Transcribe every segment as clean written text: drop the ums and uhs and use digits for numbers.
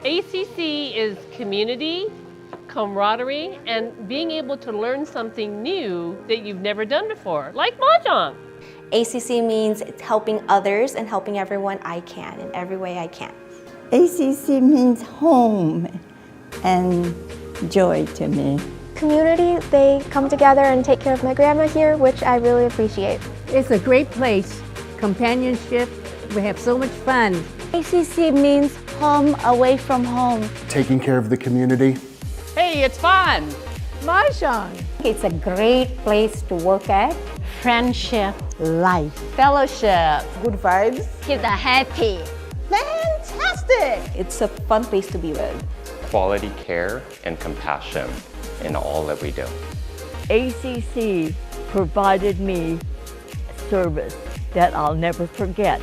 ACC is community, camaraderie, and being able to learn something new that you've never done before, like Mahjong. ACC means it's helping others and helping everyone I can in every way I can. ACC means home and joy to me. Community, they come together and take care of my grandma here, which I really appreciate. It's a great place, companionship, we have so much fun. ACC means home away from home. Taking care of the community. Hey, it's fun. Mahjong. It's a great place to work at. Friendship. Life. Fellowship. Good vibes. Kids are happy. Fantastic. It's a fun place to be with. Quality care and compassion in all that we do. ACC provided me a service that I'll never forget.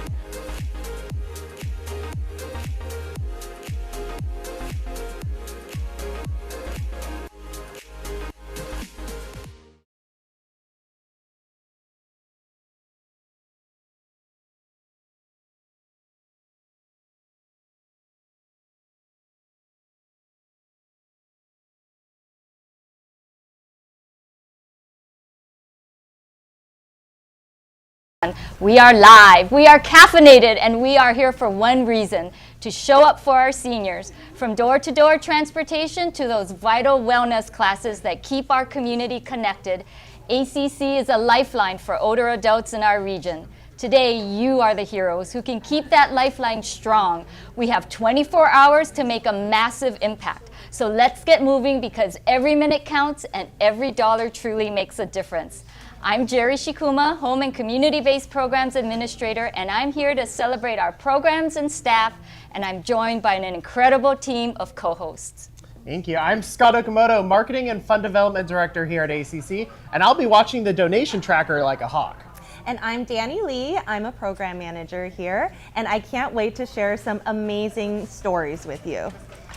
We are live, we are caffeinated, and we are here for one reason, to show up for our seniors. From door-to-door transportation to those vital wellness classes that keep our community connected, ACC is a lifeline for older adults in our region. Today, you are the heroes who can keep that lifeline strong. We have 24 hours to make a massive impact. So let's get moving because every minute counts and every dollar truly makes a difference. I'm Jerry Shikuma, Home and Community-Based Programs Administrator, and I'm here to celebrate our programs and staff, and I'm joined by an incredible team of co-hosts. Thank you. I'm Scott Okamoto, Marketing and Fund Development Director here at ACC, and I'll be watching the donation tracker like a hawk. And I'm Danny Lee. I'm a program manager here, and I can't wait to share some amazing stories with you.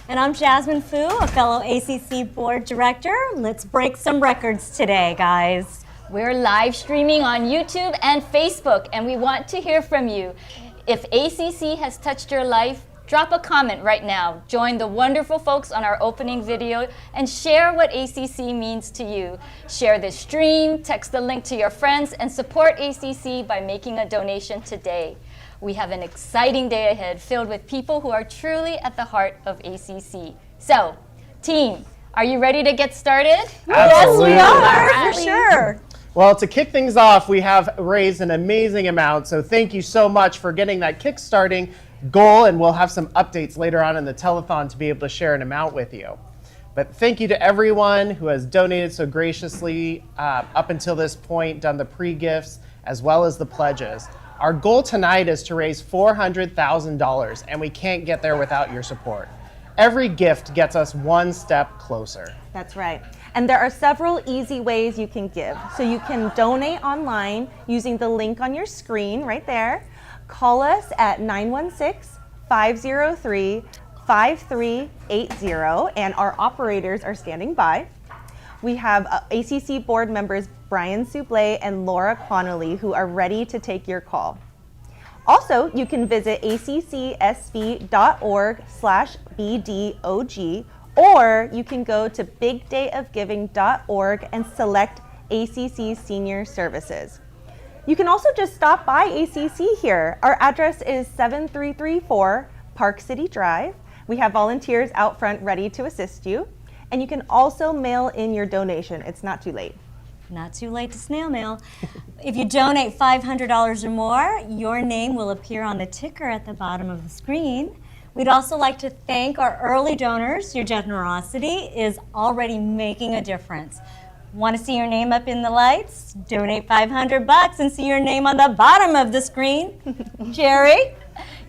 And I'm Jasmine Fu, a fellow ACC Board Director. Let's break some records today, guys. We're live streaming on YouTube and Facebook, and we want to hear from you. If ACC has touched your life, drop a comment right now. Join the wonderful folks on our opening video and share what ACC means to you. Share this stream, text the link to your friends, and support ACC by making a donation today. We have an exciting day ahead filled with people who are truly at the heart of ACC. So, team, are you ready to get started? Absolutely. Yes, we are, for sure. Well, to kick things off, we have raised an amazing amount, so thank you so much for getting that kick-starting goal, and we'll have some updates later on in the telethon to be able to share an amount with you. But thank you to everyone who has donated so graciously up until this point, done the pre-gifts, as well as the pledges. Our goal tonight is to raise $400,000, and we can't get there without your support. Every gift gets us one step closer. That's right. And there are several easy ways you can give. So you can donate online using the link on your screen right there. Call us at 916-503-5380, and our operators are standing by. We have ACC board members Brian Souble and Laura Connolly who are ready to take your call. Also, you can visit accsv.org/BDOG, or you can go to bigdayofgiving.org and select ACC Senior Services. You can also just stop by ACC here. Our address is 7334 Park City Drive. We have volunteers out front ready to assist you. And you can also mail in your donation. It's not too late. Not too late to snail mail. If you donate $500 or more, your name will appear on the ticker at the bottom of the screen. We'd also like to thank our early donors. Your generosity is already making a difference. Want to see your name up in the lights? Donate $500 and see your name on the bottom of the screen. Jerry?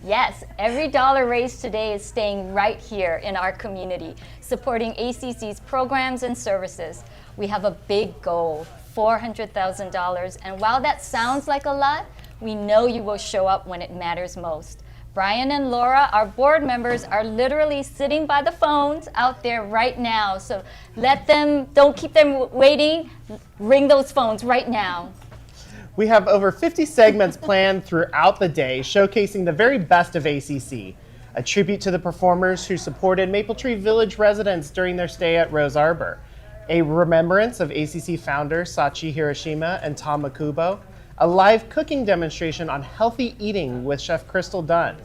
Yes, every dollar raised today is staying right here in our community, supporting ACC's programs and services. We have a big goal, $400,000, and while that sounds like a lot, we know you will show up when it matters most. Brian and Laura, our board members, are literally sitting by the phones out there right now, so don't keep them waiting, ring those phones right now. We have over 50 segments planned throughout the day, showcasing the very best of ACC. a tribute to the performers who supported Maple Tree Village residents during their stay at Rose Arbor, a remembrance of ACC founder Sachi Hiroshima and Tom Makubo, a live cooking demonstration on healthy eating with Chef Crystal Dunn,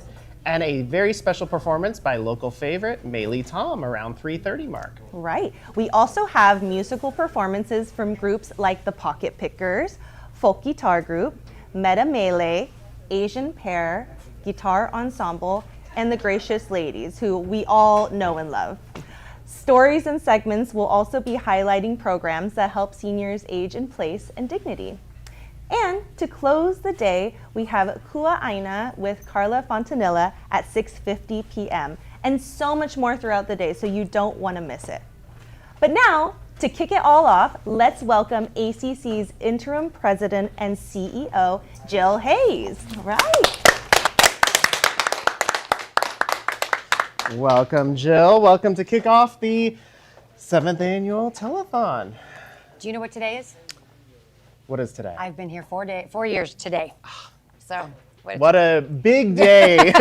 and a very special performance by local favorite Mey Tom around 3:30 mark. Right. We also have musical performances from groups like the Pocket Pickers, Folk Guitar Group, Metamele, Asian Pair, Guitar Ensemble, and the Gracious Ladies, who we all know and love. Stories and segments will also be highlighting programs that help seniors age in place and dignity. And to close the day, we have Kua Aina with Carla Fontanilla at 6:50 p.m. and so much more throughout the day, so you don't want to miss it. But now, to kick it all off, let's welcome ACC's interim president and CEO, Jill Hayes. All right. Welcome, Jill. Welcome to kick off the 7th annual Telethon. Do you know what today is? What is today? I've been here 4 years today. So what a big day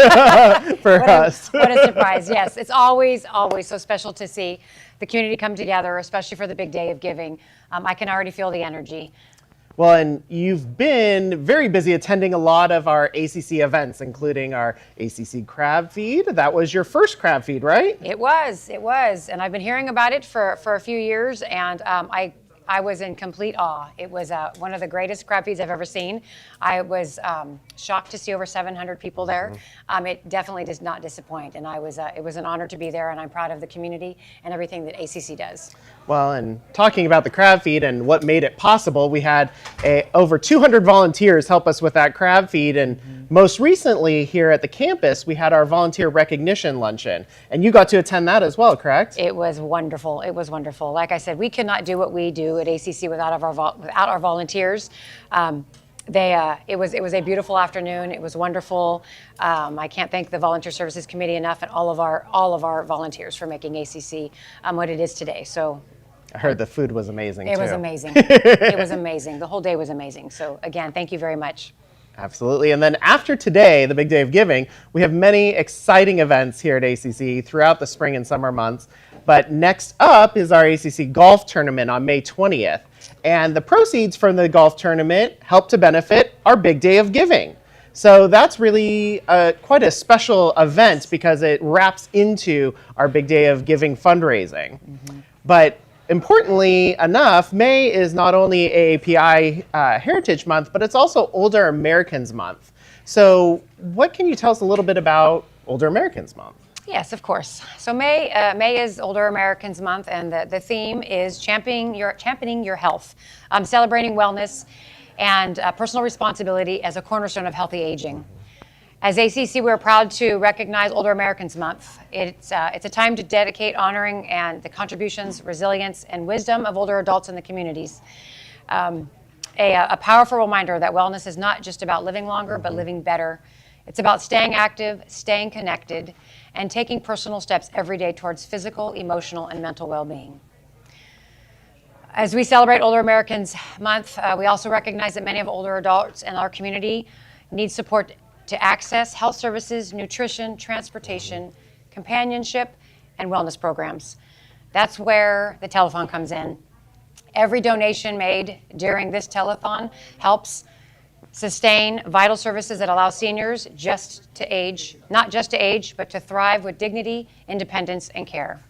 for us. What a surprise. Yes, it's always so special to see the community come together, especially for the big day of giving. I can already feel the energy. Well, and you've been very busy attending a lot of our ACC events, including our ACC Crab Feed. That was your first Crab Feed, right? It was. And I've been hearing about it for a few years, and I was in complete awe. It was one of the greatest crab feeds I've ever seen. I was shocked to see over 700 people there. It definitely does not disappoint, and it was an honor to be there, and I'm proud of the community and everything that ACC does. Well, and talking about the crab feed and what made it possible, we had over 200 volunteers help us with that crab feed, and most recently here at the campus, we had our volunteer recognition luncheon, and you got to attend that as well, correct? It was wonderful. It was wonderful. Like I said, we could not do what we do at ACC without our volunteers. It was a beautiful afternoon. It was wonderful. I can't thank the Volunteer Services Committee enough and all of our volunteers for making ACC what it is today. So I heard the food was amazing. It was amazing. It was amazing. The whole day was amazing. So again, thank you very much. Absolutely. And then after today, the big day of giving, we have many exciting events here at ACC throughout the spring and summer months. But next up is our ACC golf tournament on May 20th. And the proceeds from the golf tournament help to benefit our big day of giving. So that's really quite a special event because it wraps into our big day of giving fundraising. But importantly enough, May is not only AAPI Heritage Month, but it's also Older Americans Month. So what can you tell us a little bit about Older Americans Month? Yes, of course. So May is Older Americans Month, and the theme is championing your health, celebrating wellness and personal responsibility as a cornerstone of healthy aging. As ACC, we're proud to recognize Older Americans Month. It's a time to dedicate honoring and the contributions, resilience, and wisdom of older adults in the communities. A powerful reminder that wellness is not just about living longer, but living better. It's about staying active, staying connected, and taking personal steps every day towards physical, emotional, and mental well-being. As we celebrate Older Americans Month, we also recognize that many of older adults in our community need support to access health services, nutrition, transportation, companionship, and wellness programs. That's where the Telethon comes in. Every donation made during this Telethon helps sustain vital services that allow seniors not just to age, but to thrive with dignity, independence, and care.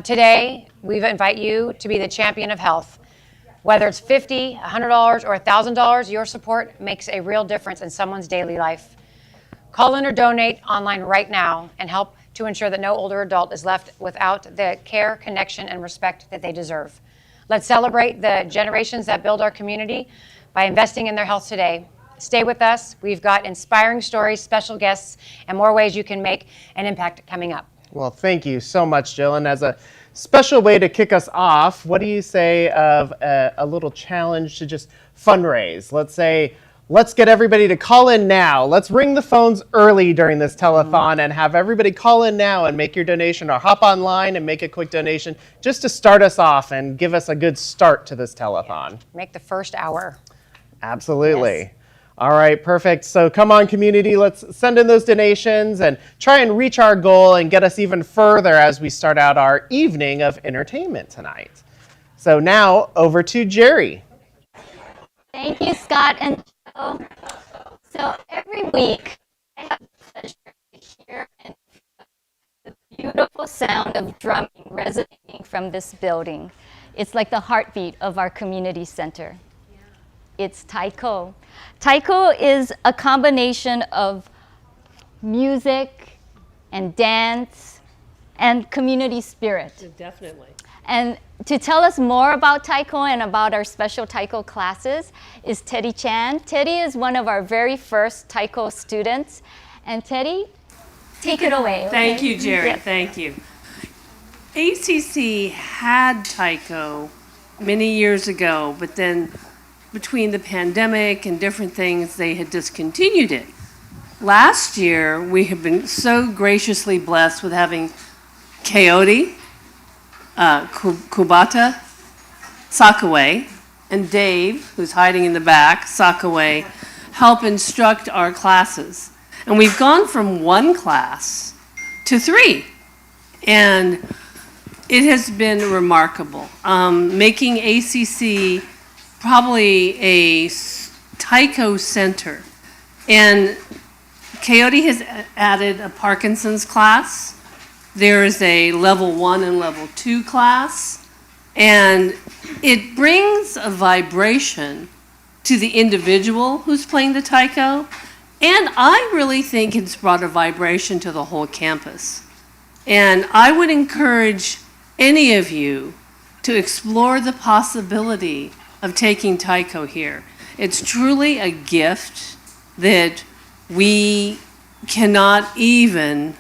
Today, we invite you to be the champion of health. Whether it's $50, $100, or $1,000, your support makes a real difference in someone's daily life. Call in or donate online right now and help to ensure that no older adult is left without the care, connection, and respect that they deserve. Let's celebrate the generations that build our community by investing in their health today. Stay with us. We've got inspiring stories, special guests, and more ways you can make an impact coming up. Well, thank you so much, Jill. And as a special way to kick us off, what do you say of a little challenge to just fundraise? Let's say, let's get everybody to call in now. Let's ring the phones early during this telethon and have everybody call in now and make your donation, or hop online and make a quick donation just to start us off and give us a good start to this telethon. Make the first hour. Absolutely. Yes. All right, perfect. So come on, community, let's send in those donations and try and reach our goal and get us even further as we start out our evening of entertainment tonight. So now over to Jerry. Thank you, Scott and Joe. So every week, I have the pleasure to hear and feel the beautiful sound of drumming resonating from this building. It's like the heartbeat of our community center. It's Taiko. Taiko is a combination of music and dance and community spirit. Definitely. And to tell us more about Taiko and about our special Taiko classes is Teddy Chan. Teddy is one of our very first Taiko students. And Teddy, take it away. Thank you, Jerry. Yes. Thank you. ACC had Taiko many years ago, but then between the pandemic and different things, they had discontinued it. Last year, we have been so graciously blessed with having Coyote, Kubata, Sakaway, and Dave, who's hiding in the back, Sakaway, help instruct our classes. And we've gone from one class to 3. And it has been remarkable. Making ACC probably a Taiko center. And Coyote has added a Parkinson's class. There is a level 1 and level 2 class. And it brings a vibration to the individual who's playing the Taiko. And I really think it's brought a vibration to the whole campus. And I would encourage any of you to explore the possibility of taking Taiko here. It's truly a gift that we cannot even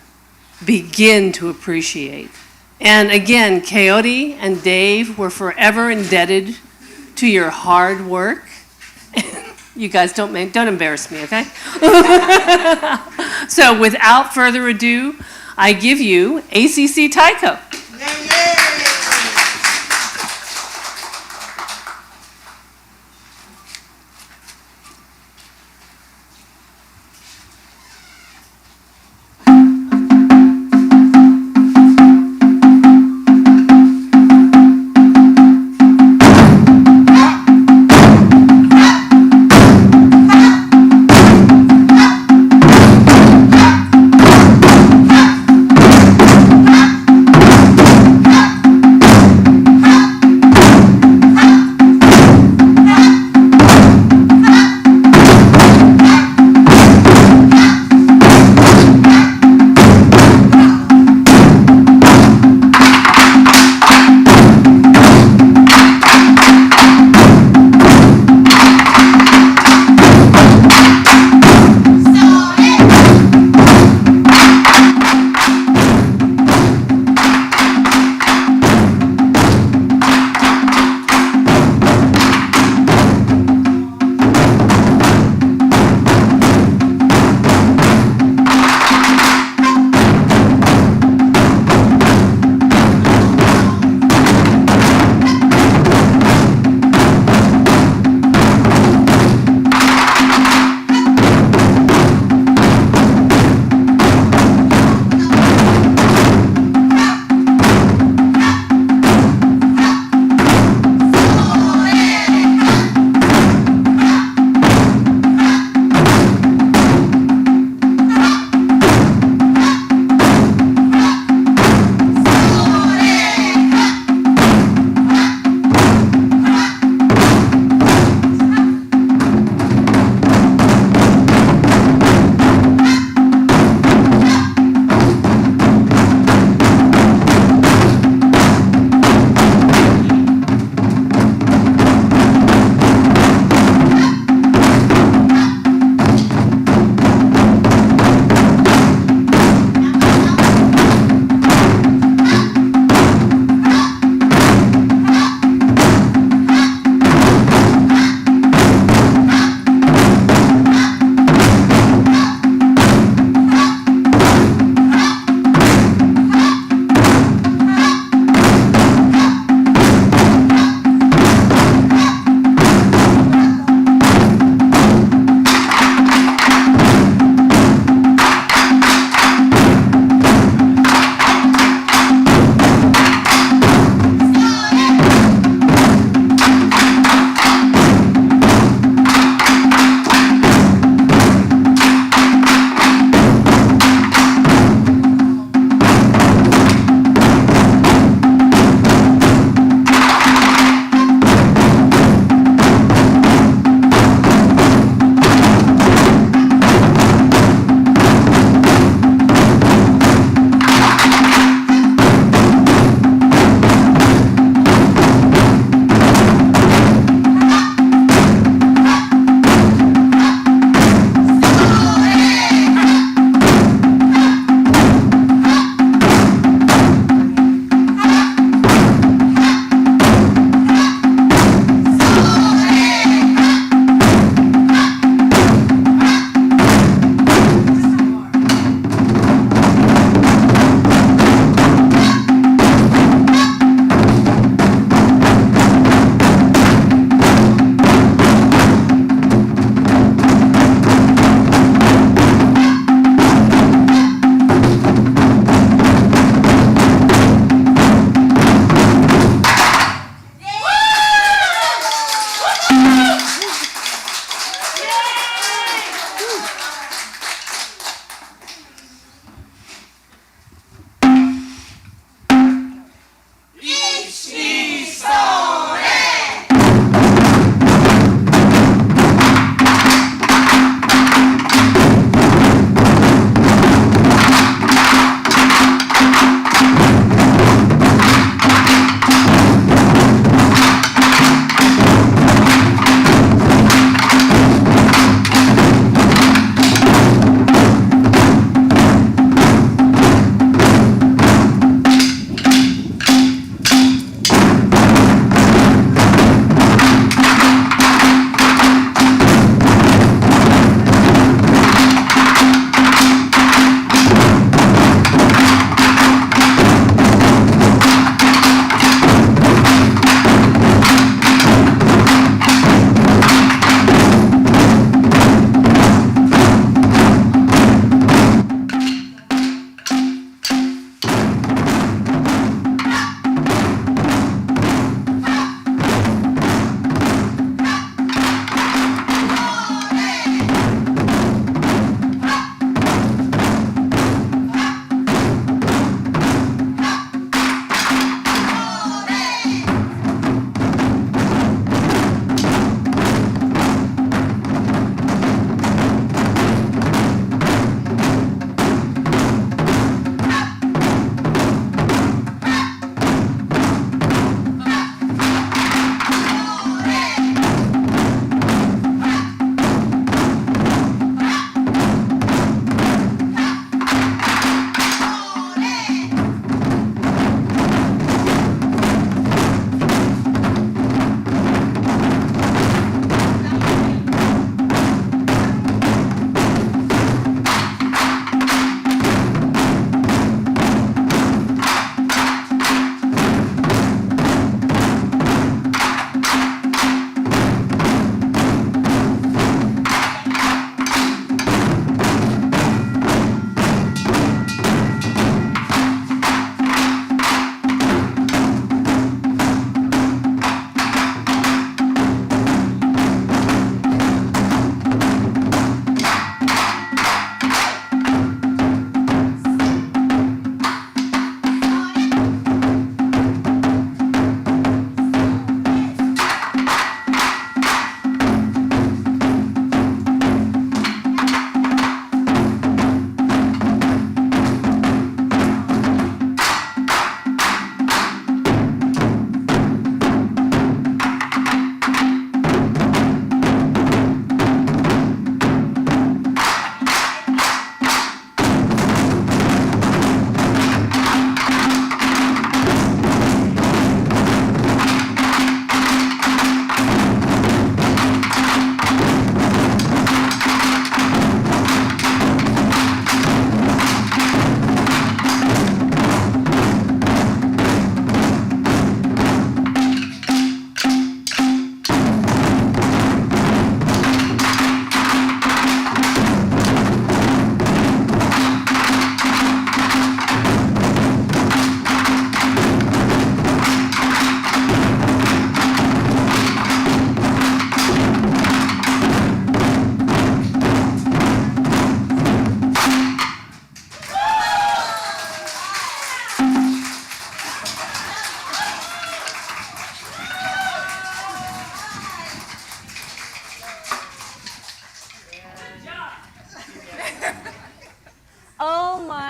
begin to appreciate. And again, Coyote and Dave, we're forever indebted to your hard work. You guys don't embarrass me, okay? So without further ado, I give you ACC Taiko.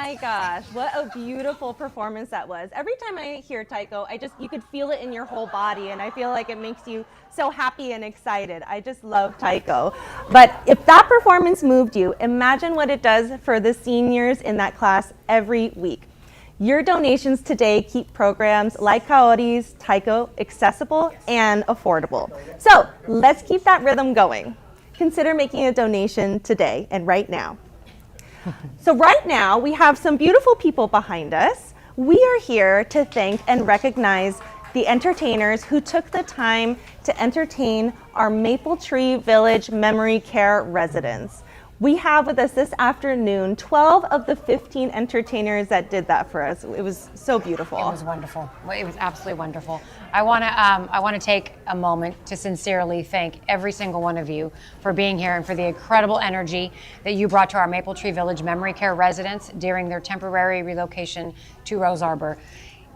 my gosh, what a beautiful performance that was. Every time I hear Taiko, you could feel it in your whole body, and I feel like it makes you so happy and excited. I just love Taiko. But if that performance moved you, imagine what it does for the seniors in that class every week. Your donations today keep programs like Kaori's Taiko accessible and affordable. So let's keep that rhythm going. Consider making a donation today and right now. So right now, we have some beautiful people behind us. We are here to thank and recognize the entertainers who took the time to entertain our Maple Tree Village Memory Care residents. We have with us this afternoon 12 of the 15 entertainers that did that for us. It was so beautiful. It was wonderful. It was absolutely wonderful. I want to take a moment to sincerely thank every single one of you for being here and for the incredible energy that you brought to our Maple Tree Village Memory Care residents during their temporary relocation to Rose Arbor.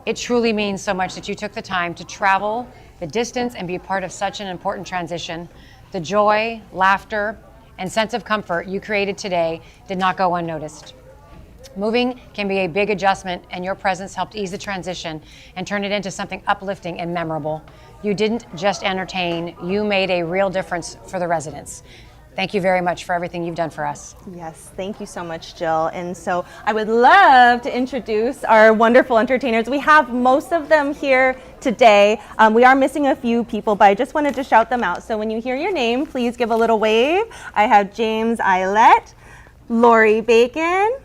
It truly means so much that you took the time to travel the distance and be a part of such an important transition. The joy, laughter, and sense of comfort you created today did not go unnoticed. Moving can be a big adjustment, and your presence helped ease the transition and turn it into something uplifting and memorable. You didn't just entertain, you made a real difference for the residents. Thank you very much for everything you've done for us. Yes, thank you so much, Jill. And so I would love to introduce our wonderful entertainers. We have most of them here today. We are missing a few people, but I just wanted to shout them out. So when you hear your name, please give a little wave. I have James Eilette, Lori Bacon,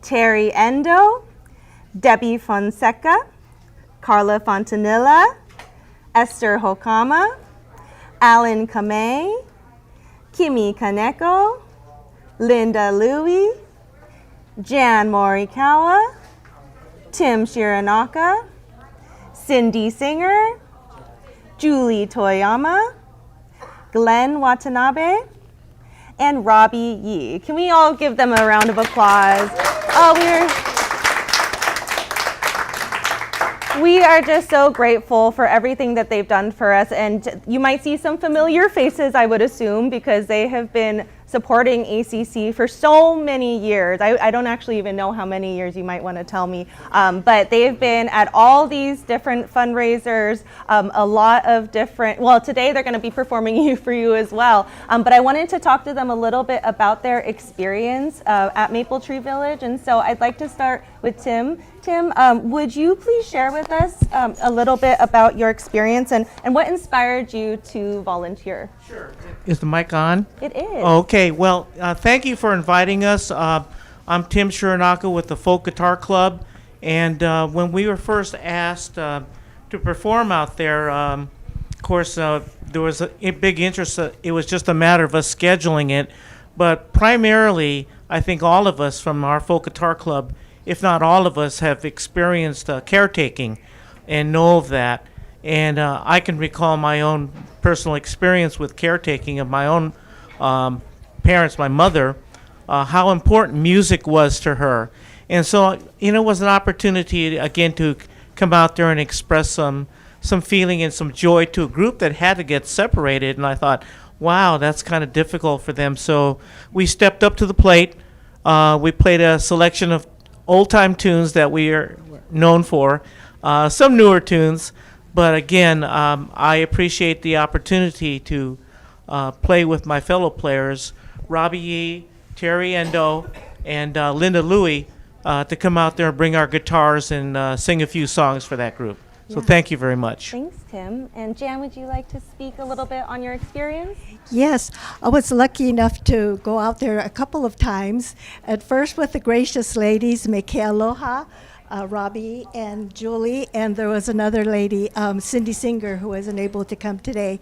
Terry Endo, Debbie Fonseca, Carla Fontanilla, Esther Hokama, Alan Kamei, Kimi Kaneko, Linda Louie, Jan Morikawa, Tim Shiranaka, Cindy Singer, Julie Toyama, Glenn Watanabe, and Robbie Yee. Can we all give them a round of applause? We are just so grateful for everything that they've done for us, and you might see some familiar faces, I would assume, because they have been supporting ACC for so many years. I don't actually even know how many years, you might want to tell me, but they've been at all these different fundraisers, a lot of different, well, today they're going to be performing for you as well, but I wanted to talk to them a little bit about their experience at Maple Tree Village, and so I'd like to start with Tim. Tim, would you please share with us a little bit about your experience and what inspired you to volunteer? Sure. Is the mic on? It is. Okay, well, thank you for inviting us. I'm Tim Shiranaka with the Folk Guitar Club, and when we were first asked to perform out there, of course, there was a big interest. It was just a matter of us scheduling it, but primarily, I think all of us from our Folk Guitar Club, if not all of us, have experienced caretaking and know of that. And I can recall my own personal experience with caretaking of my own parents, my mother, how important music was to her. And so, it was an opportunity, again, to come out there and express some feeling and some joy to a group that had to get separated. And I thought, wow, that's kind of difficult for them. So we stepped up to the plate. We played a selection of old-time tunes that we are known for, some newer tunes. But again, I appreciate the opportunity to play with my fellow players, Robbie Yee, Terry Endo, and Linda Louie, to come out there and bring our guitars and sing a few songs for that group. So thank you very much. Thanks, Tim. And Jan, would you like to speak a little bit on your experience? Yes, I was lucky enough to go out there a couple of times. At first with the gracious ladies, Mekealoha, Robbie and Julie, and there was another lady, Cindy Singer, who wasn't able to come today.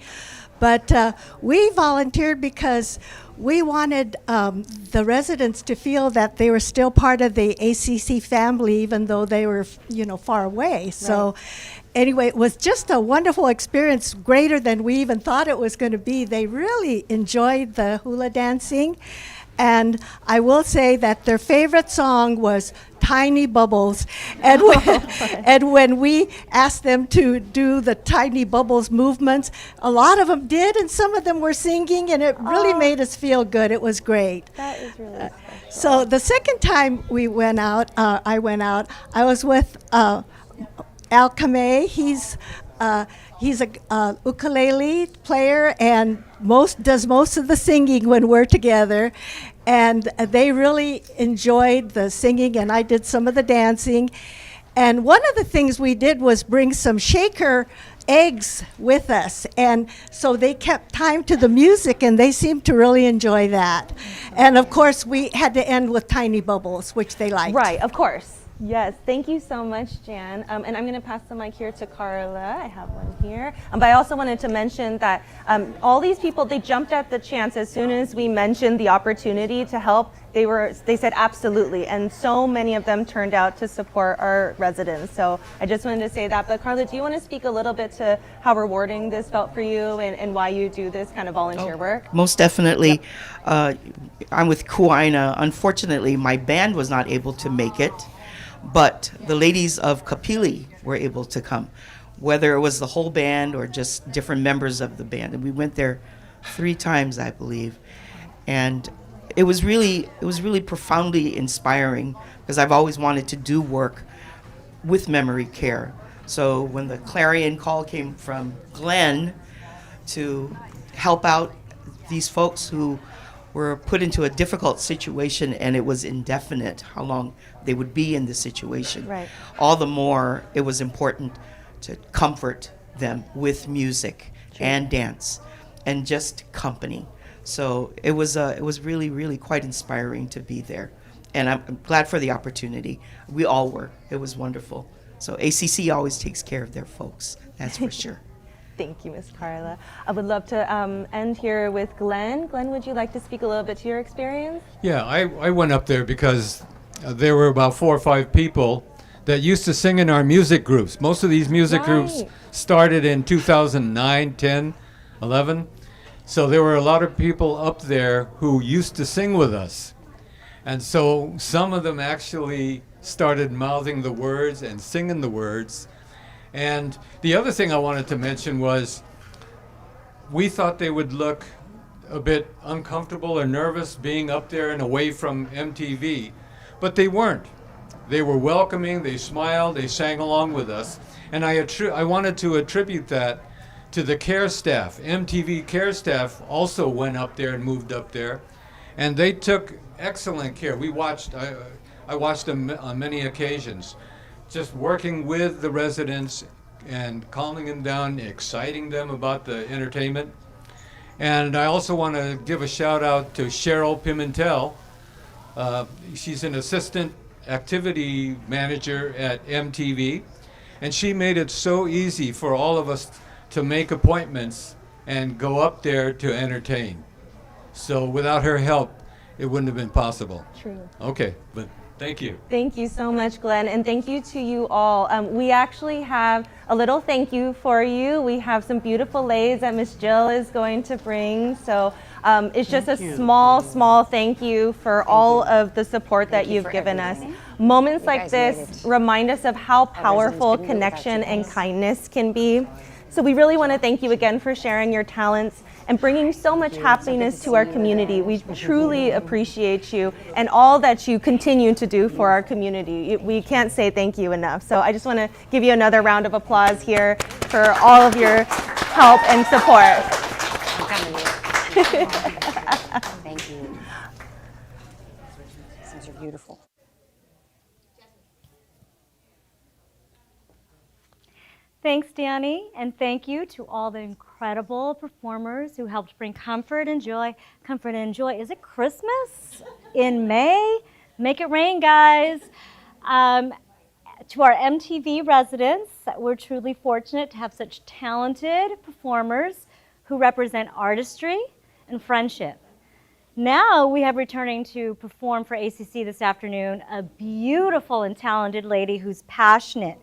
But we volunteered because we wanted the residents to feel that they were still part of the ACC family, even though they were, far away. Right. So anyway, it was just a wonderful experience, greater than we even thought it was going to be. They really enjoyed the hula dancing. And I will say that their favorite song was tiny bubbles. And and when we asked them to do the tiny bubbles movements, a lot of them did, and some of them were singing, and it really made us feel good. It was great. That is really special. So the second time we went out, I I was with Al Kamei. He's a ukulele player and does most of the singing when we're together. And they really enjoyed the singing, and I did some of the dancing. And one of the things we did was bring some shaker eggs with us, and so they kept time to the music, and they seemed to really enjoy that. And of course, we had to end with tiny bubbles, which they liked. Right, of course. Yes, thank you so much, Jan. And I'm going to pass the mic here to Carla. I have one here. But I also wanted to mention that all these people, they jumped at the chance as soon as we mentioned the opportunity to help. They said absolutely, and so many of them turned out to support our residents. So I just wanted to say that. But Carla, do you want to speak a little bit to how rewarding this felt for you and why you do this kind of volunteer work? Most definitely. I'm with Kuaina. Unfortunately, my band was not able to make it, but the ladies of Kapili were able to come, whether it was the whole band or just different members of the band. And we went there 3 times, I believe. And it was really profoundly inspiring, because I've always wanted to do work with memory care. So when the clarion call came from Glenn to help out these folks who were put into a difficult situation, and it was indefinite how long they would be in this situation. Right. All the more it was important to comfort them with music and dance and just company. So it was really, really quite inspiring to be there. And I'm glad for the opportunity. We all were. It was wonderful. So ACC always takes care of their folks, that's for sure. Thank you, Ms. Carla. I would love to end here with Glenn. Glenn, would you like to speak a little bit to your experience? Yeah, I went up there because there were about 4 or 5 people that used to sing in our music groups. Most of these music groups started in 2009, 10, 11. So there were a lot of people up there who used to sing with us. And so some of them actually started mouthing the words and singing the words. And the other thing I wanted to mention was we thought they would look a bit uncomfortable or nervous being up there and away from MTV, but they weren't. They were welcoming, they smiled, they sang along with us. And I wanted to attribute that to the care staff. MTV care staff also went up there and moved up there, and they took excellent care. I watched them on many occasions, just working with the residents and calming them down, exciting them about the entertainment. And I also want to give a shout out to Cheryl Pimentel. She's an assistant activity manager at MTV, and she made it so easy for all of us to make appointments and go up there to entertain. So without her help, it wouldn't have been possible. True. Okay, but thank you. Thank you so much, Glenn, and thank you to you all. We actually have a little thank you for you. We have some beautiful leis that Miss Jill is going to bring. So it's just a small thank you for all of the support that you've given us. Moments like this remind us of how powerful connection and kindness can be. So we really want to thank you again for sharing your talents and bringing so much happiness to our community. We truly appreciate you and all that you continue to do for our community. We can't say thank you enough. So I just want to give you another round of applause here for all of your help and support. Thank you. These are beautiful. Thanks, Danny, and thank you to all the incredible performers who helped bring comfort and joy. Comfort and joy. Is it Christmas in May? Make it rain, guys. To our MTV residents, we're truly fortunate to have such talented performers who represent artistry and friendship. Now we have returning to perform for ACC this afternoon a beautiful and talented lady who's passionate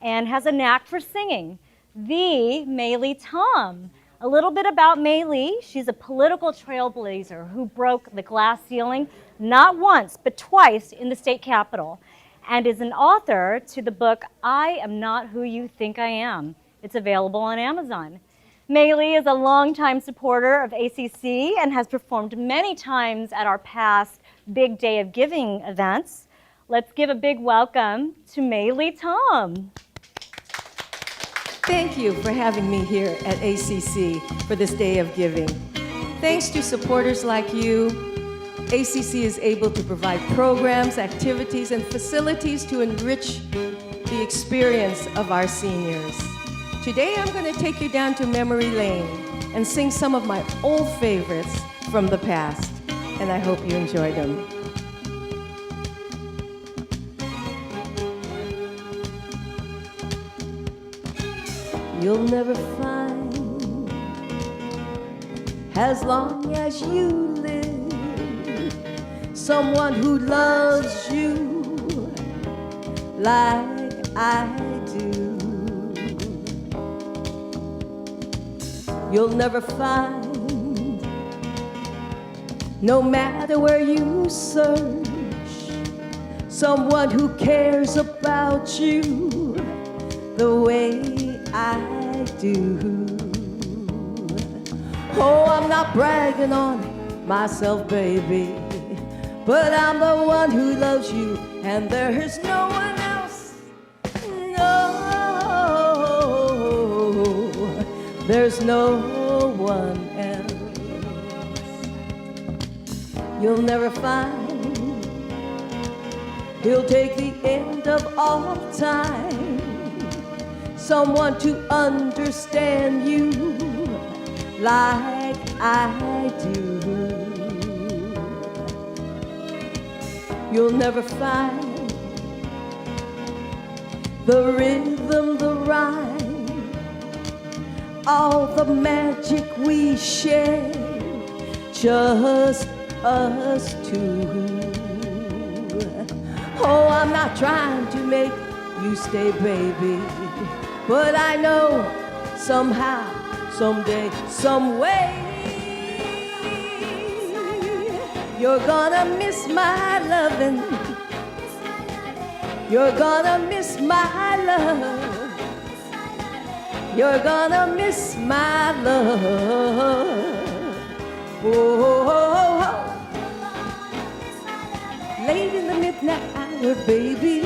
and has a knack for singing, the Mey Tom. A little bit about Mey. She's a political trailblazer who broke the glass ceiling not once, but twice in the state capitol. and is an author to the book, I Am Not Who You Think I Am. It's available on Amazon. Mey is a longtime supporter of ACC and has performed many times at our past Big Day of Giving events. Let's give a big welcome to Mey Tom. Thank you for having me here at ACC for this Day of Giving. Thanks to supporters like you, ACC is able to provide programs, activities, and facilities to enrich the experience of our seniors. Today I'm going to take you down to memory lane and sing some of my old favorites from the past, and I hope you enjoy them. You'll never find, as long as you live, someone who loves you like I do. You'll never find, no matter where you search, someone who cares about you the way I do. Oh, I'm not bragging on myself, baby, but I'm the one who loves you, and there's no one else. No, there's no one else. You'll never find, he'll take the end of all time, someone to understand you like I do. You'll never find the rhythm, the rhyme, all the magic we share, just us two. Oh, I'm not trying to make you stay, baby, but I know somehow, someday, some way, you're gonna miss my loving. You're gonna miss my love. You're gonna miss my love. Oh, late in the midnight hour, baby,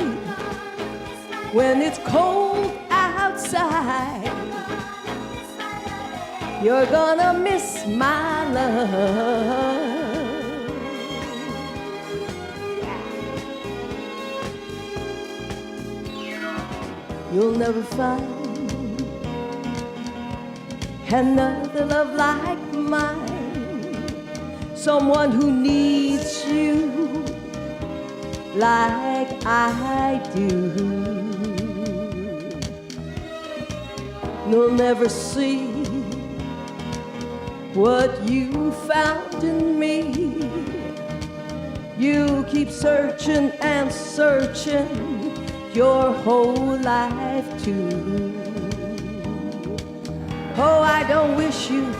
when it's cold outside, you're gonna miss my love. You'll never find another love like mine, someone who needs you like I do. You'll never see what you found in me. You keep searching and searching your whole life too. Oh, I don't wish you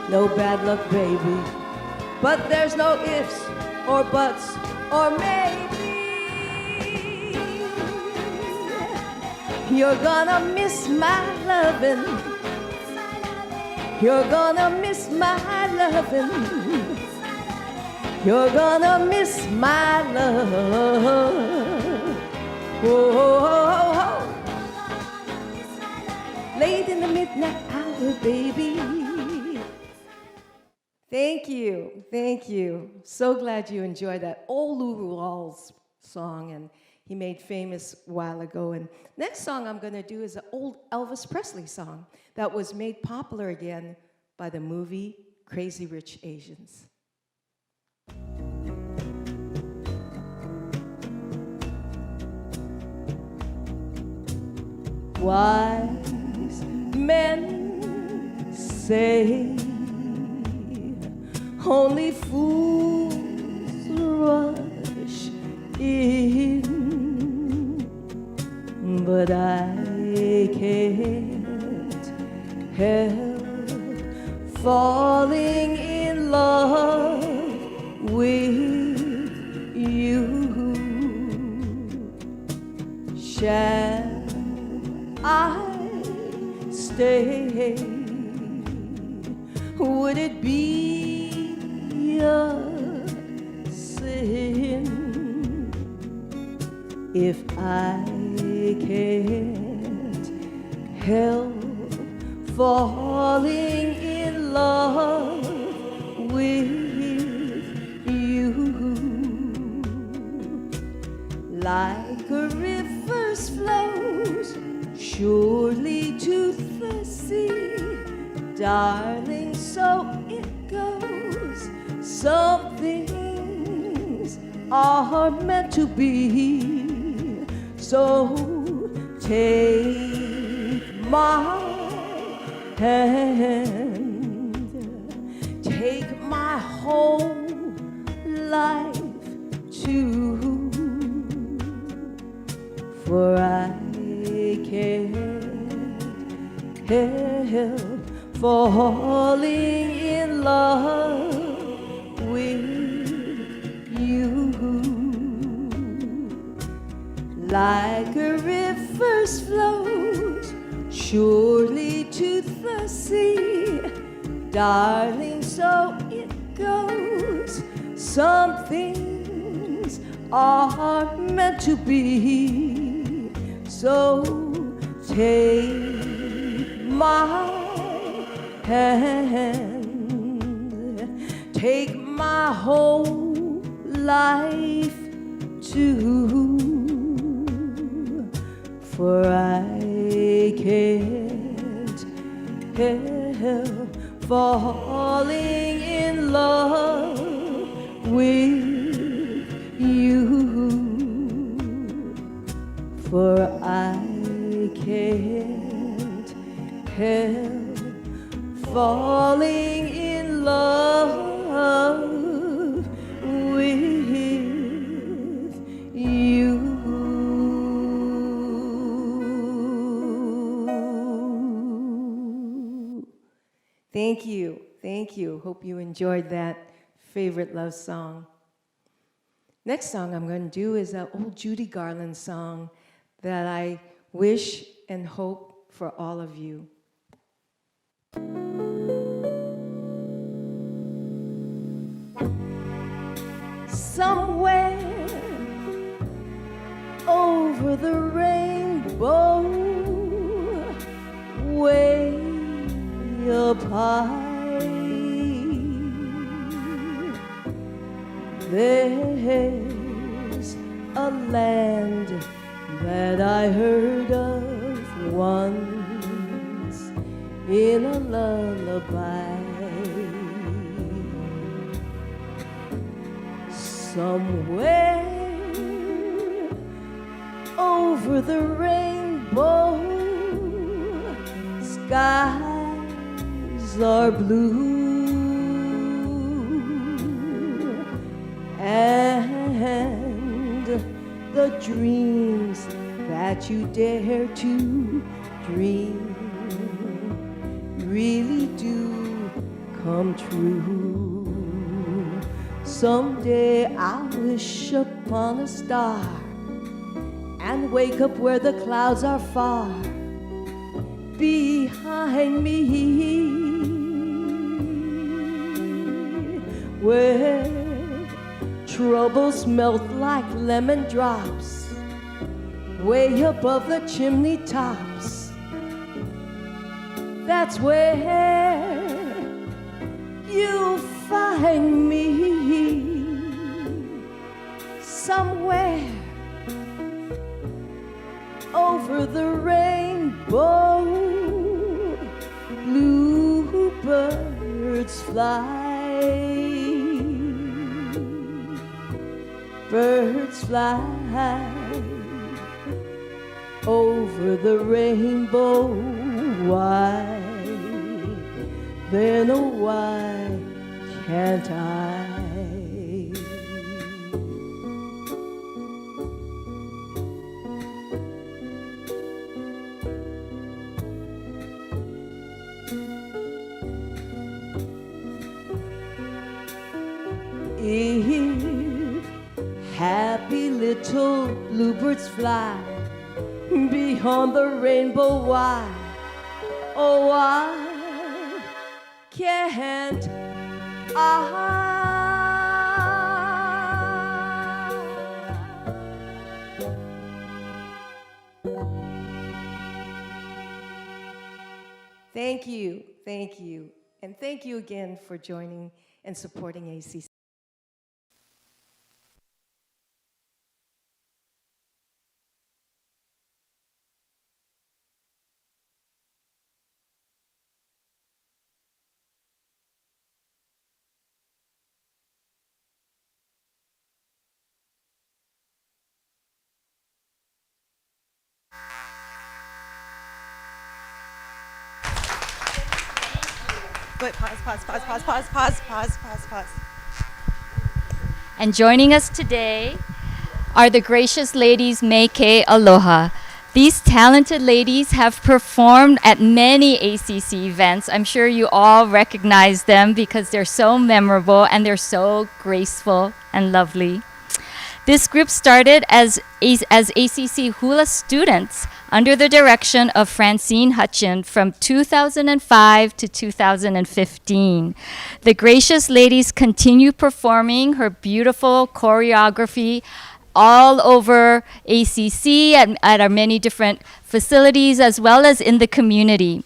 no bad luck, baby, but there's no ifs or buts or maybe. You're gonna miss my loving. You're gonna miss my loving. You're gonna miss my love. Oh, late in the midnight hour, baby. Thank you, thank you. So glad you enjoyed that old Lou Rawls song, and he made famous a while ago. And next song I'm gonna do is an old Elvis Presley song that was made popular again by the movie Crazy Rich Asians. Wise men say only fools rush in, but I can't help falling in love with you. shall I stay? Would it be a sin if I can't help falling in love with you? Like a river's flows surely to the sea, darling, so it goes. Some things are meant to be. So take my hand, take my whole life too, for I can't help falling in love with you. Like a river's flows surely to the sea, darling, so it goes. Some things are meant to be. So take my hand, take my whole life too, for I can't help falling in love with you, for I can't help falling in love with you. Thank you. Thank you. Hope you enjoyed that favorite love song. Next song I'm going to do is an old Judy Garland song that I wish and hope for all of you. Somewhere over the rainbow, way up high, there's a land that I heard of once in a lullaby. Somewhere over the rainbow, skies are blue, and the dreams that you dare to dream really do come true. Someday I'll wish upon a star and wake up where the clouds are far behind me, where troubles melt like lemon drops way above the chimney tops. That's where you'll find me, somewhere over the rainbow. Bluebirds fly, birds fly over the rainbow. Why, then oh why can't I? If happy little bluebirds fly beyond the rainbow, why, oh why can't I? Thank you, and thank you again for joining and supporting ACC. But pause. And joining us today are the gracious ladies Mey Aloha. These talented ladies have performed at many ACC events. I'm sure you all recognize them because they're so memorable and they're so graceful and lovely. This group started as ACC Hula students under the direction of Francine Hutchin from 2005 to 2015. The gracious ladies continue performing her beautiful choreography all over ACC at our many different facilities as well as in the community.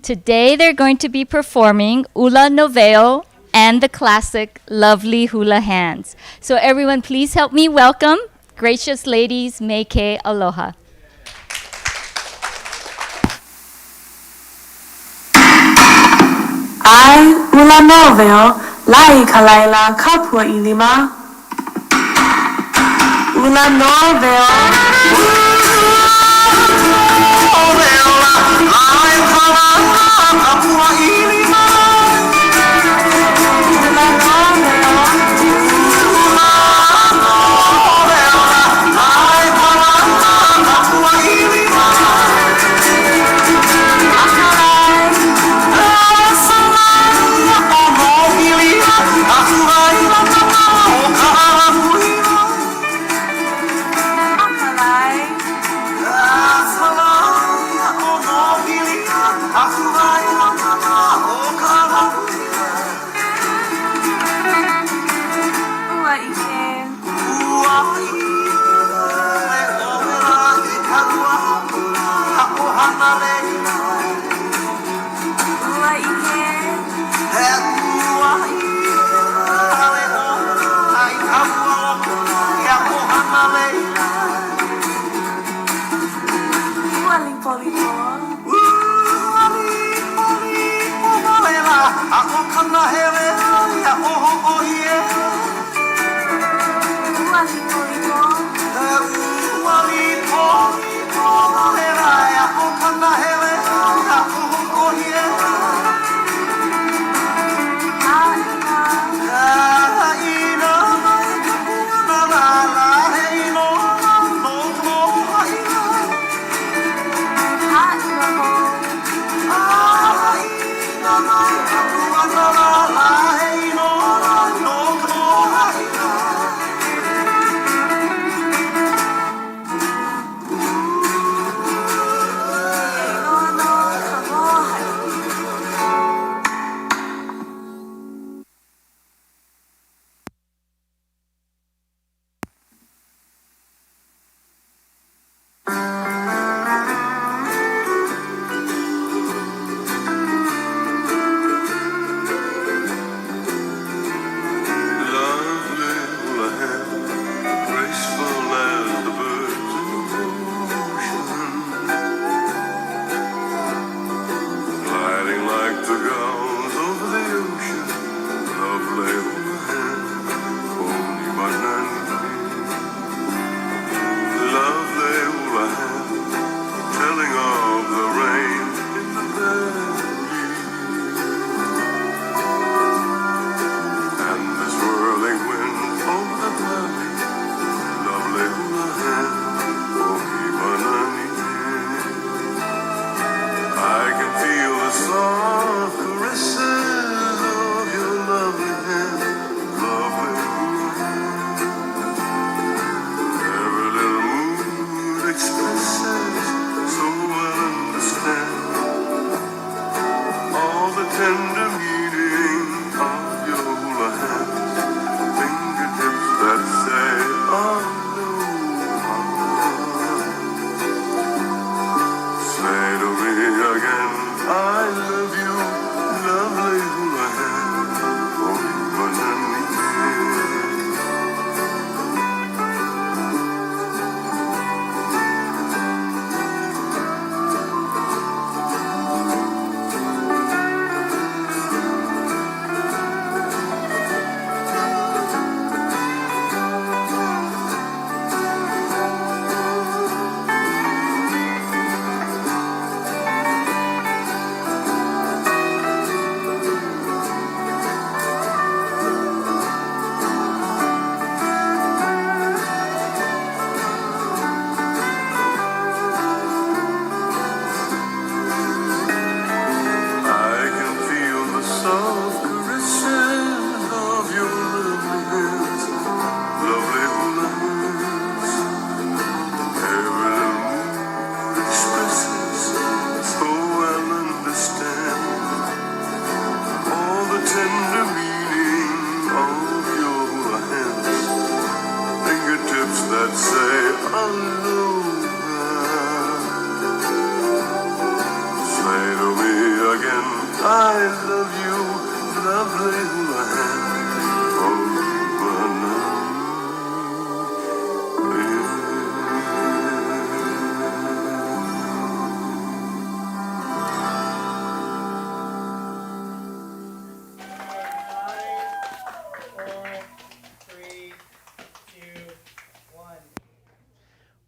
Today they're going to be performing Ula Noveo and the classic Lovely Hula Hands. So everyone please help me welcome gracious ladies Mey Aloha. Ai ula noveo lai kalaila kapua ilima. Ula noveo.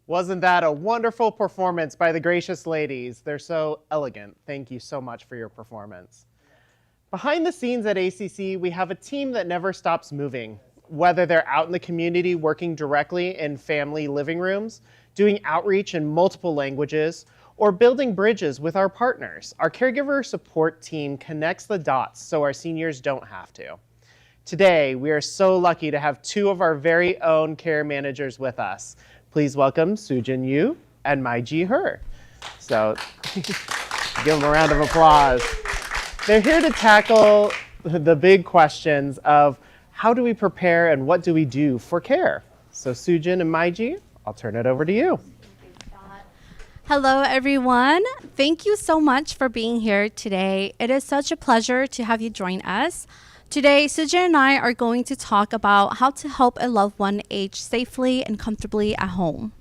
Wasn't that a wonderful performance by the gracious ladies? They're so elegant. Thank you so much for your performance. Behind the scenes at ACC, we have a team that never stops moving. Whether they're out in the community working directly in family living rooms, doing outreach in multiple languages, or building bridges with our partners, our caregiver support team connects the dots so our seniors don't have to. Today, we are so lucky to have two of our very own care managers with us. Please welcome Sujin Yu and Mey Her. So give them a round of applause. They're here to tackle the big questions of how do we prepare and what do we do for care? So Sujin and Mey, I'll turn it over to you. Hello, everyone. Thank you so much for being here today. It is such a pleasure to have you join us. Today, Sujin and I are going to talk about how to help a loved one age safely and comfortably at home.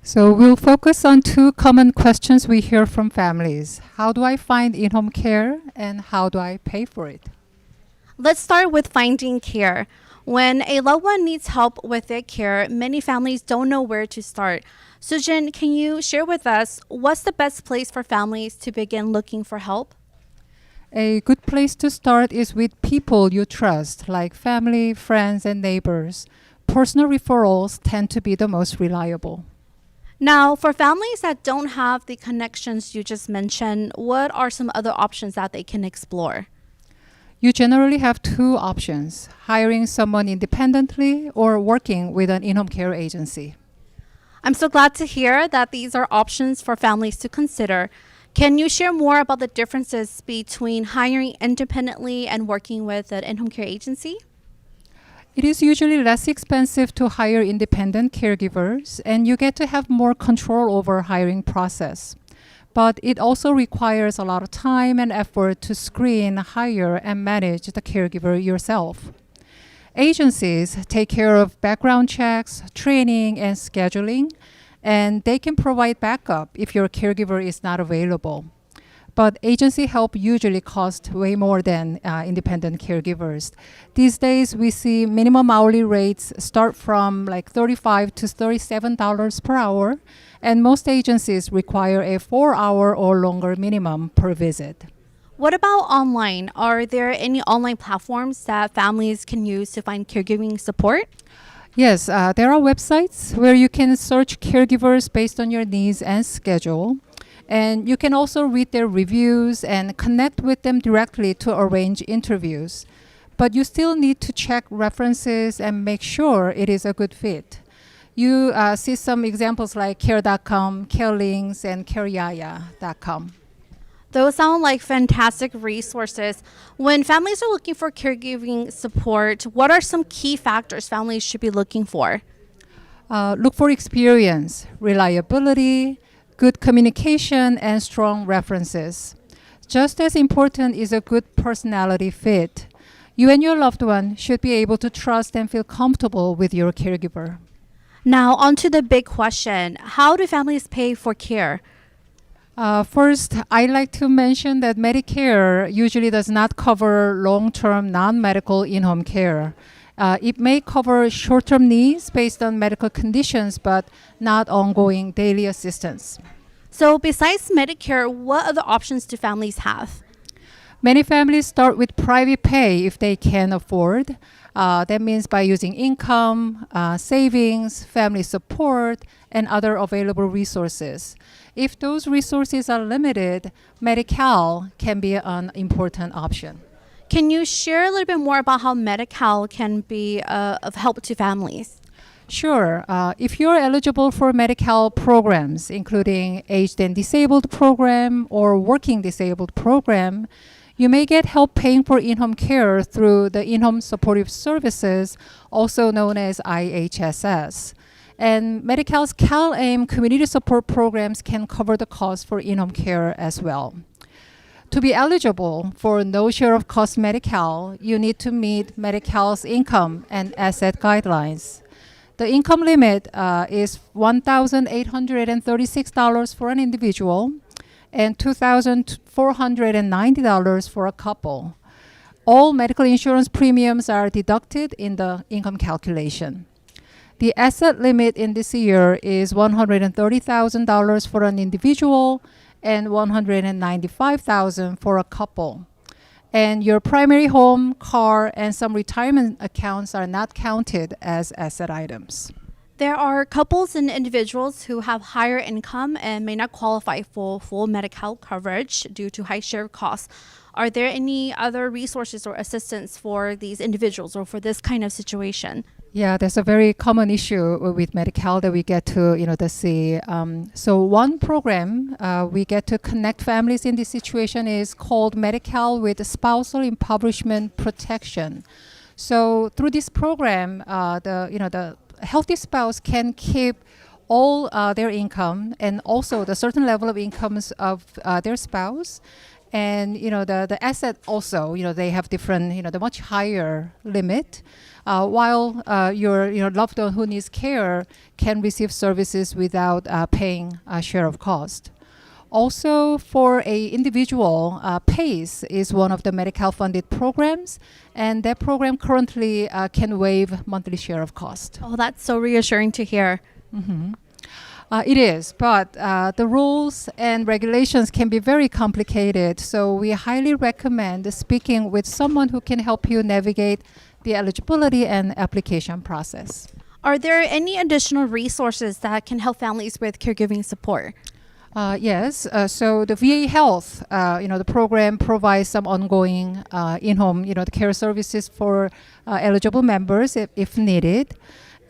So we'll focus on two common questions we hear from families. How do I find in-home care and how do I pay for it? Let's start with finding care. When a loved one needs help with their care, many families don't know where to start. Sujin, can you share with us what's the best place for families to begin looking for help? A good place to start is with people you trust, like family, friends, and neighbors. Personal referrals tend to be the most reliable. Now, for families that don't have the connections you just mentioned, what are some other options that they can explore? You generally have two options, hiring someone independently or working with an in-home care agency. I'm so glad to hear that these are options for families to consider. Can you share more about the differences between hiring independently and working with an in-home care agency? It is usually less expensive to hire independent caregivers, and you get to have more control over hiring process. But it also requires a lot of time and effort to screen, hire, and manage the caregiver yourself. Agencies take care of background checks, training, and scheduling, and they can provide backup if your caregiver is not available. But agency help usually costs way more than independent caregivers. These days, we see minimum hourly rates start from like $35 to $37 per hour, and most agencies require a 4-hour or longer minimum per visit. What about online? Are there any online platforms that families can use to find caregiving support? Yes, there are websites where you can search caregivers based on your needs and schedule. And you can also read their reviews and connect with them directly to arrange interviews. But you still need to check references and make sure it is a good fit. You see some examples like care.com, carelinks, and careyaya.com. Those sound like fantastic resources. When families are looking for caregiving support, what are some key factors families should be looking for? Look for experience, reliability, good communication, and strong references. Just as important is a good personality fit. You and your loved one should be able to trust and feel comfortable with your caregiver. Now, on to the big question. How do families pay for care? First, I'd like to mention that Medicare usually does not cover long-term non-medical in-home care. It may cover short-term needs based on medical conditions, but not ongoing daily assistance. So besides Medicare, what other options do families have? Many families start with private pay if they can afford. That means by using income, savings, family support, and other available resources. If those resources are limited, Medi-Cal can be an important option. Can you share a little bit more about how Medi-Cal can be of help to families? Sure. If you're eligible for Medi-Cal programs, including aged and disabled program or working disabled program, you may get help paying for in-home care through the In-Home Supportive Services, also known as IHSS. And Medi-Cal's CalAIM community support programs can cover the cost for in-home care as well. To be eligible for no share of cost Medi-Cal, you need to meet Medi-Cal's income and asset guidelines. The income limit is $1,836 for an individual and $2,490 for a couple. All medical insurance premiums are deducted in the income calculation. The asset limit in this year is $130,000 for an individual and $195,000 for a couple. And your primary home, car, and some retirement accounts are not counted as asset items. There are couples and individuals who have higher income and may not qualify for full Medi-Cal coverage due to high share costs. Are there any other resources or assistance for these individuals or for this kind of situation? Yeah, that's a very common issue with Medi-Cal that we get to, see. So one program we get to connect families in this situation is called Medi-Cal with Spousal Impoverishment Protection. So through this program, the healthy spouse can keep all their income and also the certain level of incomes of their spouse. And the asset also, they have different, the much higher limit, while your loved one who needs care can receive services without paying a share of cost. Also, for a individual, PACE is one of the Medi-Cal funded programs, and that program currently can waive monthly share of cost. Oh, that's so reassuring to hear. Mm-hmm. It is, but the rules and regulations can be very complicated, so we highly recommend speaking with someone who can help you navigate the eligibility and application process. Are there any additional resources that can help families with caregiving support? Yes, so the VA Health, the program provides some ongoing in-home, the care services for eligible members if needed.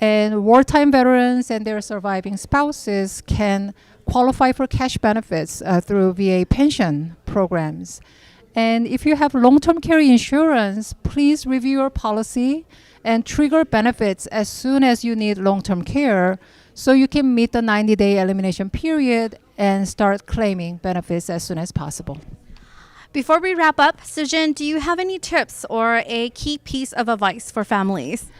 And wartime veterans and their surviving spouses can qualify for cash benefits through VA pension programs. And if you have long-term care insurance, please review your policy and trigger benefits as soon as you need long-term care so you can meet the 90-day elimination period and start claiming benefits as soon as possible. Before we wrap up, Sujin, do you have any tips or a key piece of advice for families?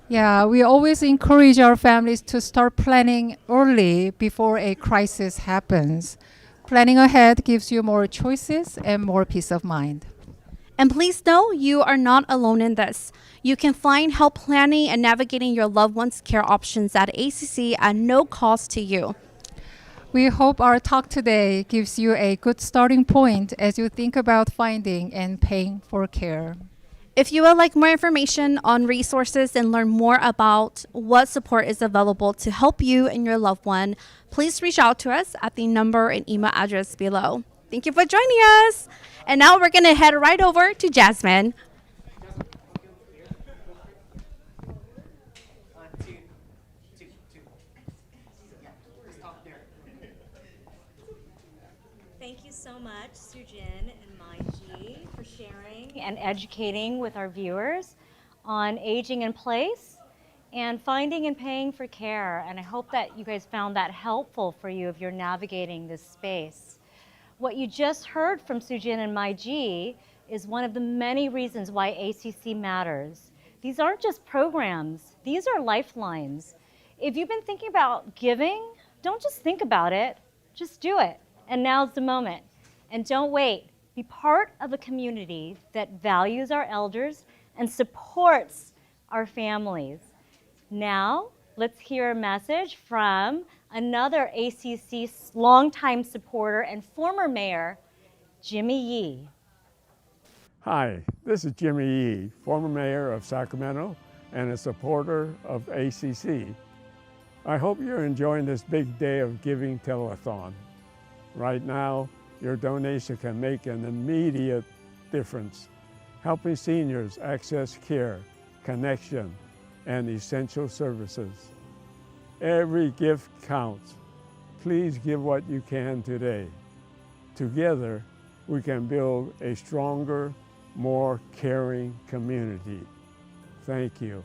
Yeah, we always encourage our families to start planning early before a crisis happens. Planning ahead gives you more choices and more peace of mind. And please know you are not alone in this. You can find help planning and navigating your loved one's care options at ACC at no cost to you. We hope our talk today gives you a good starting point as you think about finding and paying for care. If you would like more information on resources and learn more about what support is available to help you and your loved one, please reach out to us at the number and email address below. Thank you for joining us. And now we're going to head right over to Jasmine. Thank you so much, Sujin and Mey for sharing and educating with our viewers on aging in place and finding and paying for care. And I hope that you guys found that helpful for you if you're navigating this space. What you just heard from Sujin and Mey is one of the many reasons why ACC matters. These aren't just programs, these are lifelines. If you've been thinking about giving, don't just think about it, just do it. And now's the moment. And don't wait. Be part of a community that values our elders and supports our families. Now, let's hear a message from another ACC longtime supporter and former mayor, Jimmy Yee. Hi, this is Jimmy Yee, former mayor of Sacramento and a supporter of ACC. I hope you're enjoying this big day of giving telethon. Right now, your donation can make an immediate difference, helping seniors access care, connection, and essential services. Every gift counts. Please give what you can today. Together, we can build a stronger, more caring community. Thank you.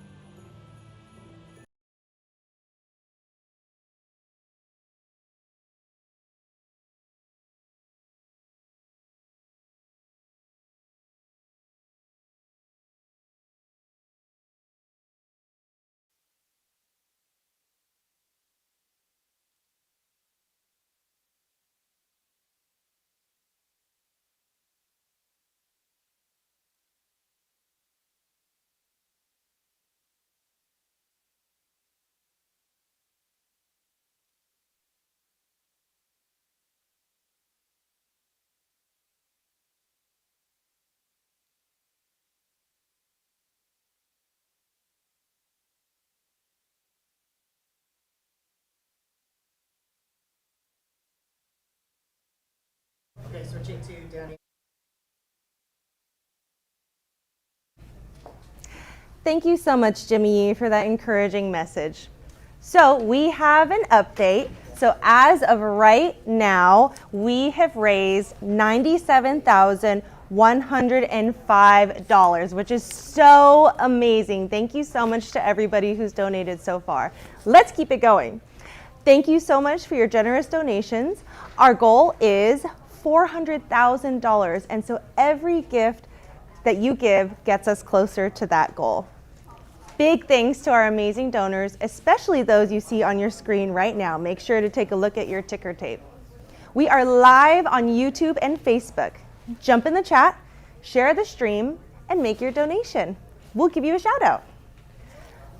Okay, switching to Danny. Thank you so much, Jimmy, for that encouraging message. So we have an update. So as of right now, we have raised $97,105, which is so amazing. Thank you so much to everybody who's donated so far. Let's keep it going. Thank you so much for your generous donations. Our goal is $400,000, and so every gift that you give gets us closer to that goal. Big thanks to our amazing donors, especially those you see on your screen right now. Make sure to take a look at your ticker tape. We are live on YouTube and Facebook. Jump in the chat, share the stream, and make your donation. We'll give you a shout out.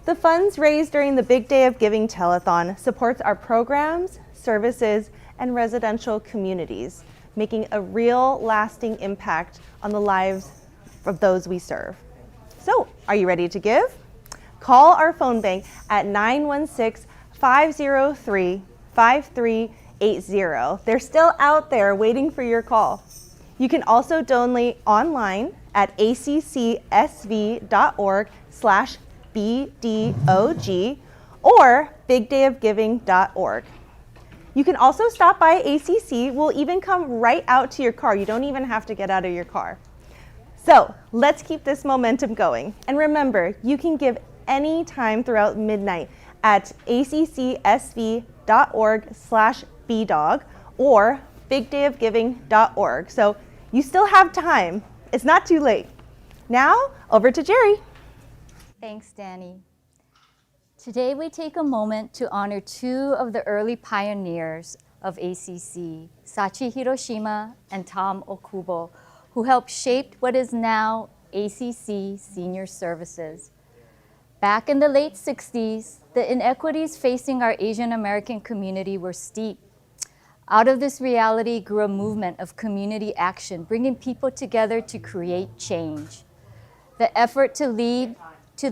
The funds raised during the Big Day of Giving Telethon supports our programs, services, and residential communities, making a real lasting impact on the lives of those we serve. So, are you ready to give? Call our phone bank at 916-503-5380. They're still out there waiting for your call. You can also donate online at accsv.org/BDOG or bigdayofgiving.org. You can also stop by ACC. We'll even come right out to your car. You don't even have to get out of your car. So let's keep this momentum going. And remember, you can give any time throughout midnight at accsv.org/BDOG or bigdayofgiving.org. So you still have time. It's not too late. Now, over to Jerry. Thanks, Danny. Today we take a moment to honor two of the early pioneers of ACC, Sachi Hiroshima and Tom Okubo, who helped shape what is now ACC Senior Services. Back in the late 60s, the inequities facing our Asian American community were steep. Out of this reality grew a movement of community action, bringing people together to create change. The effort led to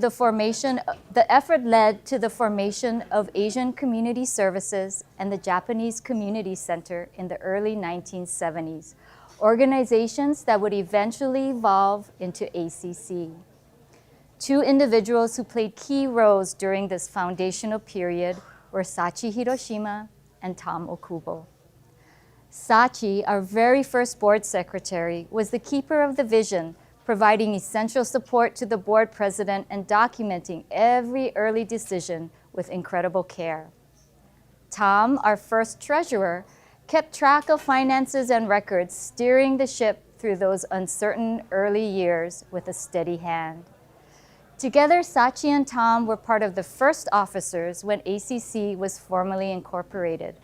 the formation of Asian Community Services and the Japanese Community Center in the early 1970s, organizations that would eventually evolve into ACC. Two individuals who played key roles during this foundational period were Sachi Hiroshima and Tom Okubo. Sachi, our very first board secretary, was the keeper of the vision, providing essential support to the board president and documenting every early decision with incredible care. Tom, our first treasurer, kept track of finances and records, steering the ship through those uncertain early years with a steady hand. Together, Sachi and Tom were part of the first officers when ACC was formally incorporated.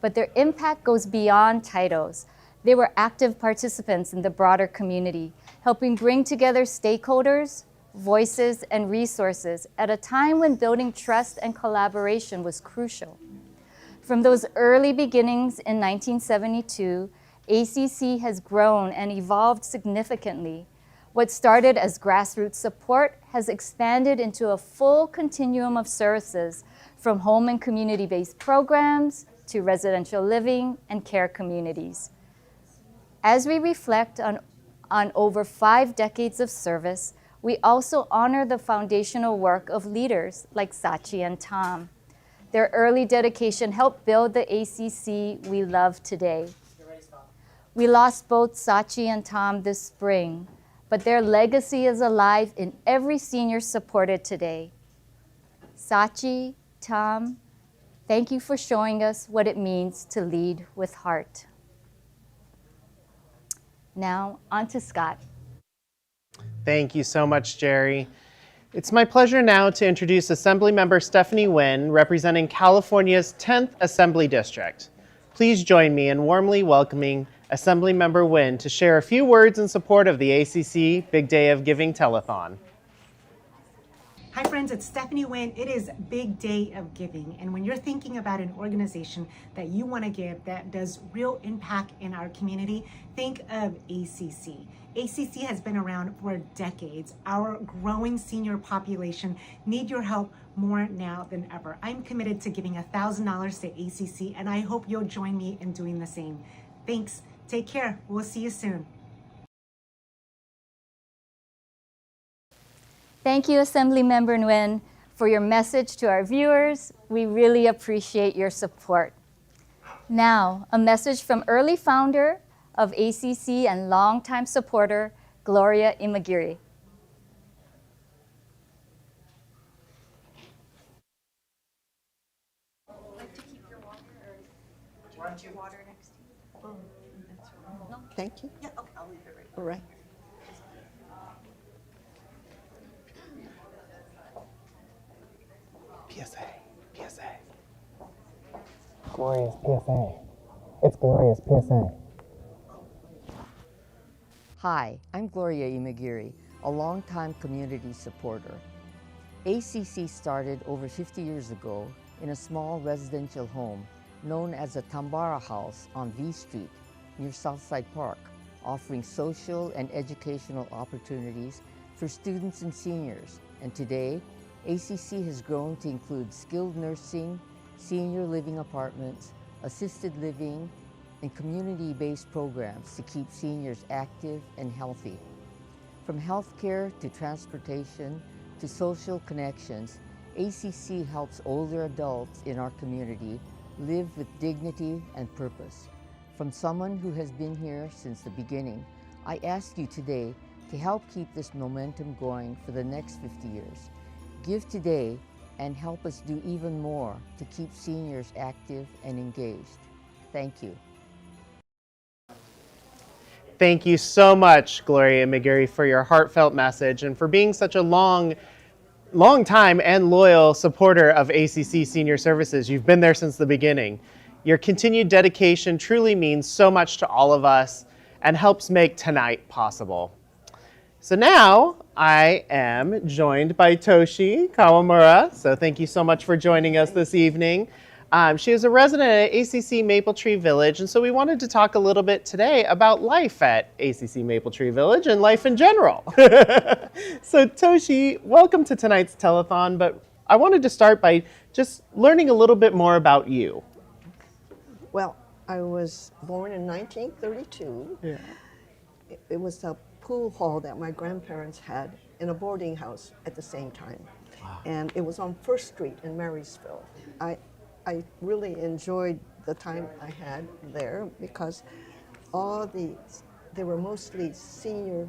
But their impact goes beyond titles. They were active participants in the broader community, helping bring together stakeholders, voices, and resources at a time when building trust and collaboration was crucial. From those early beginnings in 1972, ACC has grown and evolved significantly. What started as grassroots support has expanded into a full continuum of services, from home and community-based programs to residential living and care communities. As we reflect on over 5 decades of service, we also honor the foundational work of leaders like Sachi and Tom. Their early dedication helped build the ACC we love today. We lost both Sachi and Tom this spring, but their legacy is alive in every senior supported today. Sachi, Tom, thank you for showing us what it means to lead with heart. Now, on to Scott. Thank you so much, Jerry. It's my pleasure now to introduce Assemblymember Stephanie Nguyen, representing California's 10th Assembly District. Please join me in warmly welcoming Assemblymember Nguyen to share a few words in support of the ACC Big Day of Giving Telethon. Hi friends, it's Stephanie Nguyen. It is Big Day of Giving, and when you're thinking about an organization that you want to give that does real impact in our community, think of ACC. ACC has been around for decades. Our growing senior population need your help more now than ever. I'm committed to giving $1,000 to ACC, and I hope you'll join me in doing the same. Thanks. Take care. We'll see you soon. Thank you, Assemblymember Nguyen, for your message to our viewers. We really appreciate your support. Now, a message from early founder of ACC and longtime supporter, Gloria Imagiri. Thank you. Yeah, okay, I'll leave it right. All right. PSA. Gloria's PSA. It's Gloria's PSA. Hi, I'm Gloria Imagiri, a longtime community supporter. ACC started over 50 years ago in a small residential home known as a Tambara House on V Street near Southside Park, offering social and educational opportunities for students and seniors. And today, ACC has grown to include skilled nursing, senior living apartments, assisted living, and community-based programs to keep seniors active and healthy. From healthcare to transportation to social connections, ACC helps older adults in our community live with dignity and purpose. From someone who has been here since the beginning, I ask you today to help keep this momentum going for the next 50 years. Give today and help us do even more to keep seniors active and engaged. Thank you. Thank you so much, Gloria McGarry, for your heartfelt message and for being such a long time and loyal supporter of ACC Senior Services. You've been there since the beginning. Your continued dedication truly means so much to all of us and helps make tonight possible. So now I am joined by Toshi Kawamura. So thank you so much for joining us this evening. She is a resident at ACC Maple Tree Village, and so we wanted to talk a little bit today about life at ACC Maple Tree Village and life in general. So Toshi, welcome to tonight's telethon, but I wanted to start by just learning a little bit more about you. Well, I was born in 1932. Yeah. It was a pool hall that my grandparents had in a boarding house at the same time. Wow. And it was on 1st Street in Marysville. I really enjoyed the time I had there because they were mostly senior,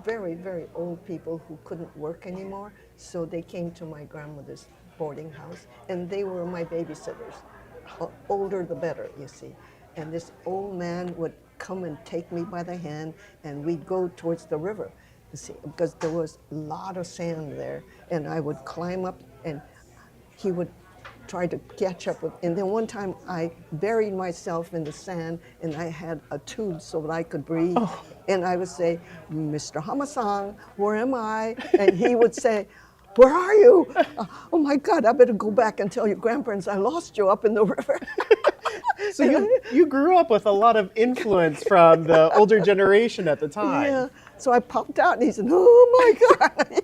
very, very old people who couldn't work anymore. So they came to my grandmother's boarding house and they were my babysitters. Older the better, you see. And this old man would come and take me by the hand and we'd go towards the river, you see, because there was a lot of sand there. And I would climb up and he would try to catch up with, and then one time I buried myself in the sand and I had a tube so that I could breathe. Oh. And I would say, Mr. Hama-san, where am I? And he would say, where are you? Oh my God, I better go back and tell your grandparents I lost you up in the river. So you grew up with a lot of influence from the older generation at the time. Yeah, so I popped out and he said, oh my God.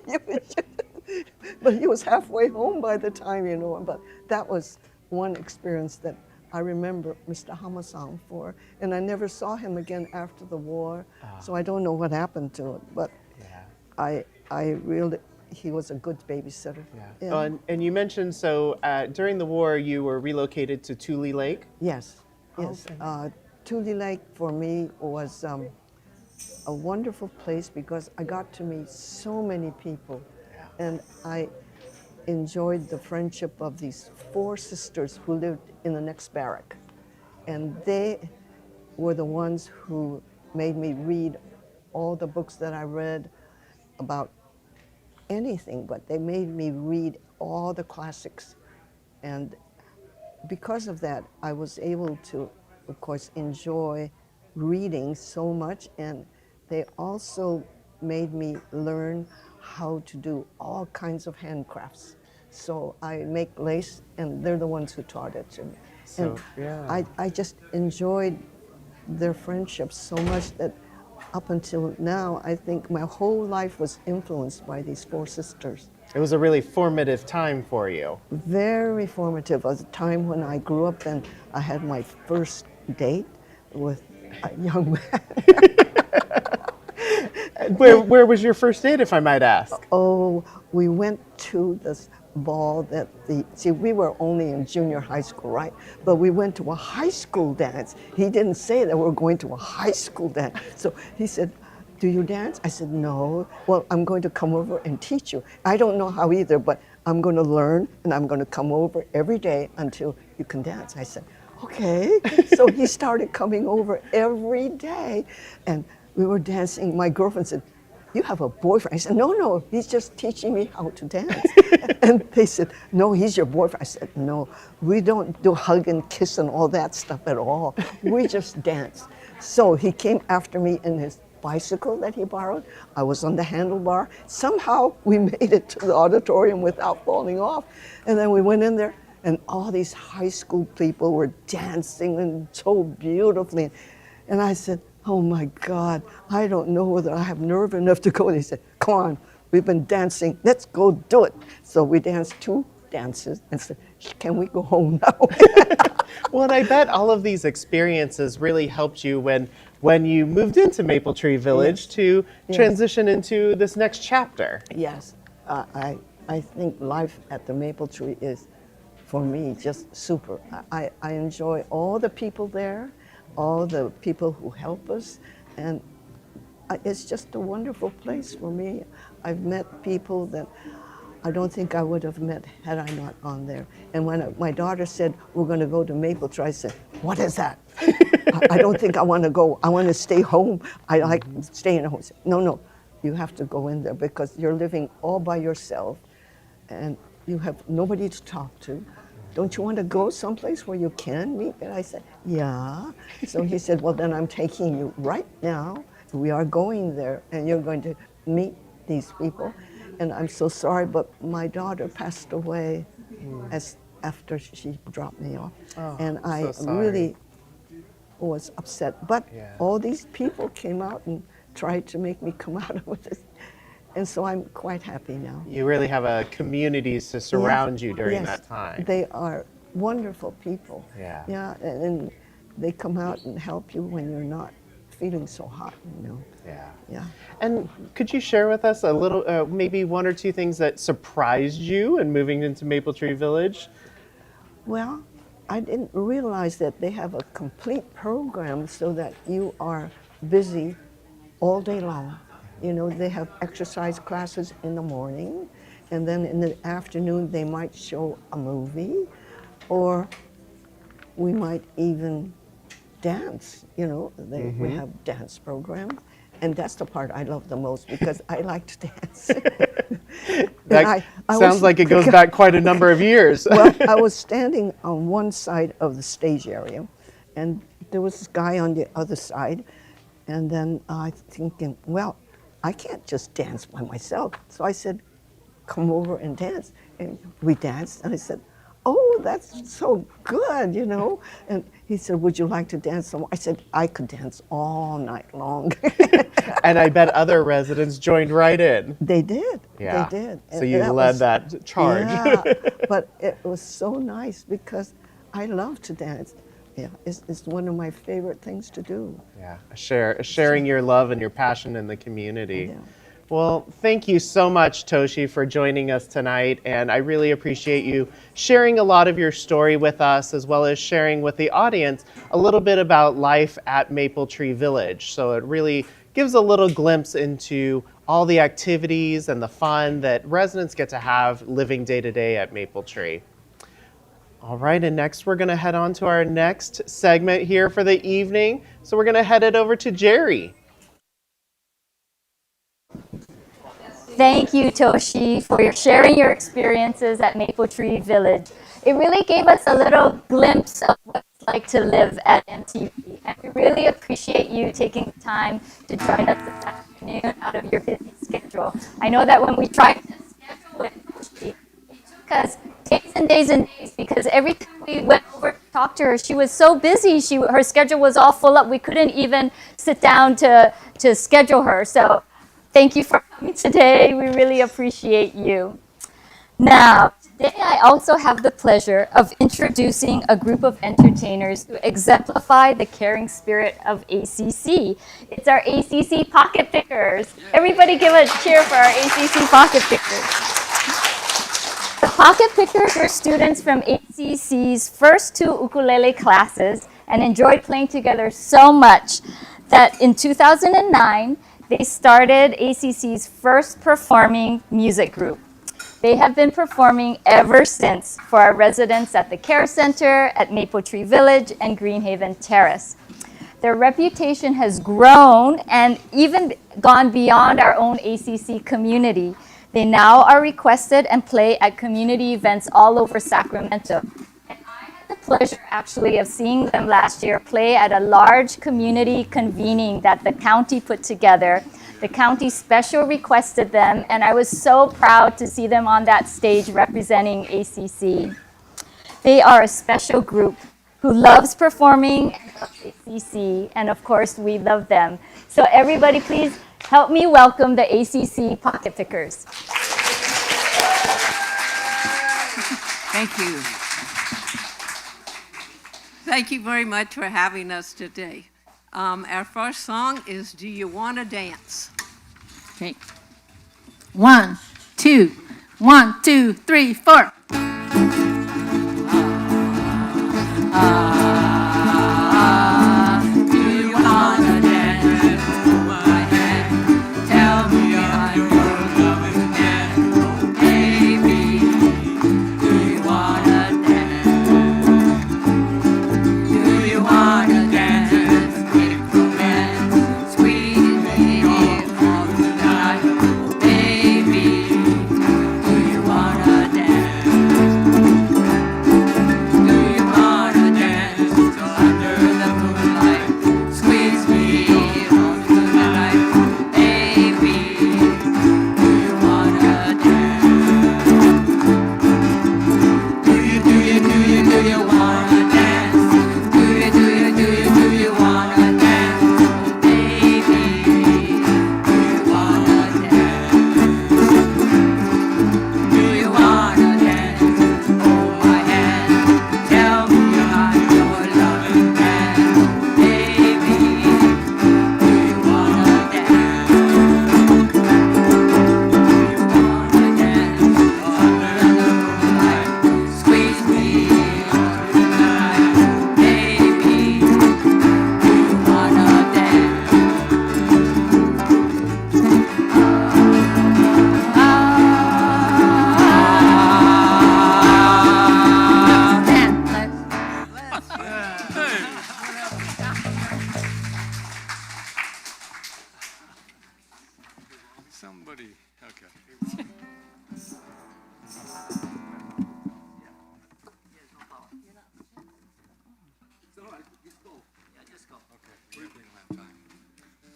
But he was halfway home by the time, you know, but that was one experience that I remember Mr. Hama-san for, and I never saw him again after the war, so I don't know what happened to it, but I really, he was a good babysitter. Yeah. Oh, and you mentioned, so during the war you were relocated to Tule Lake? Yes, yes. Okay. Tule Lake for me was a wonderful place because I got to meet so many people. And I enjoyed the friendship of these 4 sisters who lived in the next barrack. And they were the ones who made me read all the books that I read about anything, but they made me read all the classics. And because of that, I was able to, of course, enjoy reading so much. And they also made me learn how to do all kinds of handcrafts. So I make lace, and they're the ones who taught it to me. So, and I just enjoyed their friendship so much that up until now, I think my whole life was influenced by these 4 sisters. It was a really formative time for you. Very formative. It was a time when I grew up and I had my first date with a young man. Where was your first date, if I might ask? Oh, we went to this ball that we were only in junior high school, right? But we went to a high school dance. He didn't say that we're going to a high school dance. So he said, do you dance? I said, no. Well, I'm going to come over and teach you. I don't know how either, but I'm going to learn and I'm going to come over every day until you can dance. I said, okay. So he started coming over every day and we were dancing. My girlfriend said, you have a boyfriend? I said, no, he's just teaching me how to dance. And they said, no, he's your boyfriend. I said, no, we don't do hug and kiss and all that stuff at all. We just dance. So he came after me in his bicycle that he borrowed. I was on the handlebar. Somehow we made it to the auditorium without falling off. And then we went in there and all these high school people were dancing and so beautifully. And I said, oh my God, I don't know whether I have nerve enough to go. They said, come on, we've been dancing, let's go do it. So we danced 2 dances and said, can we go home now? Well, and I bet all of these experiences really helped you when you moved into Maple Tree Village to transition into this next chapter. Yes, I think life at the Maple Tree is, for me, just super. I enjoy all the people there, all the people who help us, and it's just a wonderful place for me. I've met people that I don't think I would have met had I not gone there. And when my daughter said, we're going to go to Maple Tree, I said, what is that? I don't think I want to go. I want to stay home. I like staying at home. Said, no, you have to go in there because you're living all by yourself and you have nobody to talk to. Don't you want to go someplace where you can meet? And I said, yeah. So he said, well, then I'm taking you right now. We are going there, and you're going to meet these people. And I'm so sorry, but my daughter passed away after she dropped me off. Oh, and I so sorry. really was upset. But all these people came out and tried to make me come out of this. And so I'm quite happy now. You really have a communities to surround you during that time. They are wonderful people. Yeah. Yeah, and they come out and help you when you're not feeling so hot, you know. Yeah. Yeah. And could you share with us a little, maybe 1 or 2 things that surprised you in moving into Maple Tree Village? Well, I didn't realize that they have a complete program so that you are busy all day long. You know, they have exercise classes in the morning, and then in the afternoon they might show a movie, or we might even dance, you know. We have dance programs, and that's the part I love the most because I like to dance. That sounds like it goes back quite a number of years. Well, I was standing on one side of the stage area, and there was this guy on the other side, and then I thinking, well, I can't just dance by myself. So I said, come over and dance. And we danced, and I said, oh, that's so good, you know. And he said, would you like to dance some more? I said, I could dance all night long. And I bet other residents joined right in. They did, Yeah. they did. So you led that charge. Yeah, but it was so nice because I love to dance. Yeah, it's one of my favorite things to do. Yeah, sharing your love and your passion in the community. Yeah. Well, thank you so much, Toshi, for joining us tonight. And I really appreciate you sharing a lot of your story with us, as well as sharing with the audience a little bit about life at Maple Tree Village. So it really gives a little glimpse into all the activities and the fun that residents get to have living day to day at Maple Tree. All right, and next we're gonna head on to our next segment here for the evening. So we're gonna head it over to Jerry. Thank you, Toshi, for sharing your experiences at Maple Tree Village. It really gave us a little glimpse of what it's like to live at MTV, and we really appreciate you taking the time to join us this afternoon out of your busy schedule. I know that when we tried to schedule it, it took us days and days because every time we went over to talk to her, she was so busy. Her schedule was all full up. We couldn't even sit down to schedule her. So thank you for coming today. We really appreciate you. Now, Today, I also have the pleasure of introducing a group of entertainers who exemplify the caring spirit of ACC. It's our ACC Pocket Pickers. Everybody give a cheer for our ACC Pocket Pickers. The Pocket Pickers were students from ACC's first 2 ukulele classes and enjoyed playing together so much that in 2009, they started ACC's first performing music group. They have been performing ever since for our residents at the Care Center, at Maple Tree Village, and Haven Terrace. Their reputation has grown and even gone beyond our own ACC community. They now are requested and play at community events all over Sacramento. And I had the pleasure actually of seeing them last year play at a large community convening that the county put together. The county special requested them, and I was so proud to see them on that stage representing ACC. They are a special group who loves performing and loves ACC, and of course, we love them. So everybody, please help me welcome the ACC Pocket Pickers. Thank you. Thank you very much for having us today. Our first song is Do You Want to Dance? Okay. 1, 2, 1, 2, 3, 4.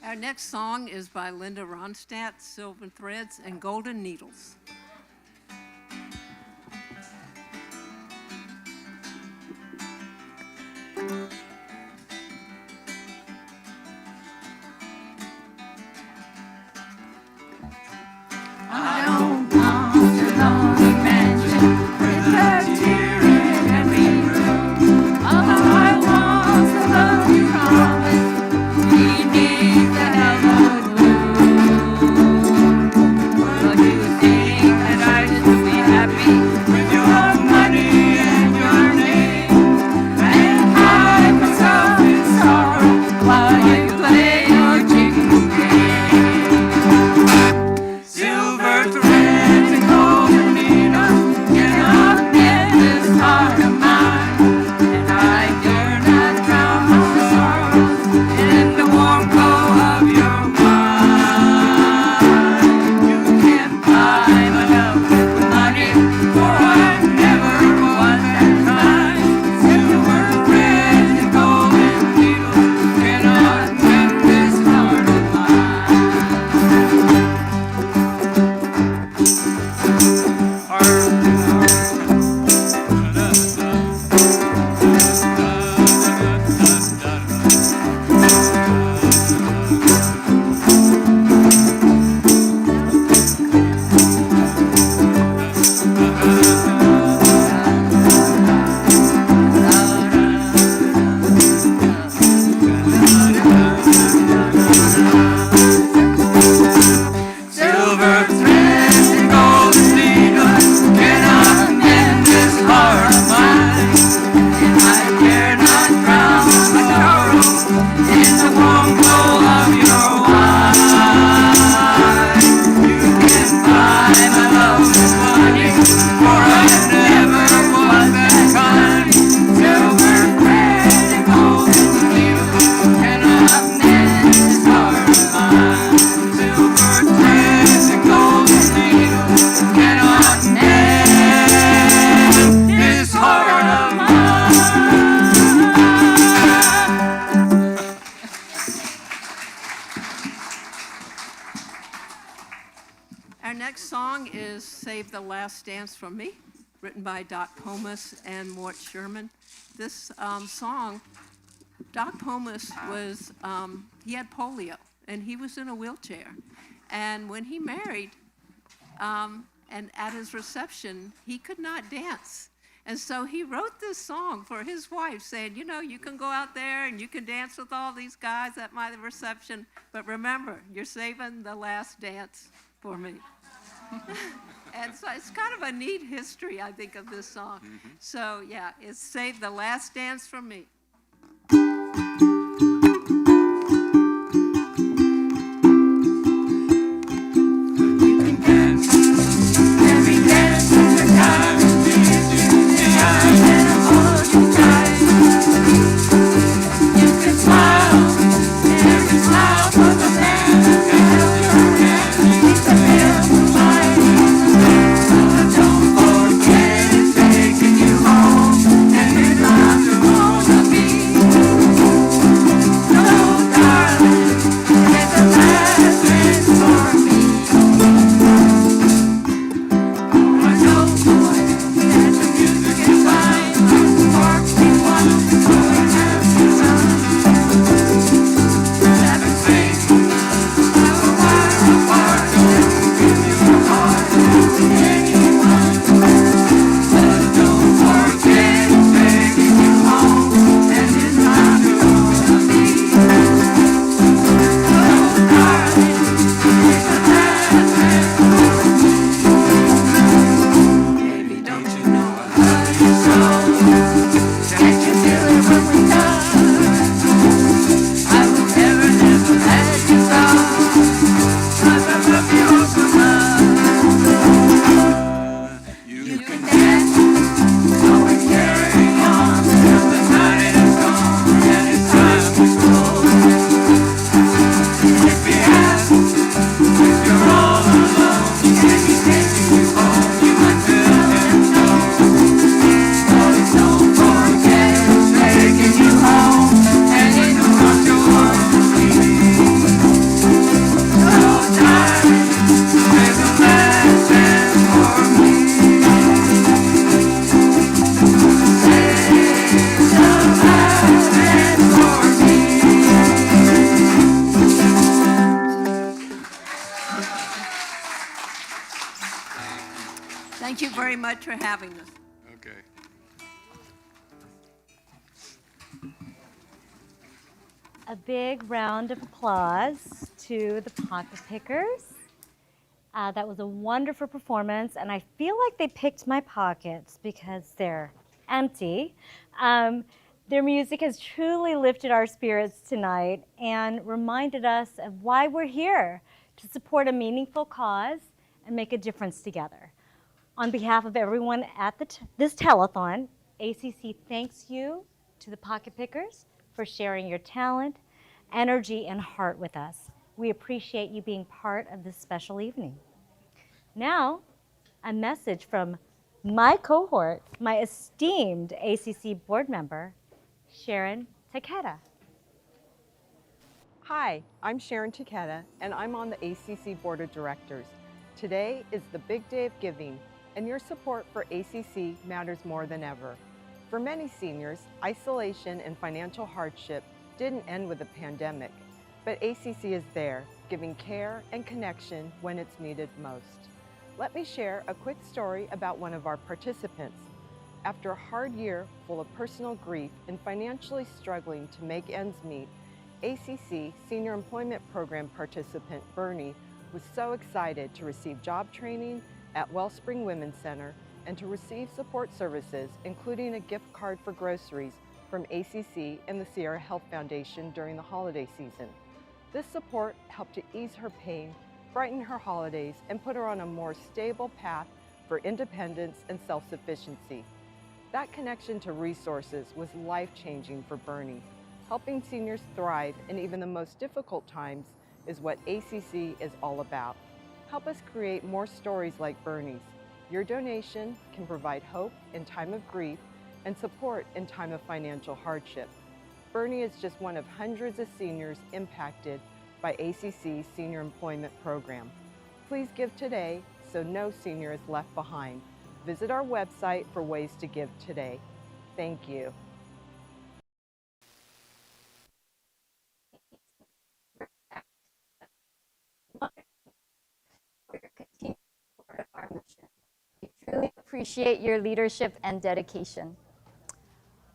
Our next song is by Linda Ronstadt, Silver Threads and Golden Needles. I don't want a lonely mansion with a tear in every room. All I want is a love you promise. Beneath the hallowed moon. But you think that I should be happy with your money and your name, and I Save the Last Dance for Me, written by Doc Pomus and Mort Sherman. This song, Doc Pomus was, he had polio, and he was in a wheelchair. And when he married, and at his reception, he could not dance. And so he wrote this song for his wife saying, you know, you can go out there and you can dance with all these guys at my reception, but remember, you're saving the last dance for me. And so it's kind of a neat history, I think, of this song. So yeah, it's Save the Last Dance for Me. Thank you very much for having us. Okay. A big round of applause to the pocket pickers. That was a wonderful performance, and I feel like they picked my pockets because they're empty. Their music has truly lifted our spirits tonight and reminded us of why we're here, to support a meaningful cause and make a difference together. On behalf of everyone at this telethon, ACC thanks you to the pocket pickers for sharing your talent, energy, and heart with us. We appreciate you being part of this special evening. Now, a message from my cohort, my esteemed ACC board member, Sharon Takeda. Hi, I'm Sharon Takeda, and I'm on the ACC Board of Directors. Today is the big day of giving, and your support for ACC matters more than ever. For many seniors, isolation and financial hardship didn't end with the pandemic, but ACC is there, giving care and connection when it's needed most. Let me share a quick story about one of our participants. After a hard year full of personal grief and financially struggling to make ends meet, ACC Senior Employment Program participant Bernie was so excited to receive job training at Wellspring Women's Center and to receive support services, including a gift card for groceries from ACC and the Sierra Health Foundation during the holiday season. This support helped to ease her pain, brighten her holidays, and put her on a more stable path for independence and self-sufficiency. That connection to resources was life-changing for Bernie. Helping seniors thrive in even the most difficult times is what ACC is all about. Help us create more stories like Bernie's. Your donation can provide hope in time of grief and support in time of financial hardship. Bernie is just one of hundreds of seniors impacted by ACC's Senior Employment Program. Please give today so no senior is left behind. Visit our website for ways to give today. Thank you. We truly appreciate your leadership and dedication.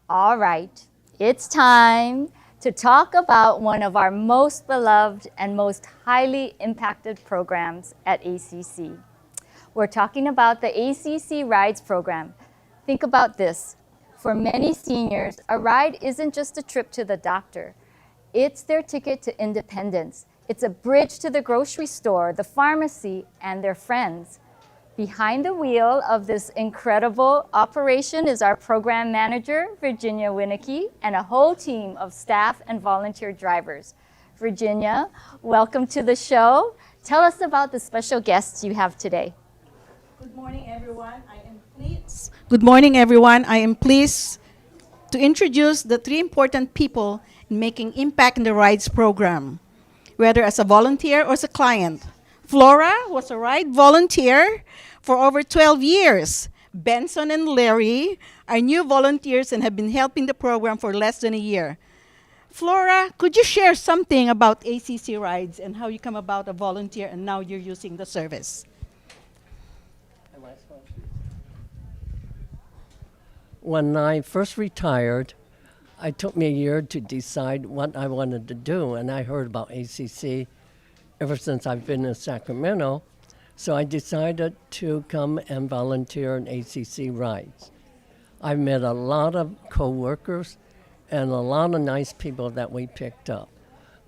All right, it's time to talk about one of our most beloved and most highly impacted programs at ACC. We're talking about the ACC Rides program. Think about this. For many seniors, a ride isn't just a trip to the doctor. It's their ticket to independence. It's a bridge to the grocery store, the pharmacy, and their friends. Behind the wheel of this incredible operation is our program manager, Virginia Winicky, and a whole team of staff and volunteer drivers. Virginia, welcome to the show. Tell us about the special guests you have today. Good morning, everyone. Good morning, everyone. I am pleased to introduce the three important people in making impact in the Rides program, whether as a volunteer or as a client. Flora was a ride volunteer for over 12 years. Benson and Larry are new volunteers and have been helping the program for less than a year. Flora, could you share something about ACC Rides and how you come about a volunteer and now you're using the service? When I first retired, it took me a year to decide what I wanted to do, and I heard about ACC ever since I've been in Sacramento, so I decided to come and volunteer in ACC Rides. I've met a lot of co-workers and a lot of nice people that we picked up.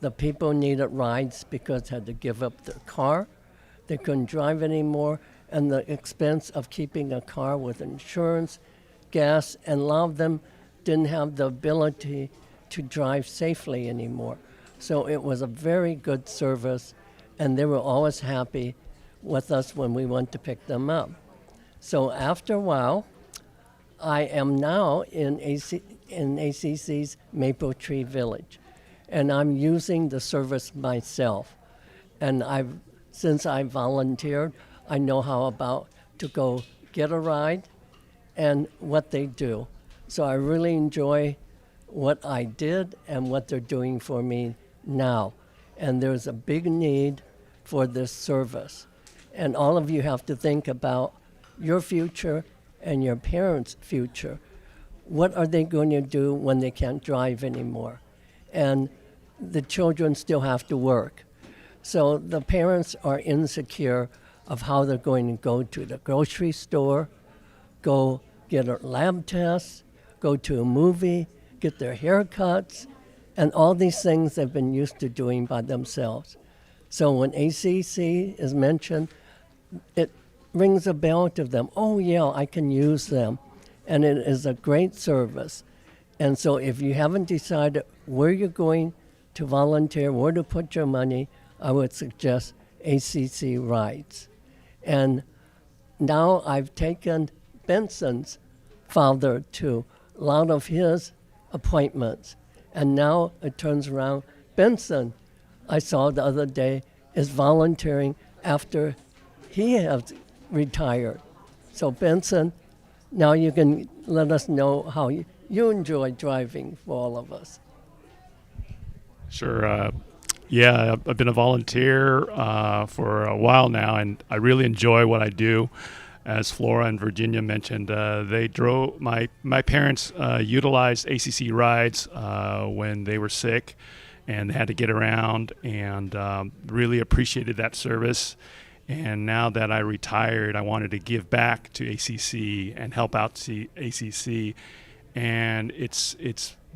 The people needed rides because they had to give up their car, they couldn't drive anymore, and the expense of keeping a car with insurance, gas, and a lot of them didn't have the ability to drive safely anymore. So it was a very good service, and they were always happy with us when we went to pick them up. So after a while, I am now in ACC's Maple Tree Village, and I'm using the service myself. And since I volunteered, I know how about to go get a ride and what they do. So I really enjoy what I did and what they're doing for me now. And there's a big need for this service. And all of you have to think about your future and your parents' future. What are they going to do when they can't drive anymore? And the children still have to work. So the parents are insecure of how they're going to go to the grocery store, go get a lab test, go to a movie, get their haircuts, and all these things they've been used to doing by themselves. So when ACC is mentioned, it rings a bell to them. Oh yeah, I can use them. And it is a great service. And so if you haven't decided where you're going to volunteer, where to put your money, I would suggest ACC Rides. And now I've taken Benson's father to a lot of his appointments. And now it turns around. Benson, I saw the other day, is volunteering after he has retired. So Benson, now you can let us know how you enjoy driving for all of us. Sure. Yeah, I've been a volunteer for a while now, and I really enjoy what I do. As Flora and Virginia mentioned, they drove. My parents utilized ACC Rides when they were sick, and they had to get around, and really appreciated that service. And now that I retired, I wanted to give back to ACC and help out ACC. And it's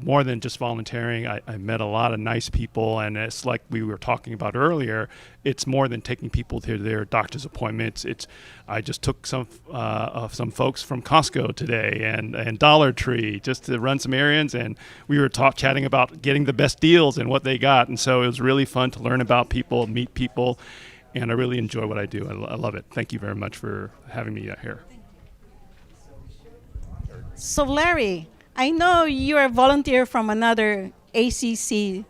more than just volunteering. I met a lot of nice people, and it's like we were talking about earlier, it's more than taking people to their doctor's appointments. I just took some folks from Costco today and Dollar Tree just to run some errands, and we were chatting about getting the best deals and what they got. And so it was really fun to learn about people, meet people, and I really enjoy what I do. I love it. Thank you very much for having me here. So Larry, I know you're a volunteer from another ACC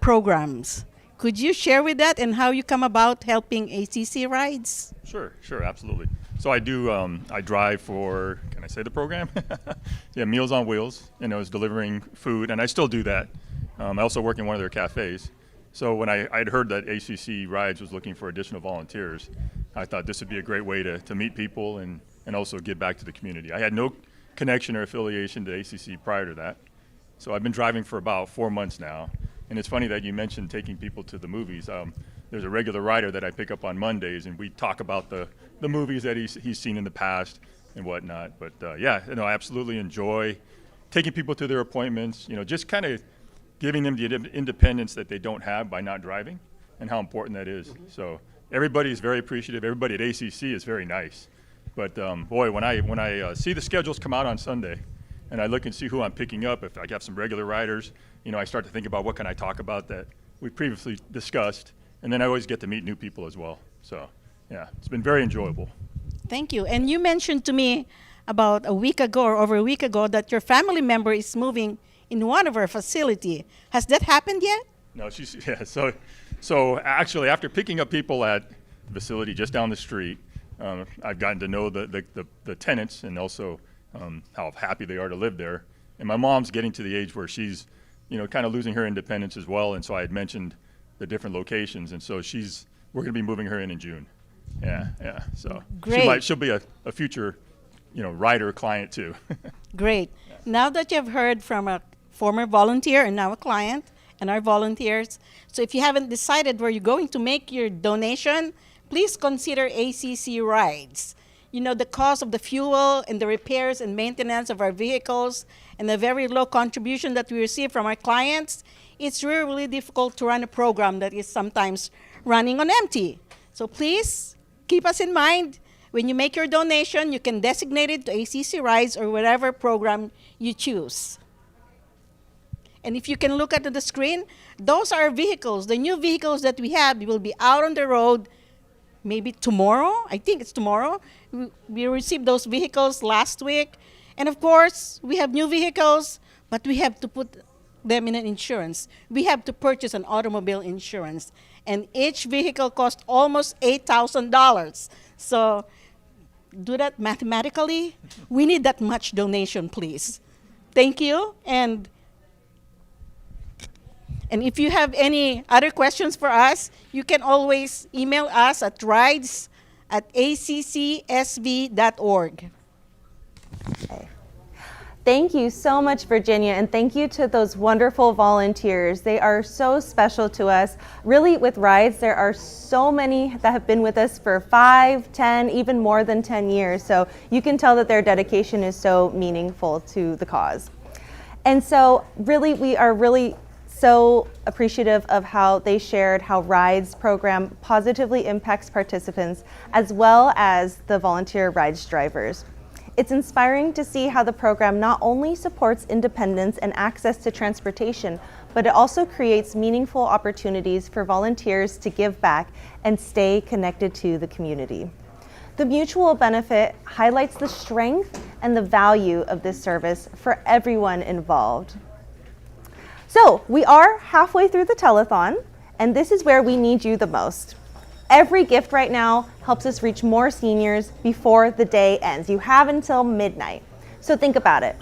programs. Could you share with that and how you come about helping ACC rides? Sure, absolutely. So I do, I drive for, can I say the program? Yeah, Meals on Wheels, and I was delivering food, and I still do that. I also work in one of their cafes. So when I'd heard that ACC Rides was looking for additional volunteers, I thought this would be a great way to meet people and also give back to the community. I had no connection or affiliation to ACC prior to that. So I've been driving for about 4 months now. And it's funny that you mentioned taking people to the movies. There's a regular rider that I pick up on Mondays, and we talk about the movies that he's seen in the past and whatnot. But yeah, I absolutely enjoy taking people to their appointments, just kind of giving them the independence that they don't have by not driving and how important that is. So everybody is very appreciative. Everybody at ACC is very nice. But boy, when I see the schedules come out on Sunday and I look and see who I'm picking up, if I have some regular riders, I start to think about what can I talk about that we previously discussed. And then I always get to meet new people as well. So yeah, it's been very enjoyable. Thank you. And you mentioned to me about a week ago or over a week ago that your family member is moving in one of our facility. Has that happened yet? No, yeah. So actually, after picking up people at the facility just down the street, I've gotten to know the tenants and also how happy they are to live there. And my mom's getting to the age where she's, kind of losing her independence as well. And so I had mentioned the different locations, and so we're going to be moving her in June. Yeah. So Great. she'll be a future, rider client too. Great. Now that you've heard from a former volunteer and now a client and our volunteers, so if you haven't decided where you're going to make your donation, please consider ACC Rides. The cost of the fuel and the repairs and maintenance of our vehicles and the very low contribution that we receive from our clients, it's really, really difficult to run a program that is sometimes running on empty. So please keep us in mind. When you make your donation, you can designate it to ACC Rides or whatever program you choose. And if you can look at the screen, those are vehicles. The new vehicles that we have will be out on the road maybe tomorrow. I think it's tomorrow. We received those vehicles last week. And of course, we have new vehicles, but we have to put them in an insurance. We have to purchase an automobile insurance. And each vehicle costs almost $8,000. So do that mathematically. We need that much donation, please. Thank you. And if you have any other questions for us, you can always email us at rides@accsv.org. Okay. Thank you so much, Virginia, and thank you to those wonderful volunteers. They are so special to us. Really, with Rides, there are so many that have been with us for 5, 10, even more than 10 years. So you can tell that their dedication is so meaningful to the cause. And so really, we are really so appreciative of how they shared how Rides program positively impacts participants as well as the volunteer Rides drivers. It's inspiring to see how the program not only supports independence and access to transportation, but it also creates meaningful opportunities for volunteers to give back and stay connected to the community. The mutual benefit highlights the strength and the value of this service for everyone involved. So we are halfway through the telethon, and this is where we need you the most. Every gift right now helps us reach more seniors before the day ends. You have until midnight. So think about it.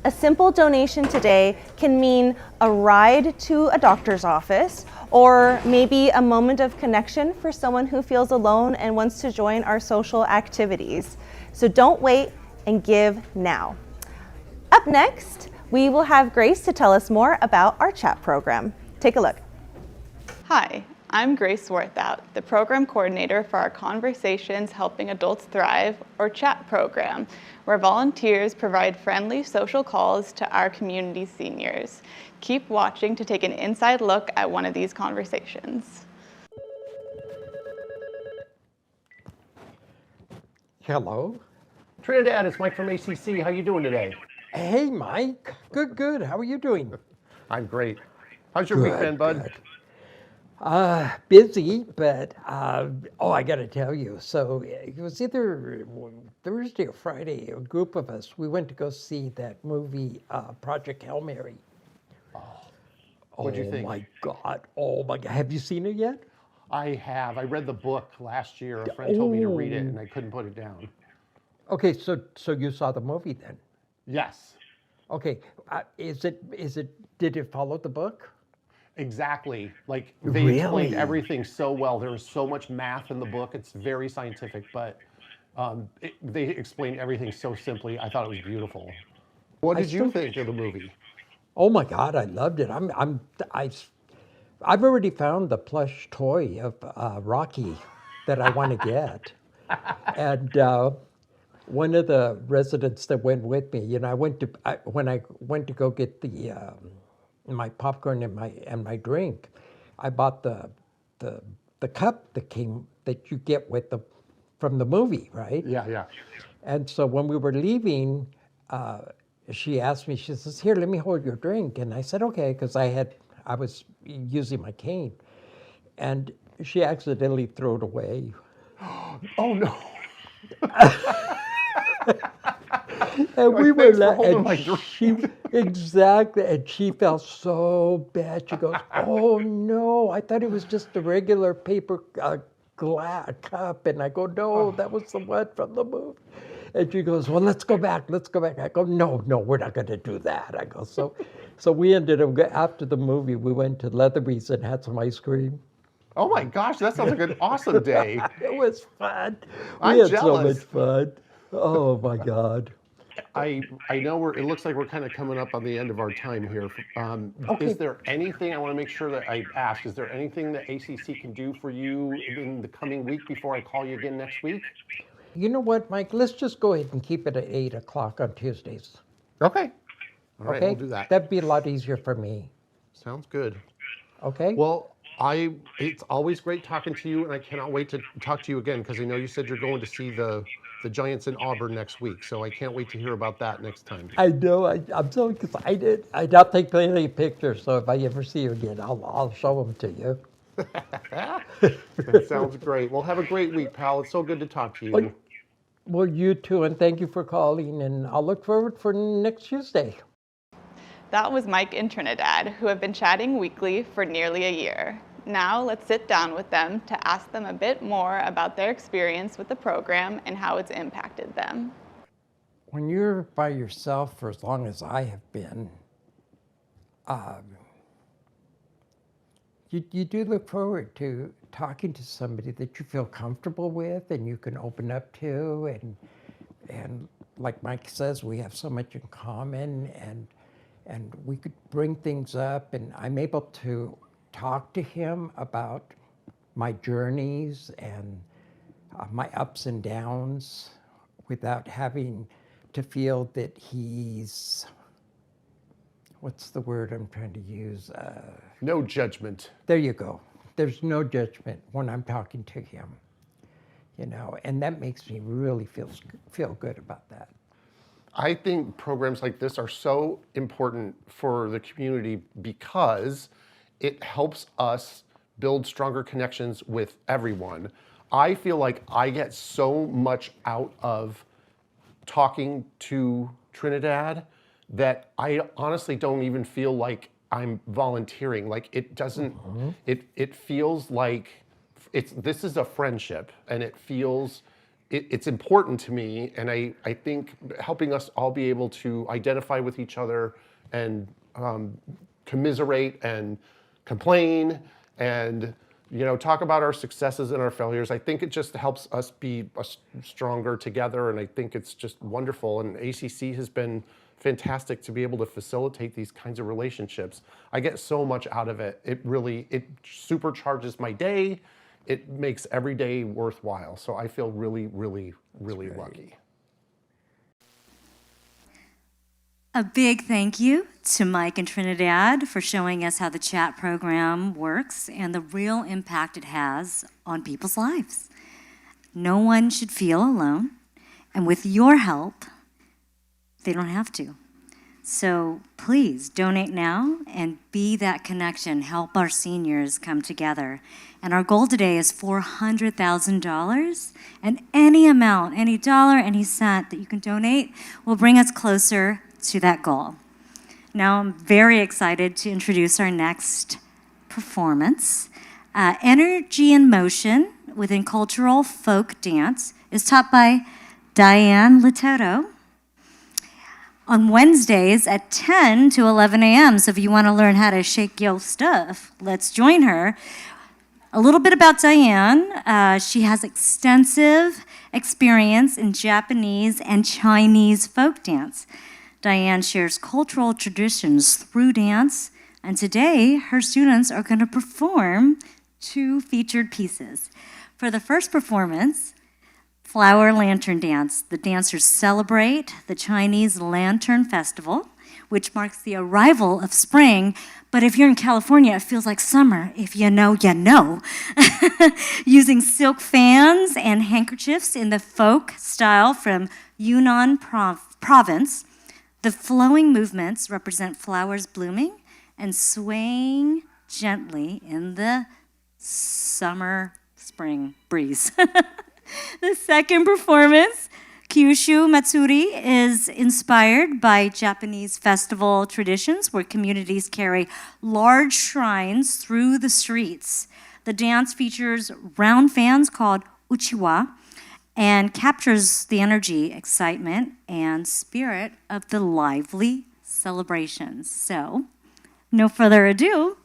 A simple donation today can mean a ride to a doctor's office, or maybe a moment of connection for someone who feels alone and wants to join our social activities. So don't wait and give now. Up next, we will have Grace to tell us more about our chat program. Take a look. Hi, I'm Grace Worthout, the program coordinator for our Conversations Helping Adults Thrive, or chat program, where volunteers provide friendly social calls to our community seniors. Keep watching to take an inside look at one of these conversations. Hello. Trinidad, it's Mike from ACC. How you doing today? Hey, Mike. Good. How are you doing? I'm great. How's your week been, bud? Good. Busy, but I got to tell you. So it was either Thursday or Friday. A group of us, we went to go see that movie, Project Hail Mary. What'd you think? Oh my God. Oh my God. Have you seen it yet? I have. I read the book last year. A friend told me to read it, Oh. and I couldn't put it down. Okay, so you saw the movie then? Yes. Okay, did it follow the book? Exactly. Like they explained Really? everything so well. There was so much math in the book. It's very scientific, but they explained everything so simply. I thought it was beautiful. What did you think of the movie? Oh my God, I loved it. I've already found the plush toy of Rocky that I want to get, and one of the residents that went with me, when I went to go get my popcorn and my drink, I bought the cup that you get from the movie, right? Yeah, yeah. And so when we were leaving, she asked me, she says, "Here, let me hold your drink." And I said, "Okay," because I was using my cane. And she accidentally threw it away. Oh no. And we were Thanks for holding my drink. Exactly, and she felt so bad. She goes, "Oh no, I thought it was just a regular paper glass cup." And I go, "No, that was the one from the movie." And she goes, "Well, let's go back. I go, "No, we're not going to do that." I go, so we ended up, after the movie, we went to Leatherby's and had some ice cream. Oh my gosh, that sounds like an awesome day. It was fun. I'm We had jealous. so much fun. Oh my God. I know it looks like we're kind of coming up on the end of our time here. Okay. Is there anything, I want to make sure that I ask, is there anything that ACC can do for you in the coming week before I call you again next week? You know what, Mike? Let's just go ahead and keep it at 8 o'clock on Tuesdays. Okay. All right, Okay? we'll do that. That'd be a lot easier for me. Sounds good. Okay? Well, it's always great talking to you, and I cannot wait to talk to you again, because I know you said you're going to see the Giants in Auburn next week, so I can't wait to hear about that next time. I know. I'm so excited. I don't take any pictures, so if I ever see you again, I'll show them to you. That sounds great. Well, have a great week, pal. It's so good to talk to you. Well, you too, and thank you for calling, and I'll look forward for next Tuesday. That was Mike and Trinidad, who have been chatting weekly for nearly a year. Now let's sit down with them to ask them a bit more about their experience with the program and how it's impacted them. When you're by yourself for as long as I have been, you do look forward to talking to somebody that you feel comfortable with and you can open up to, and like Mike says, we have so much in common, and we could bring things up, and I'm able to talk to him about my journeys and my ups and downs without having to feel that he's, what's the word I'm trying to use? No judgment. There you go. There's no judgment when I'm talking to him, and that makes me really feel good about that. I think programs like this are so important for the community because it helps us build stronger connections with everyone. I feel like I get so much out of talking to Trinidad that I honestly don't even feel like I'm volunteering. Like it doesn't, it feels like this is a friendship, and it feels, it's important to me, and I think helping us all be able to identify with each other and commiserate and complain and talk about our successes and our failures. I think it just helps us be stronger together, and I think it's just wonderful. And ACC has been fantastic to be able to facilitate these kinds of relationships. I get so much out of it. It supercharges my day. It makes every day worthwhile. So I feel really, really, really lucky. A big thank you to Mike and Trinidad for showing us how the chat program works and the real impact it has on people's lives. No one should feel alone, and with your help, they don't have to. So please donate now and be that connection. Help our seniors come together. And our goal today is $400,000. And any amount, any dollar, any cent that you can donate will bring us closer to that goal. Now I'm very excited to introduce our next performance. Energy in Motion within Cultural Folk Dance is taught by Diane Litero on Wednesdays at 10 to 11 a.m. So if you want to learn how to shake your stuff, let's join her. A little bit about Diane. She has extensive experience in Japanese and Chinese folk dance. Diane shares cultural traditions through dance, and today her students are going to perform 2 featured pieces. For the first performance, Flower Lantern Dance. The dancers celebrate the Chinese Lantern Festival, which marks the arrival of spring. But if you're in California, it feels like summer. If you know, you know. Using silk fans and handkerchiefs in the folk style from Yunnan province, the flowing movements represent flowers blooming and swaying gently in the spring breeze. The second performance, Kyushu Matsuri, is inspired by Japanese festival traditions where communities carry large shrines through the streets. The dance features round fans called uchiwa and captures the energy, excitement, and spirit of the lively celebrations. So, no further ado.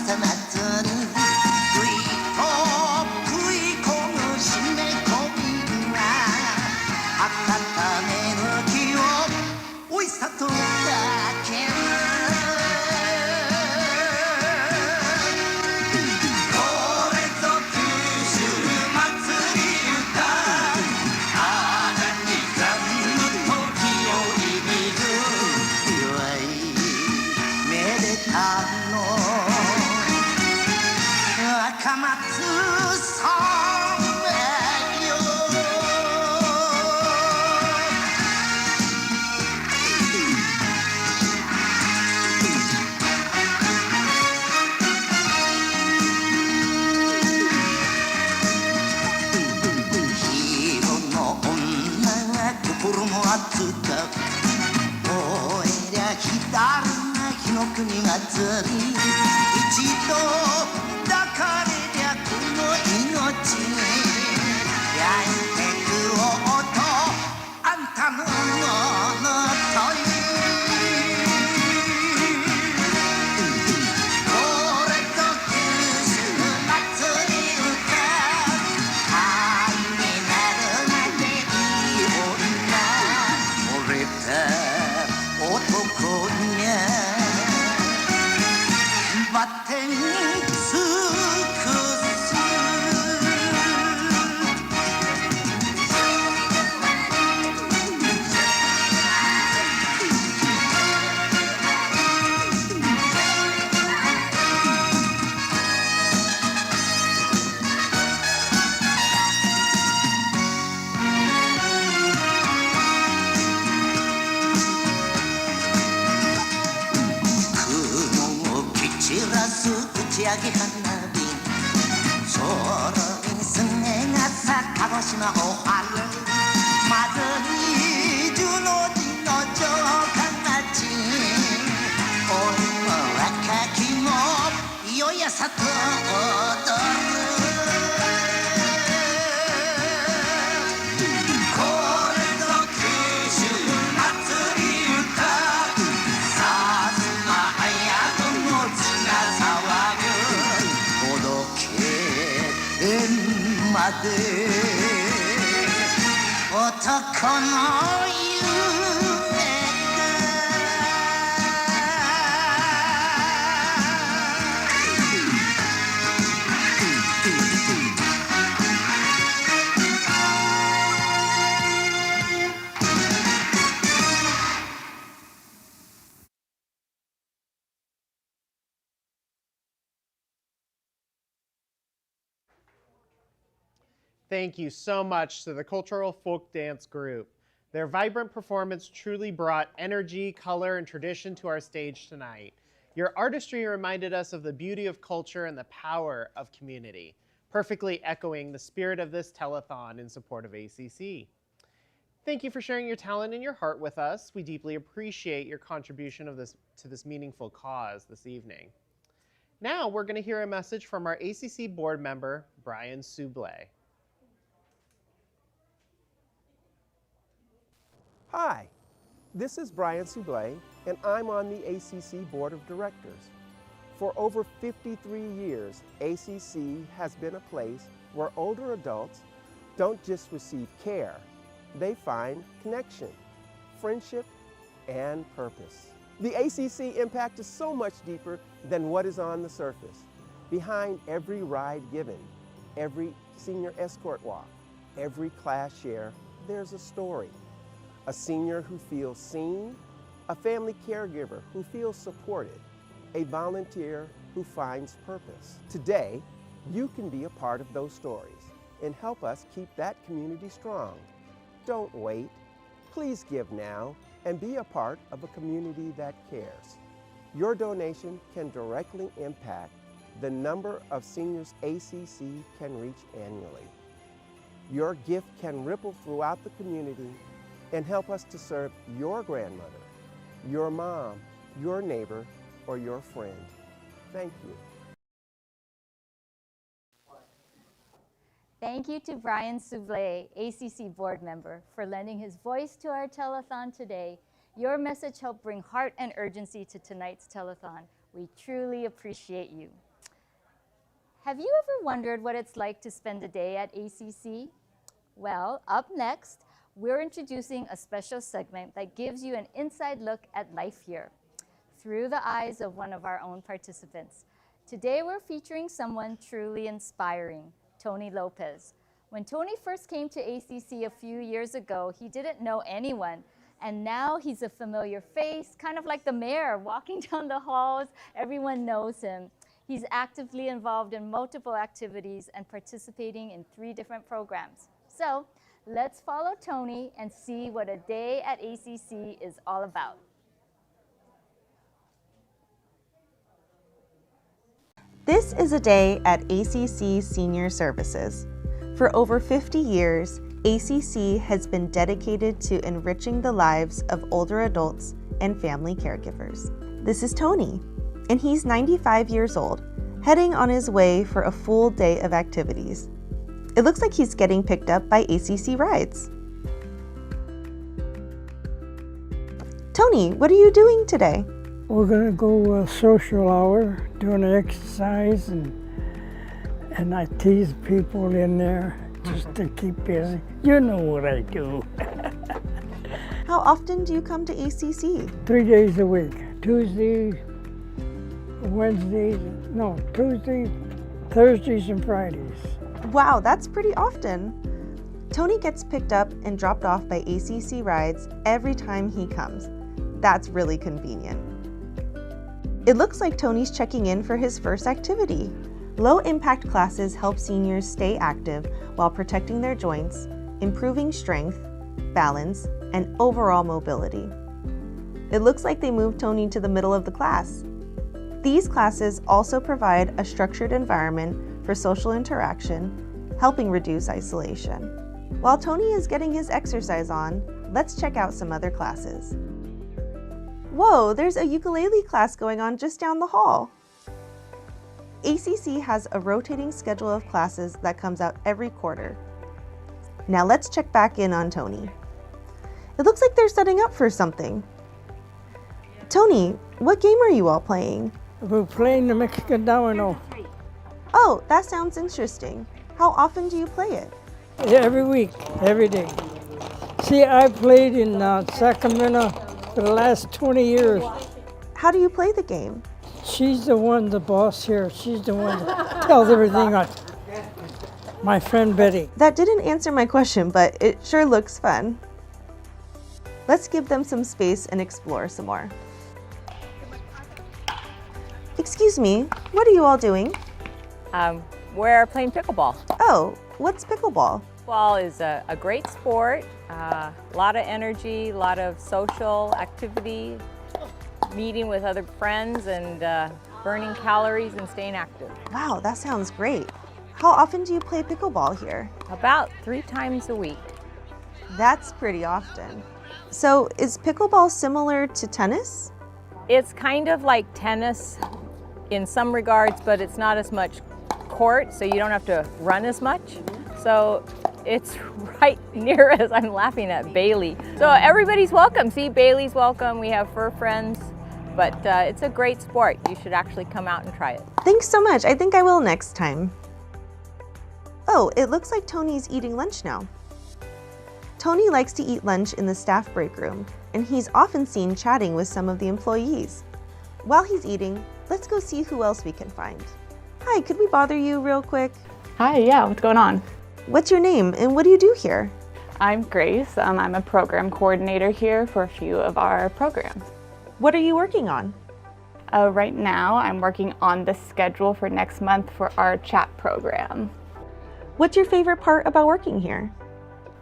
さ夏にぐいと食い込む締め込みが温める気をおいしさとだけ国がつり一度抱かれりゃこの命に焼いてく音あんたのものというこれぞ九州祭り歌愛になるまでいい女惚れた男にゃバッテン尽くす打ち上げ花火そろにすねがさ鹿児島おはるまずに十の字の城下町おいも若きもよやさと踊るこれぞ九州祭り歌さすまはやどの血が騒ぐまで男の夢Thank you so much to the Cultural Folk Dance Group. Their vibrant performance truly brought energy, color, and tradition to our stage tonight. Your artistry reminded us of the beauty of culture and the power of community, perfectly echoing the spirit of this telethon in support of ACC. Thank you for sharing your talent and your heart with us. We deeply appreciate your contribution to this meaningful cause this evening. Now we're going to hear a message from our ACC board member, Brian Soublé. Hi, this is Brian Soublé, and I'm on the ACC Board of Directors. For over 53 years, ACC has been a place where older adults don't just receive care, they find connection, friendship, and purpose. The ACC impact is so much deeper than what is on the surface. Behind every ride given, every senior escort walk, every class share, there's a story. A senior who feels seen, a family caregiver who feels supported, a volunteer who finds purpose. Today, you can be a part of those stories and help us keep that community strong. Don't wait. Please give now and be a part of a community that cares. Your donation can directly impact the number of seniors ACC can reach annually. Your gift can ripple throughout the community and help us to serve your grandmother, your mom, your neighbor, or your friend. Thank you. Thank you to Brian Soublé, ACC board member, for lending his voice to our telethon today. Your message helped bring heart and urgency to tonight's telethon. We truly appreciate you. Have you ever wondered what it's like to spend a day at ACC? Well, up next, we're introducing a special segment that gives you an inside look at life here through the eyes of one of our own participants. Today, we're featuring someone truly inspiring, Tony Lopez. When Tony first came to ACC a few years ago, he didn't know anyone. And now he's a familiar face, kind of like the mayor walking down the halls. Everyone knows him. He's actively involved in multiple activities and participating in 3 different programs. So let's follow Tony and see what a day at ACC is all about. This is a day at ACC Senior Services. For over 50 years, ACC has been dedicated to enriching the lives of older adults and family caregivers. This is Tony, and he's 95 years old, heading on his way for a full day of activities. It looks like he's getting picked up by ACC rides. Tony, what are you doing today? We're gonna go social hour, doing exercise, and I tease people in there just to keep busy. You know what I do. How often do you come to ACC? 3 days a week. Tuesday, Thursdays and Fridays. Wow, that's pretty often. Tony gets picked up and dropped off by ACC rides every time he comes. That's really convenient. It looks like Tony's checking in for his first activity. Low-impact classes help seniors stay active while protecting their joints, improving strength, balance, and overall mobility. It looks like they moved Tony to the middle of the class. These classes also provide a structured environment for social interaction, helping reduce isolation. While Tony is getting his exercise on, let's check out some other classes. Whoa, there's a ukulele class going on just down the hall. ACC has a rotating schedule of classes that comes out every quarter. Now let's check back in on Tony. It looks like they're setting up for something. Tony, what game are you all playing? We're playing the Mexican domino. Oh, that sounds interesting. How often do you play it? Every week, every day. See, I played in Sacramento for the last 20 years. How do you play the game? She's the one, the boss here. She's the one that tells everything on. My friend Betty. That didn't answer my question, but it sure looks fun. Let's give them some space and explore some more. Excuse me, what are you all doing? We're playing pickleball. Oh, what's pickleball? Pickleball is a great sport, a lot of energy, a lot of social activity, meeting with other friends and burning calories and staying active. Wow, that sounds great. How often do you play pickleball here? About 3 times a week. That's pretty often. So is pickleball similar to tennis? It's kind of like tennis in some regards, but it's not as much court, so you don't have to run as much. So it's right near us. I'm laughing at Bailey. So everybody's welcome. See, Bailey's welcome. We have fur friends, but it's a great sport. You should actually come out and try it. Thanks so much. I think I will next time. Oh, it looks like Tony's eating lunch now. Tony likes to eat lunch in the staff break room, and he's often seen chatting with some of the employees. While he's eating, let's go see who else we can find. Hi, could we bother you real quick? Hi, yeah, what's going on? What's your name and what do you do here? I'm Grace. I'm a program coordinator here for a few of our programs. What are you working on? Right now, I'm working on the schedule for next month for our chat program. What's your favorite part about working here?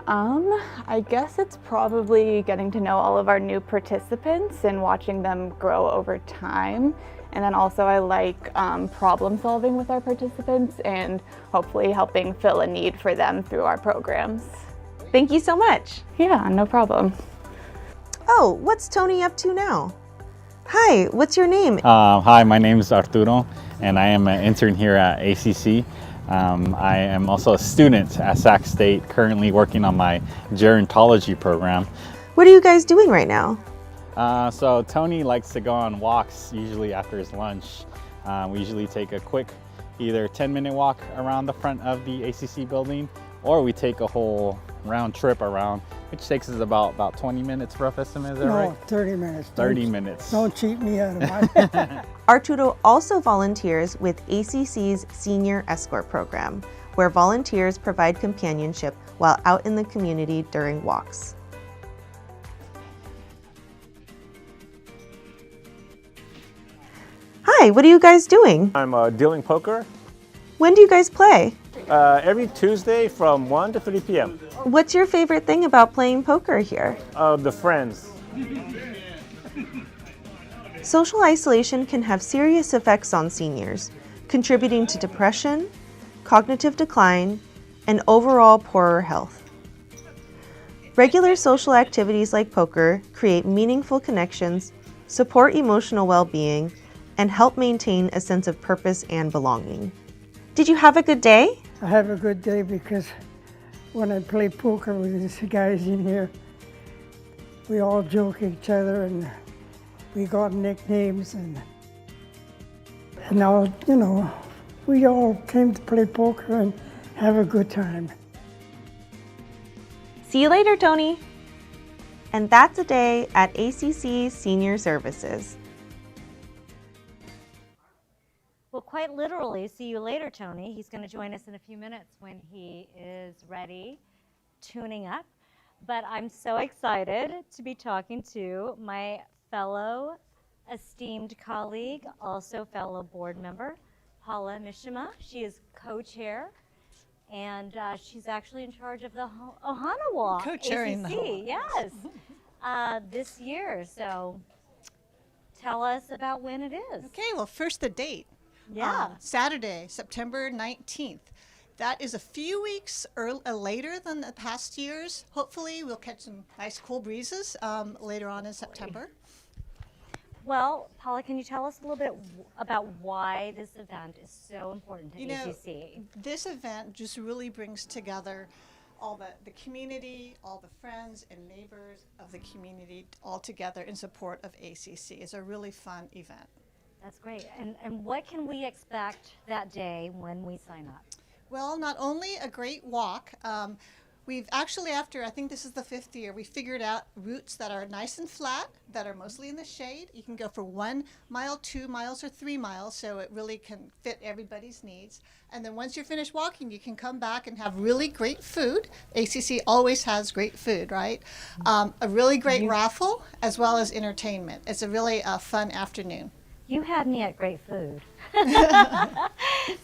I guess it's probably getting to know all of our new participants and watching them grow over time. And then also I like problem solving with our participants and hopefully helping fill a need for them through our programs. Thank you so much. Yeah, no problem. Oh, what's Tony up to now? Hi, what's your name? Hi, my name is Arturo and I am an intern here at ACC. I am also a student at Sac State, currently working on my gerontology program. What are you guys doing right now? So Tony likes to go on walks, usually after his lunch. We usually take a quick either 10-minute walk around the front of the ACC building, or we take a whole round trip around, which takes us about 20 minutes, rough estimate, is that right? No, 30 minutes. 30 minutes. Don't cheat me out of mine. Arturo also volunteers with ACC's Senior Escort program, where volunteers provide companionship while out in the community during walks. Hi, what are you guys doing? I'm dealing poker When do you guys play? every Tuesday from 1 to 3 p.m. What's your favorite thing about playing poker here? The friends. Social isolation can have serious effects on seniors, contributing to depression, cognitive decline, and overall poorer health. Regular social activities like poker create meaningful connections, support emotional well-being, and help maintain a sense of purpose and belonging. Did you have a good day? I have a good day because when I play poker with these guys in here, we all joke each other and we got nicknames and now, you know, we all came to play poker and have a good time. See you later, Tony. And that's a day at ACC Senior Services. Well, quite literally, see you later, Tony. He's going to join us in a few minutes when he is ready, tuning up. But I'm so excited to be talking to my fellow esteemed colleague, also fellow board member, Hala Mishima. She is co-chair, and she's actually in charge of the Ohana Walk. Co-chairing ACC, the whole. yes, this year. So tell us about when it is. Okay, well, first the date. Yeah. Saturday, September 19th. That is a few weeks later than the past years. Hopefully, we'll catch some nice cool breezes later on in September. Well, Paula, can you tell us a little bit about why this event is so important to ACC? This event just really brings together all the community, all the friends and neighbors of the community all together in support of ACC. It's a really fun event. That's great. And what can we expect that day when we sign up? Well, not only a great walk, we've actually, after I think this is the 5th year, we figured out routes that are nice and flat, that are mostly in the shade. You can go for 1 mile, 2 miles, or 3 miles, so it really can fit everybody's needs. And then once you're finished walking, you can come back and have really great food. ACC always has great food, right? A really great raffle, as well as entertainment. It's a really fun afternoon. You had me at great food.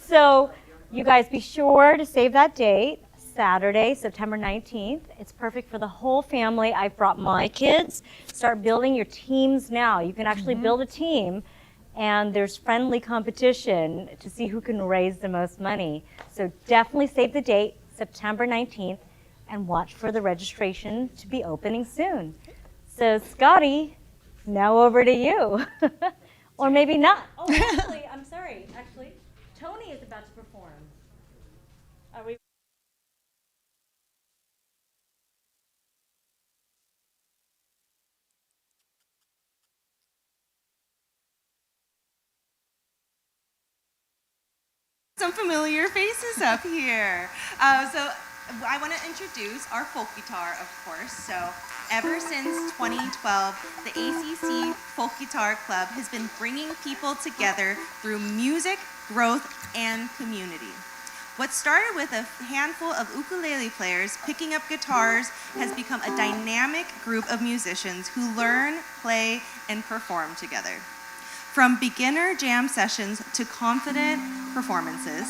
So you guys be sure to save that date, Saturday, September 19th. It's perfect for the whole family. I've brought my kids. Start building your teams now. You can actually build a team, and there's friendly competition to see who can raise the most money. So definitely save the date, September 19th, and watch for the registration to be opening soon. So Scotty, now over to you. Or maybe not. Oh, actually, I'm sorry. Actually, Tony is about to perform. Are we? Some familiar faces up here. So I want to introduce our folk guitar, of course. So ever since 2012, the ACC Folk Guitar Club has been bringing people together through music, growth, and community. What started with a handful of ukulele players picking up guitars has become a dynamic group of musicians who learn, play, and perform together. From beginner jam sessions to confident performances,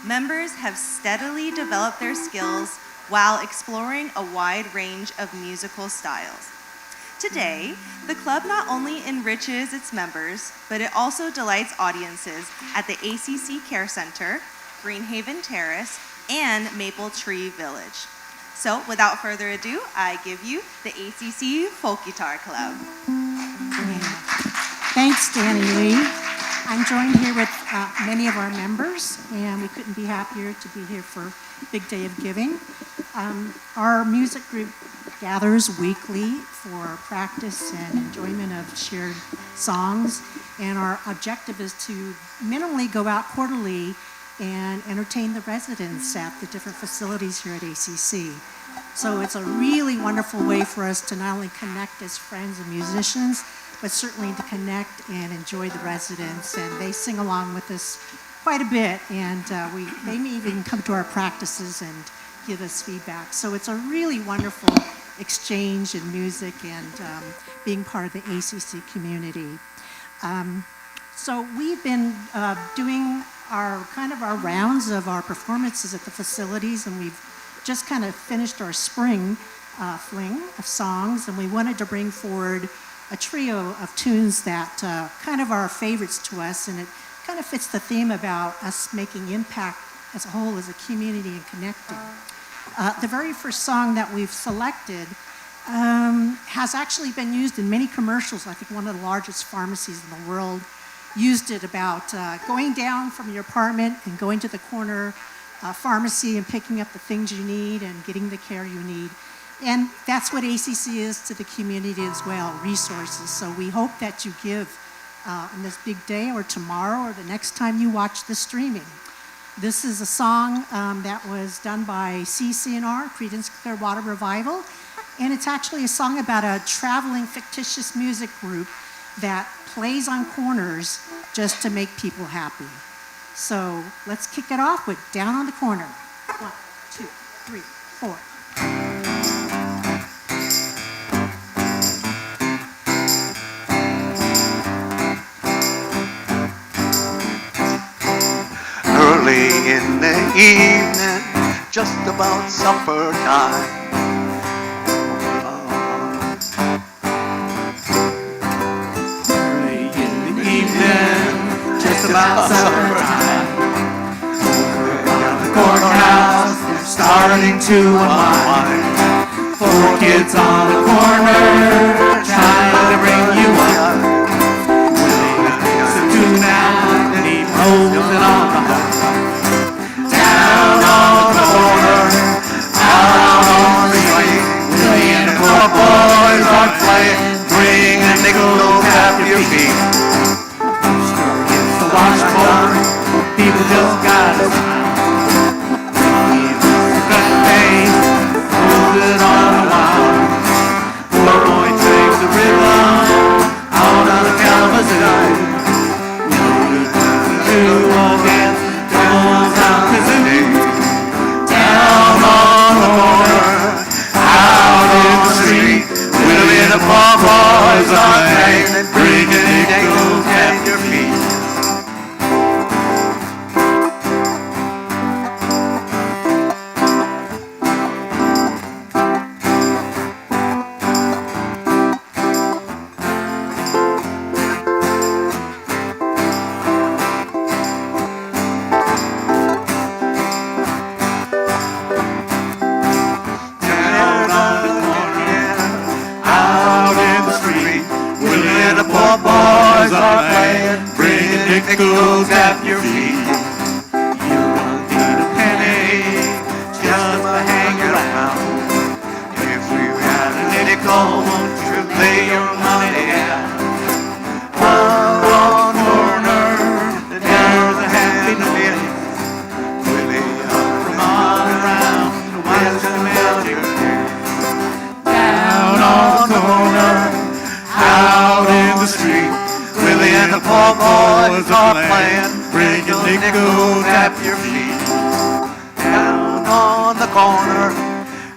members have steadily developed their skills while exploring a wide range of musical styles. Today, the club not only enriches its members, but it also delights audiences at the ACC Care Center, Haven Terrace, and Maple Tree Village. So, without further ado, I give you the ACC Folk Guitar Club. Thanks, Danny Lee. I'm joined here with many of our members, and we couldn't be happier to be here for Big Day of Giving. Our music group gathers weekly for practice and enjoyment of shared songs. And our objective is to minimally go out quarterly and entertain the residents at the different facilities here at ACC. So it's a really wonderful way for us to not only connect as friends and musicians, but certainly to connect and enjoy the residents. And they sing along with us quite a bit, and they may even come to our practices and give us feedback. So it's a really wonderful exchange in music and being part of the ACC community. So we've been doing our rounds of our performances at the facilities, and we've just kind of finished our spring fling of songs, and we wanted to bring forward a trio of tunes that kind of are favorites to us, and it kind of fits the theme about us making impact as a whole, as a community, and connecting. The very first song that we've selected has actually been used in many commercials. I think one of the largest pharmacies in the world used it about going down from your apartment and going to the corner pharmacy and picking up the things you need and getting the care you need. And that's what ACC is to the community as well, resources. So we hope that you give on this big day or tomorrow or the next time you watch the streaming. This is a song that was done by CCNR, Creedence Clearwater Revival, and it's actually a song about a traveling fictitious music group that plays on corners just to make people happy. So let's kick it off with Down on the Corner. 1, 2, 3, 4. Early in the evening, just about supper time. Early in the evening, just about supper time. Down the courthouse, they're starting to unwind. 4 kids on the corner, trying to bring you up. So tune out, and he rolls it on the horn. Down on the corner, out on the street, Willie and the poor boys are playing. Bring a nickel, tap your feet. Store gets the washboard, people just gotta smile. Cut face, hold it on a while. Poor boy takes the ribbon out of the canvas side. Goes out to the day. Down on the corner, out in the street, Willie and the poor boys are playing. Bring a nickel, tap your feet. Nickel, tap your feet. You don't need a penny just to hang around. If you got a nickel, won't you lay your money down? Out on the corner, there's a happy million. Willie up from all around to watch the melody. Down on the corner, out in the street, Willie and the poor boys are playing. Bring a nickel, tap your feet. Down on the corner,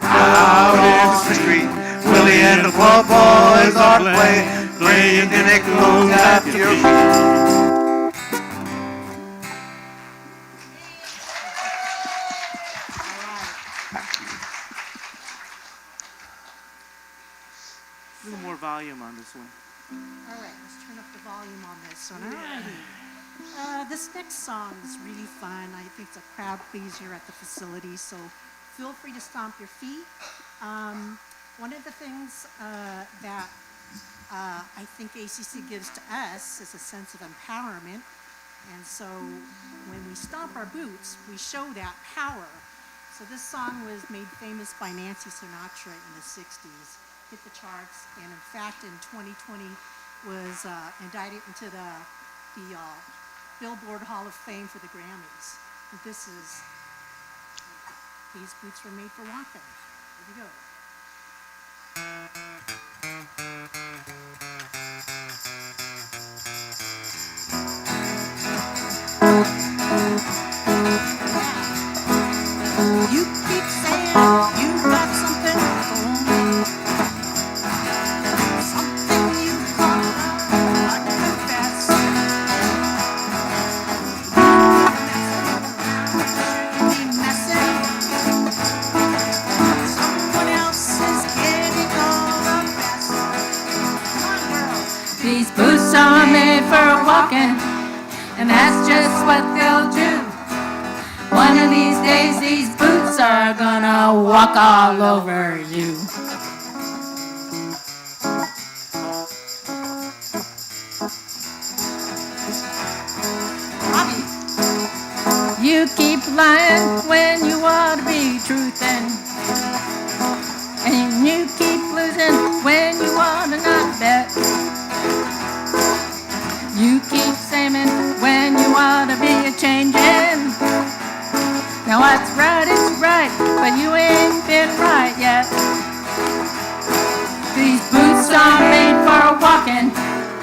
out in the street, Willie and the poor boys are playing. Bring a nickel, tap your feet. A little more volume on this one. All right, let's turn up the volume on this one. Alrighty. This next song is really fun. I think it's a crowd pleaser at the facility, so feel free to stomp your feet. One of the things that I think ACC gives to us is a sense of empowerment. And so when we stomp our boots, we show that power. So this song was made famous by Nancy Sinatra in the 60s. Hit the charts, and in fact in 2020 was indicted into the Billboard Hall of Fame for the Grammys. And these boots were made for walking. Here we go. You keep saying you got something for me, something you gotta confess. You be messing. Someone else is getting all the best. Come on, girl. These boots are made for walking, and that's just what they'll do. One of these days, these boots are gonna walk all over you. You keep lying when you ought to be truthing, and you keep losing when you ought to not bet. You keep saying when you ought to be a-changing. Now what's right is right, but you ain't been right yet. These boots are made for walking,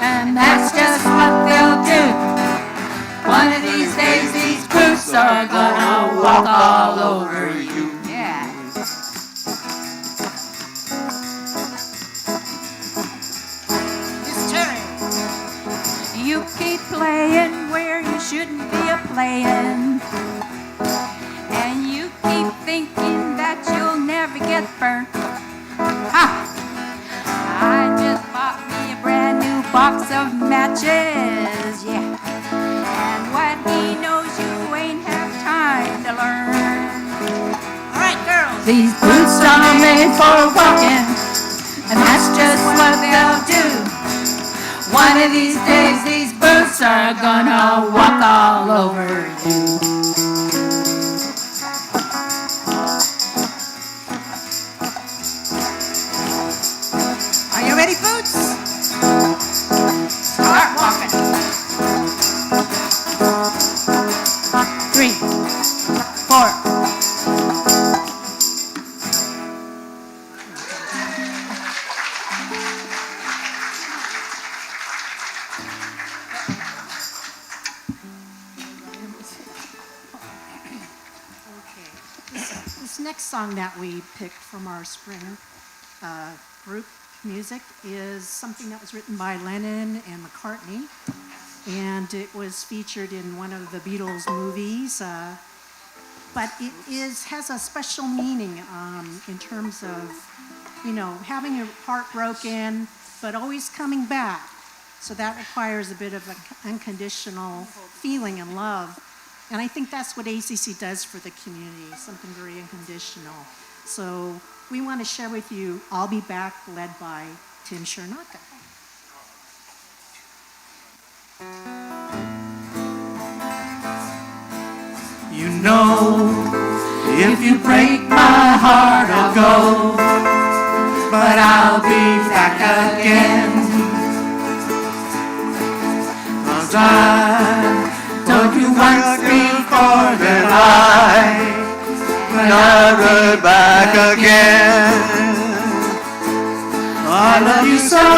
and that's just what they'll do. One of these days, these boots are gonna walk all over you. Yeah. Miss Terry. You keep playing where you shouldn't be a-playing. And you keep thinking that you'll never get burnt. Ha! I just bought me a brand new box of matches, yeah. And what he knows you ain't have time to learn. All right, girls. These boots are made for walking, and that's just what they'll do. One of these days, these boots are gonna walk all over you. Are you ready, Boots? Start walking. 3, 4. This next song that we picked from our spring group music is something that was written by Lennon and McCartney, and it was featured in one of the Beatles movies. But it has a special meaning in terms of, having your heart broken, but always coming back. So that requires a bit of an unconditional feeling and love. And I think that's what ACC does for the community, something very unconditional. So we want to share with you I'll Be Back, led by Tim Shernaka. You know, if you break my heart, I'll go, but I'll be back again. 'Cause I told you once before that I'm never back again. I love you so,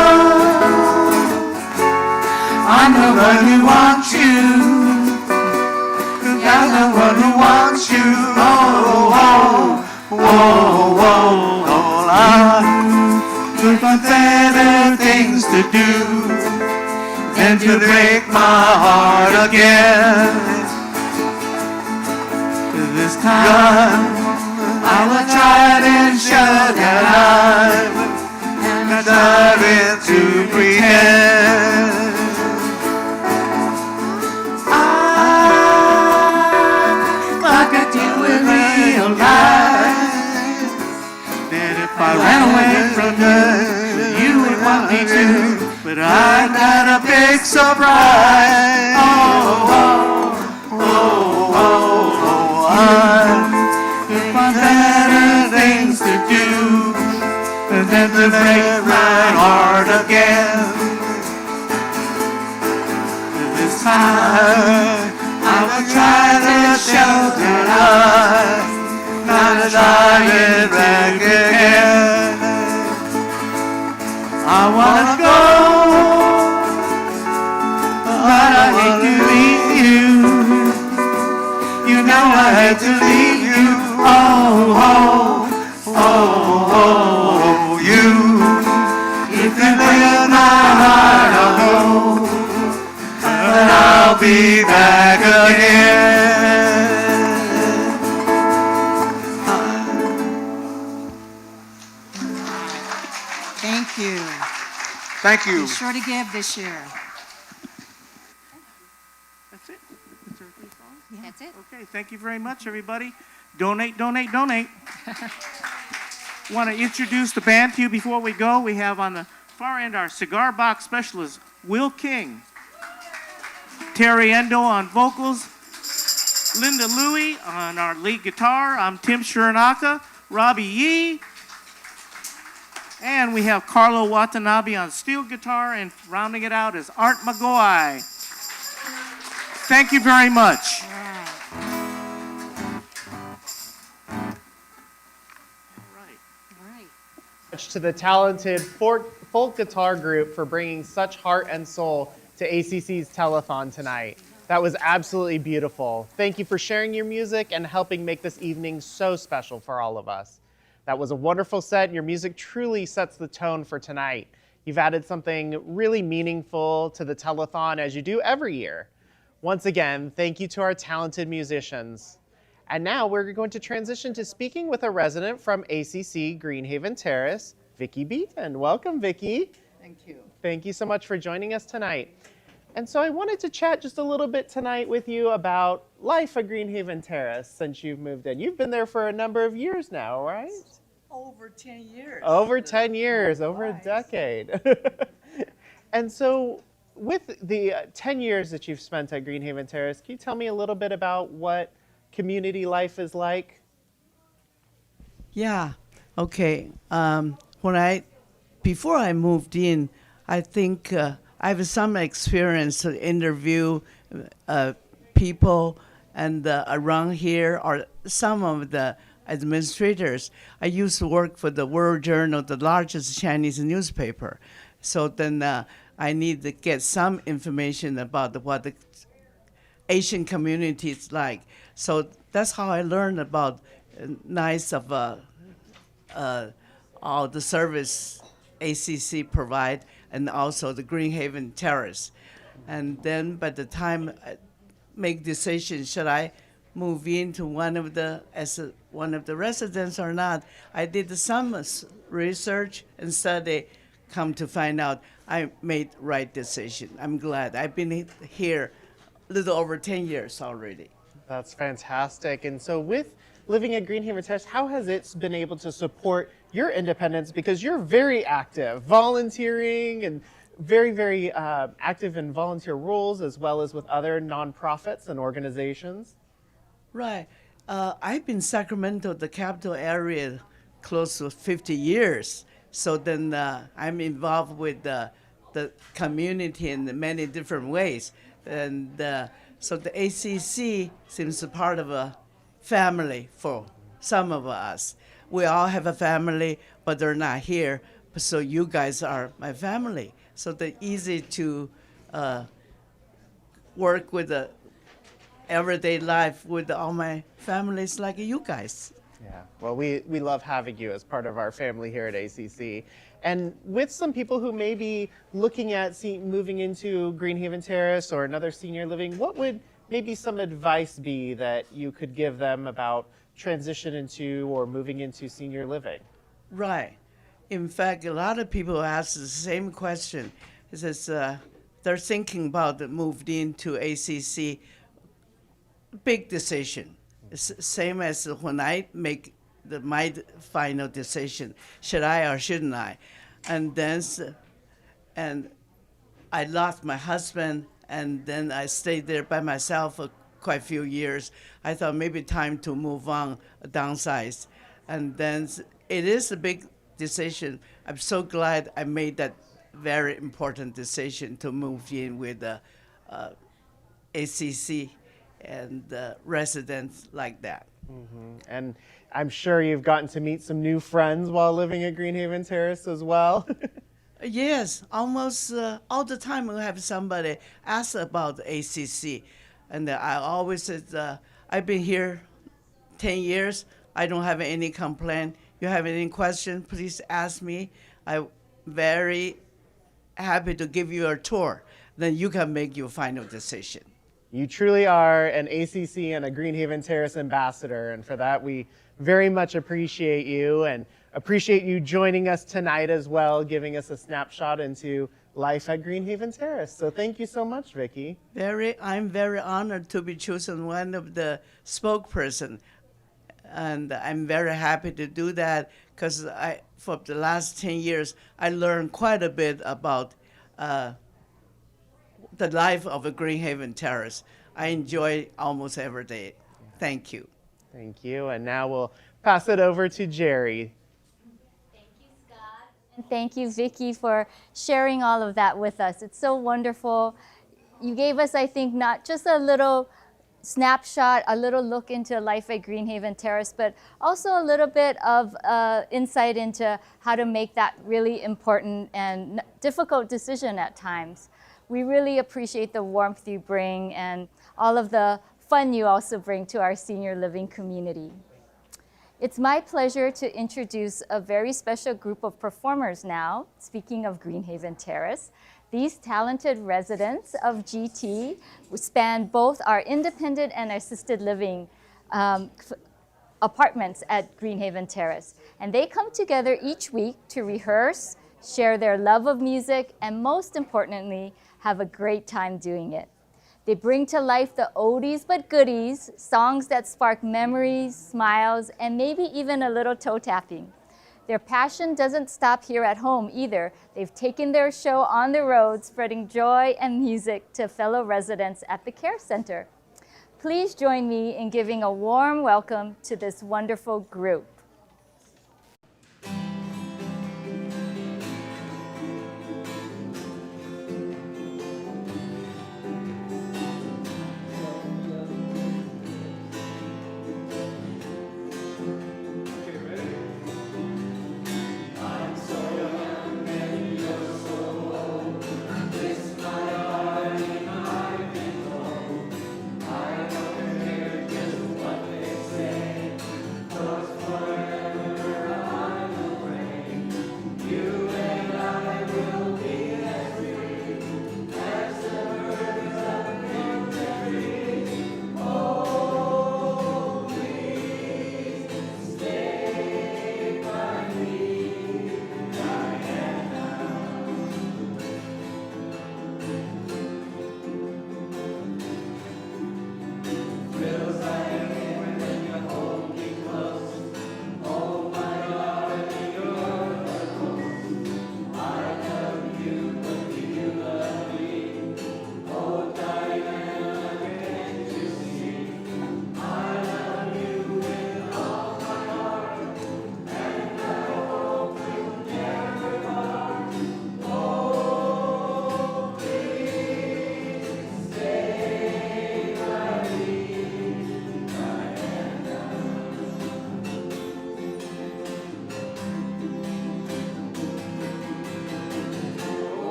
I'm the one who wants you. I'm the one who wants you. Oh, oh, oh, oh, oh. I could find better things to do than to break my heart again. This time I will try and show that I'm not trying to pretend. If I ran away from you, you would want me to. But I got a big surprise. Oh, oh, oh, oh, oh. I find better things to do than to break my heart again. fire. I will try to shelter us, not to drive it back again. I wanna go, but I hate to leave you. You know I hate to leave you. Oh, oh, oh, oh, you. If you break my heart, I'll go, but I'll be back again. Thank you. Thank you. Be sure to give this year. That's it. That's our three songs? That's it. Okay, thank you very much, everybody. Donate, donate, donate. Want to introduce the band to you before we go. We have on the far end our cigar box specialist, Will King. Terry Endo on vocals. Linda Louie on our lead guitar. I'm Tim Shiranaka. Robbie Yee. And we have Carlo Watanabe on steel guitar, and rounding it out is Art Magoy. Thank you very much. To the talented folk guitar group for bringing such heart and soul to ACC's Telethon tonight. That was absolutely beautiful. Thank you for sharing your music and helping make this evening so special for all of us. That was a wonderful set. Your music truly sets the tone for tonight. You've added something really meaningful to the Telethon as you do every year. Once again, thank you to our talented musicians. And now we're going to transition to speaking with a resident from ACC Haven Terrace, Vicki Beaton. Welcome, Vicki. Thank you. Thank you so much for joining us tonight. And so I wanted to chat just a little bit tonight with you about life at Haven Terrace since you've moved in. You've been there for a number of years now, right? Over 10 years. Over 10 years, over a decade. And so with the 10 years that you've spent at Haven Terrace, can you tell me a little bit about what community life is like? Yeah, okay. Before I moved in, I think I have some experience to interview people and around here or some of the administrators. I used to work for the World Journal, the largest Chinese newspaper. So then I need to get some information about what the Asian community is like. So that's how I learned about nice of all the service ACC provide, and also the Haven Terrace. And then by the time I make decision, should I move into one of the residents or not, I did some research and study, come to find out I made the right decision. I'm glad. I've been here a little over 10 years already. That's fantastic. And so with living at Haven Terrace, how has it been able to support your independence? Because you're very active, volunteering and very, very active in volunteer roles as well as with other nonprofits and organizations. Right. I've been in Sacramento, the capital area, close to 50 years. So then I'm involved with the community in many different ways. And so the ACC seems a part of a family for some of us. We all have a family, but they're not here. So you guys are my family. So they're easy to work with the everyday life with all my families like you guys. Yeah, well, we love having you as part of our family here at ACC. And with some people who may be looking at moving into Haven Terrace or another senior living, what would maybe some advice be that you could give them about transition into or moving into senior living? Right. In fact, a lot of people ask the same question. It says they're thinking about moved into ACC. Big decision. It's same as when I make my final decision. Should I or shouldn't I? And then, and I lost my husband, and then I stayed there by myself for quite a few years. I thought maybe time to move on, downsize. And then it is a big decision. I'm so glad I made that very important decision to move in with ACC and residents like that. And I'm sure you've gotten to meet some new friends while living at Greenhaven Terrace as well. Yes, almost all the time we have somebody ask about the ACC. And I always said, I've been here 10 years. I don't have any complaint. You have any question, please ask me. I'm very happy to give you a tour. Then you can make your final decision. You truly are an ACC and a Greenhaven Terrace ambassador, and for that we very much appreciate you and appreciate you joining us tonight as well, giving us a snapshot into life at Greenhaven Terrace. So thank you so much, Vicki. I'm very honored to be chosen one of the spokesperson, and I'm very happy to do that because for the last 10 years I learned quite a bit about the life of a Greenhaven Terrace. I enjoy almost every day. Thank you. Thank you. And now we'll pass it over to Jerry. And thank you, Vicki, for sharing all of that with us. It's so wonderful. You gave us, I think, not just a little snapshot, a little look into life at Greenhaven Terrace, but also a little bit of insight into how to make that really important and difficult decision at times. We really appreciate the warmth you bring and all of the fun you also bring to our senior living community. It's my pleasure to introduce a very special group of performers now, speaking of Greenhaven Terrace. These talented residents of GT span both our independent and assisted living apartments at Greenhaven Terrace. And they come together each week to rehearse, share their love of music, and most importantly, have a great time doing it. They bring to life the oldies but goodies, songs that spark memories, smiles, and maybe even a little toe tapping. Their passion doesn't stop here at home either. They've taken their show on the road, spreading joy and music to fellow residents at the Care Center. Please join me in giving a warm welcome to this wonderful group.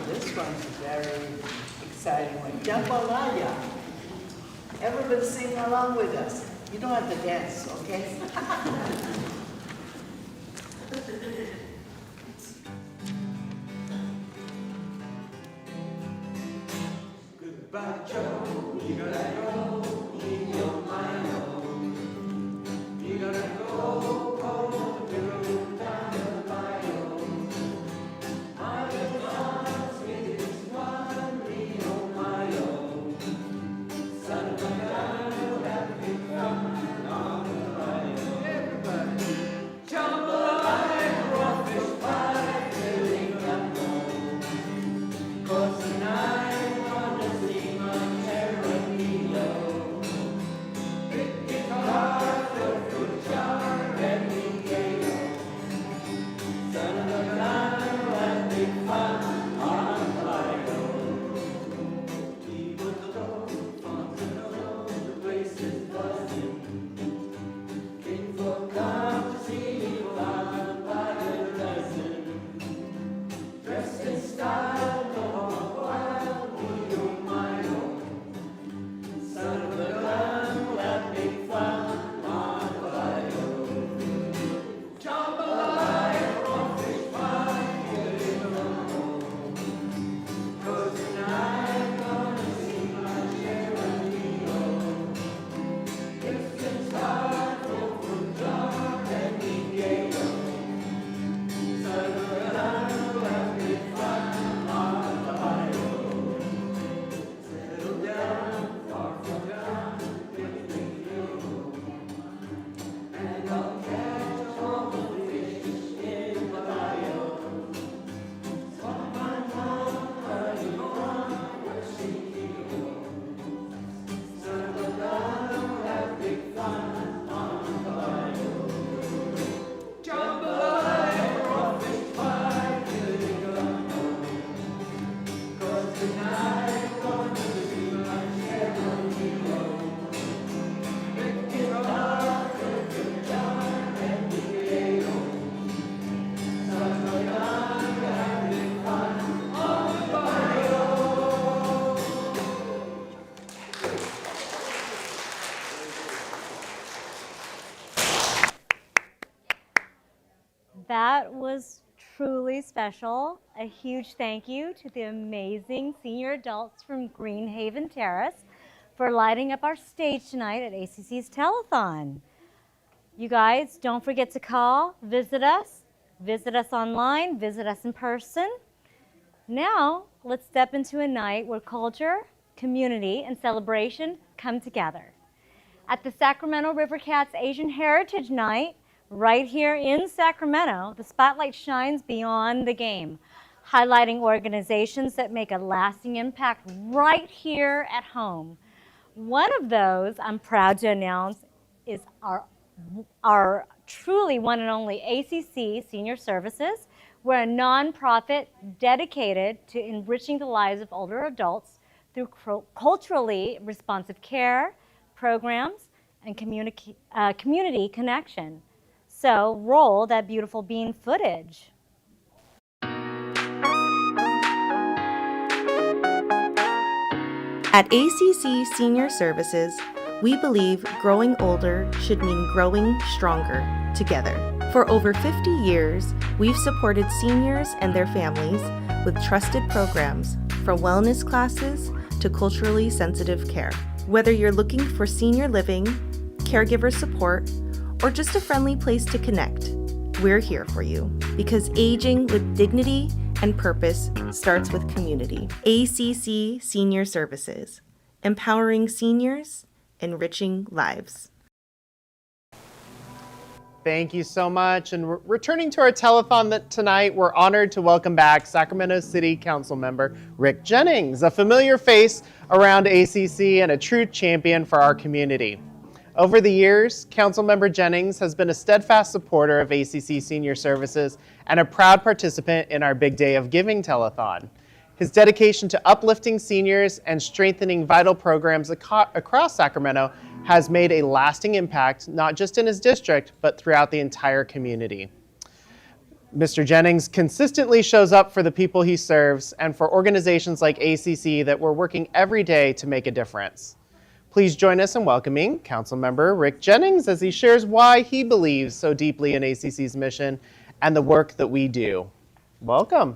This one's very exciting one. Jambalaya. Everybody sing along with us. You don't have to dance, okay? Goodbye, Joe. You gotta go in your mind. You gotta go. That was truly special. A huge thank you to the amazing senior adults from Haven Terrace for lighting up our stage tonight at ACC's Telethon. You guys, don't forget to call, visit us online, visit us in person. Now, let's step into a night where culture, community, and celebration come together. At the Sacramento River Cats Asian Heritage Night, right here in Sacramento, the spotlight shines beyond the game, highlighting organizations that make a lasting impact right here at home. One of those I'm proud to announce is our truly one and only ACC Senior Services. We're a nonprofit dedicated to enriching the lives of older adults through culturally responsive care, programs, and community connection. So roll that beautiful bean footage. At ACC Senior Services, we believe growing older should mean growing stronger together. For over 50 years, we've supported seniors and their families with trusted programs from wellness classes to culturally sensitive care. Whether you're looking for senior living, caregiver support, or just a friendly place to connect, we're here for you because aging with dignity and purpose starts with community. ACC Senior Services, empowering seniors, enriching lives. Thank you so much. And returning to our telethon tonight, we're honored to welcome back Sacramento City Council member Rick Jennings, a familiar face around ACC and a true champion for our community. Over the years, Councilmember Jennings has been a steadfast supporter of ACC Senior Services and a proud participant in our Big Day of Giving telethon. His dedication to uplifting seniors and strengthening vital programs across Sacramento has made a lasting impact, not just in his district, but throughout the entire community. Mr. Jennings consistently shows up for the people he serves and for organizations like ACC that we're working every day to make a difference. Please join us in welcoming Councilmember Rick Jennings as he shares why he believes so deeply in ACC's mission and the work that we do. Welcome.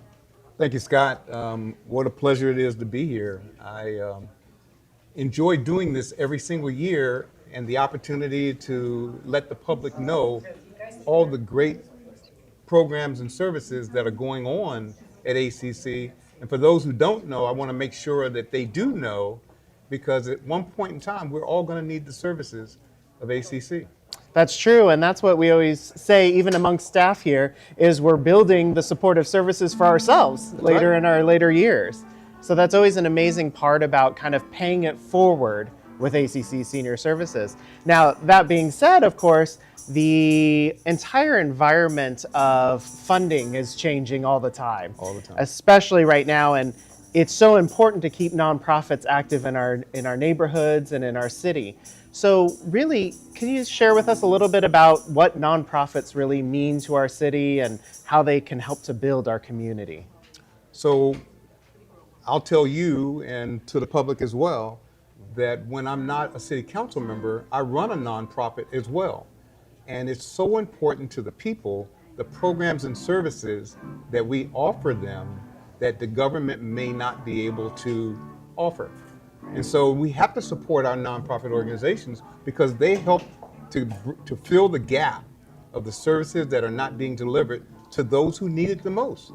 Thank you, Scott. What a pleasure it is to be here. I enjoy doing this every single year and the opportunity to let the public know all the great programs and services that are going on at ACC. And for those who don't know, I want to make sure that they do know, because at one point in time, we're all going to need the services of ACC. That's true, and that's what we always say, even amongst staff here, is we're building the supportive services for ourselves later in our later years. So that's always an amazing part about kind of paying it forward with ACC Senior Services. Now, that being said, of course, the entire environment of funding is changing all the time. All the time. Especially right now, and it's so important to keep nonprofits active in our neighborhoods and in our city. So really, can you share with us a little bit about what nonprofits really mean to our city and how they can help to build our community? So I'll tell you and to the public as well that when I'm not a city council member, I run a nonprofit as well. And it's so important to the people, the programs and services that we offer them that the government may not be able to offer. And so we have to support our nonprofit organizations because they help to fill the gap of the services that are not being delivered to those who need it the most.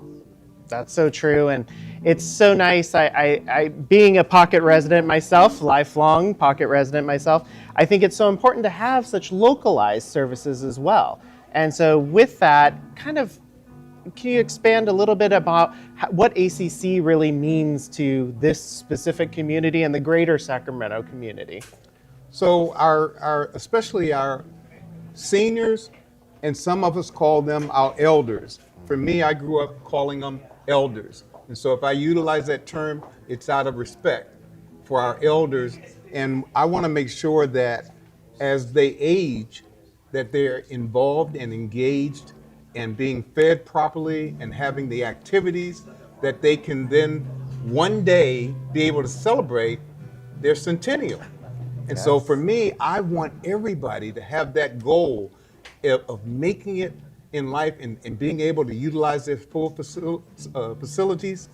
That's so true, and it's so nice. I being a Pocket resident myself, lifelong Pocket resident myself, I think it's so important to have such localized services as well. And so with that, kind of, can you expand a little bit about what ACC really means to this specific community and the greater Sacramento community? So our especially our seniors, and some of us call them our elders. For me, I grew up calling them elders. And so if I utilize that term, it's out of respect for our elders. And I want to make sure that as they age, that they're involved and engaged and being fed properly and having the activities that they can then one day be able to celebrate their centennial. And so for me, I want everybody to have that goal of making it in life and being able to utilize their full facilities,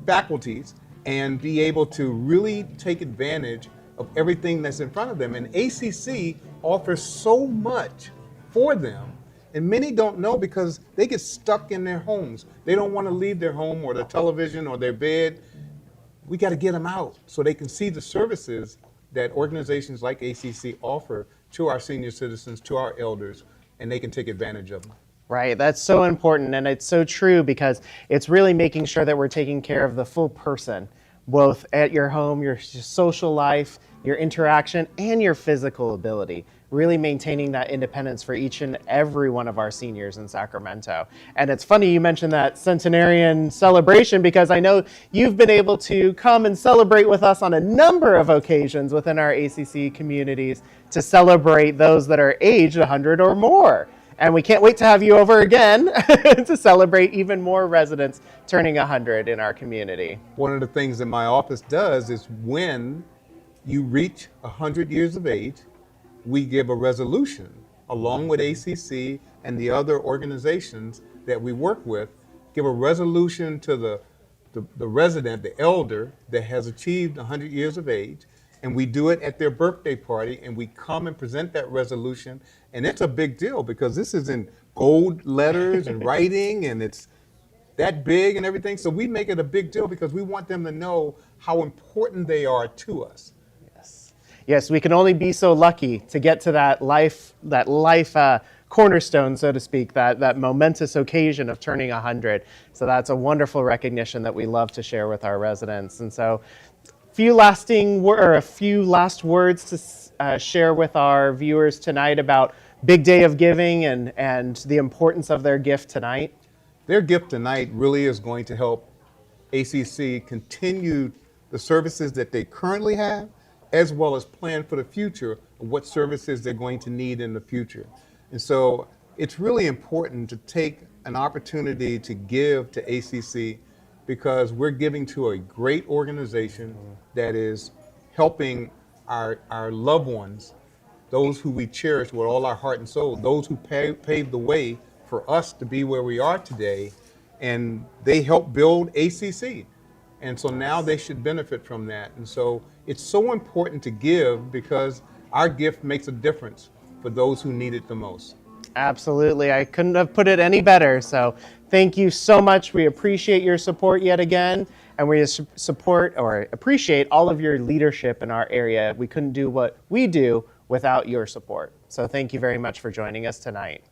faculties, and be able to really take advantage of everything that's in front of them. And ACC offers so much for them. And many don't know because they get stuck in their homes. They don't want to leave their home or their television or their bed. We got to get them out so they can see the services that organizations like ACC offer to our senior citizens, to our elders, and they can take advantage of them. Right, that's so important, and it's so true because it's really making sure that we're taking care of the full person, both at your home, your social life, your interaction, and your physical ability. Really maintaining that independence for each and every one of our seniors in Sacramento. And it's funny you mentioned that centenarian celebration because I know you've been able to come and celebrate with us on a number of occasions within our ACC communities to celebrate those that are aged 100 or more. And we can't wait to have you over again to celebrate even more residents turning 100 in our community. One of the things that my office does is when you reach 100 years of age, we give a resolution along with ACC and the other organizations that we work with, give a resolution to the resident, the elder that has achieved 100 years of age, and we do it at their birthday party, and we come and present that resolution. And it's a big deal because this is in gold letters and writing, and it's that big and everything. So we make it a big deal because we want them to know how important they are to us. Yes, we can only be so lucky to get to that life cornerstone, so to speak, that momentous occasion of turning 100. So that's a wonderful recognition that we love to share with our residents. And so a few last words to share with our viewers tonight about Big Day of Giving and the importance of their gift tonight. Their gift tonight really is going to help ACC continue the services that they currently have, as well as plan for the future of what services they're going to need in the future. And so it's really important to take an opportunity to give to ACC because we're giving to a great organization that is helping our loved ones, those who we cherish with all our heart and soul, those who paved the way for us to be where we are today, and they helped build ACC. And so now they should benefit from that. And so it's so important to give because our gift makes a difference for those who need it the most. Absolutely. I couldn't have put it any better. So thank you so much. We appreciate your support yet again. And we support or appreciate all of your leadership in our area. We couldn't do what we do without your support. So thank you very much for joining us tonight.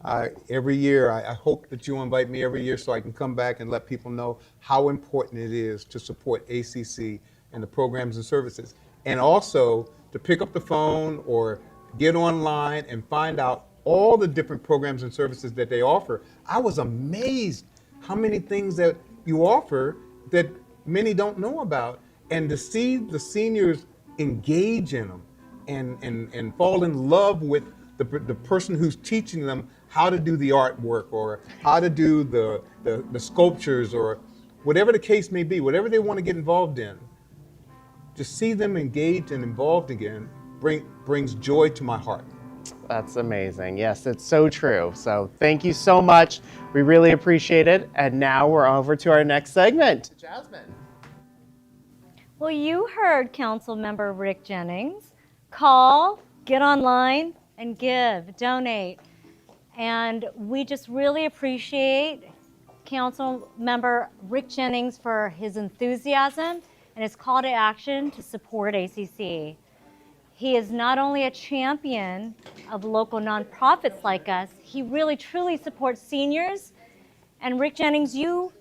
Every year, I hope that you invite me every year so I can come back and let people know how important it is to support ACC and the programs and services. And also to pick up the phone or get online and find out all the different programs and services that they offer. I was amazed how many things that you offer that many don't know about. And to see the seniors engage in them and fall in love with the person who's teaching them how to do the artwork or how to do the sculptures or whatever the case may be, whatever they want to get involved in, to see them engaged and involved again brings joy to my heart. That's amazing. Yes, it's so true. So thank you so much. We really appreciate it. And now we're over to our next segment. Jasmine. Well, you heard Councilmember Rick Jennings. Call, get online, and give, donate. And we just really appreciate Councilmember Rick Jennings for his enthusiasm and his call to action to support ACC. He is not only a champion of local nonprofits like us, he really truly supports seniors. And Rick Jennings, you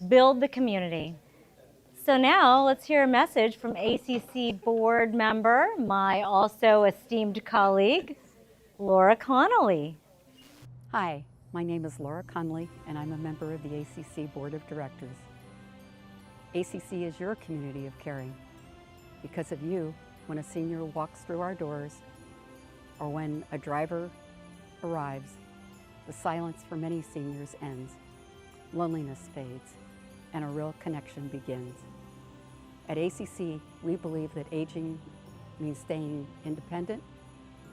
build the community. So now let's hear a message from ACC board member, my also esteemed colleague, Laura Connolly. Hi, my name is Laura Connolly, and I'm a member of the ACC Board of Directors. ACC is your community of caring. Because of you, when a senior walks through our doors, or when a driver arrives, the silence for many seniors ends, loneliness fades, and a real connection begins. At ACC, we believe that aging means staying independent,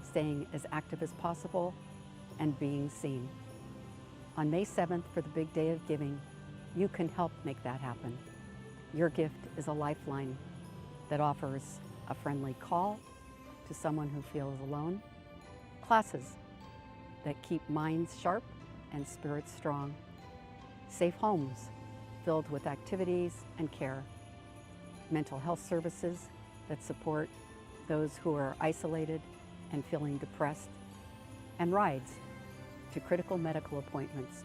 staying as active as possible, and being seen. On May 7th, for the big day of giving, you can help make that happen. Your gift is a lifeline that offers a friendly call to someone who feels alone, classes that keep minds sharp and spirits strong, safe homes filled with activities and care, mental health services that support those who are isolated and feeling depressed, and rides to critical medical appointments.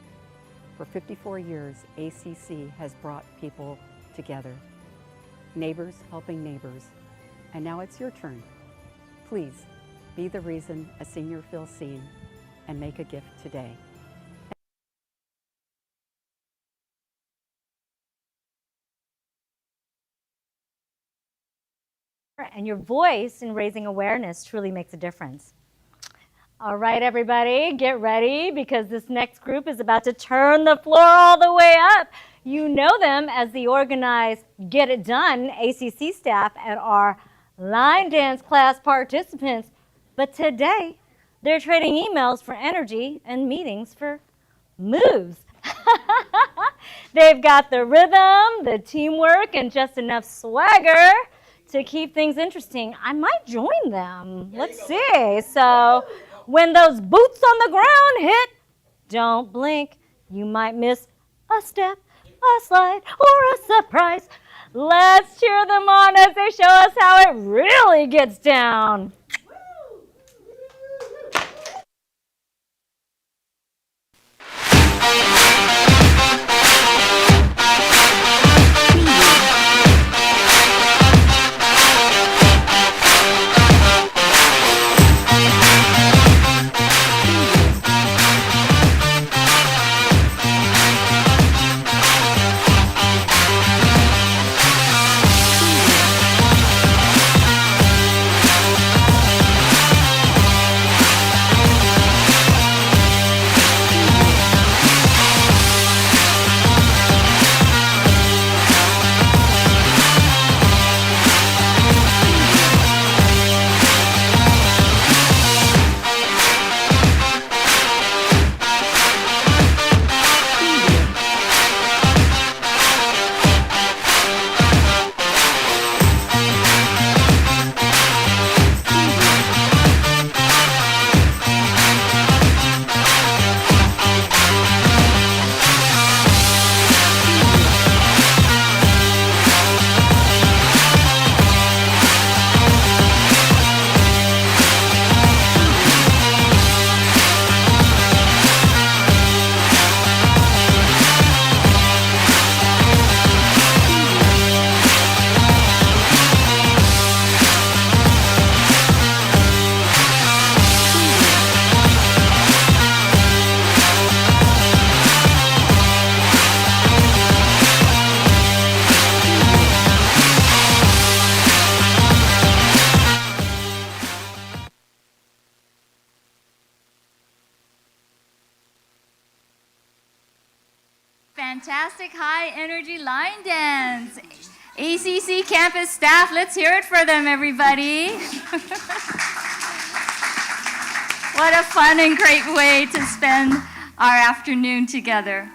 For 54 years, ACC has brought people together, neighbors helping neighbors, and now it's your turn. Please be the reason a senior feels seen and make a gift today. And your voice in raising awareness truly makes a difference. All right, everybody, get ready because this next group is about to turn the floor all the way up. You know them as the organized Get It Done ACC staff and our line dance class participants. But today, they're trading emails for energy and meetings for moves. They've got the rhythm, the teamwork, and just enough swagger to keep things interesting. I might join them. Let's see. So when those boots on the ground hit, don't blink. You might miss a step, a slide, or a surprise. Let's cheer them on as they show us how it really gets down. fantastic high energy line dance. ACC campus staff, let's hear it for them, everybody. What a fun and great way to spend our afternoon together.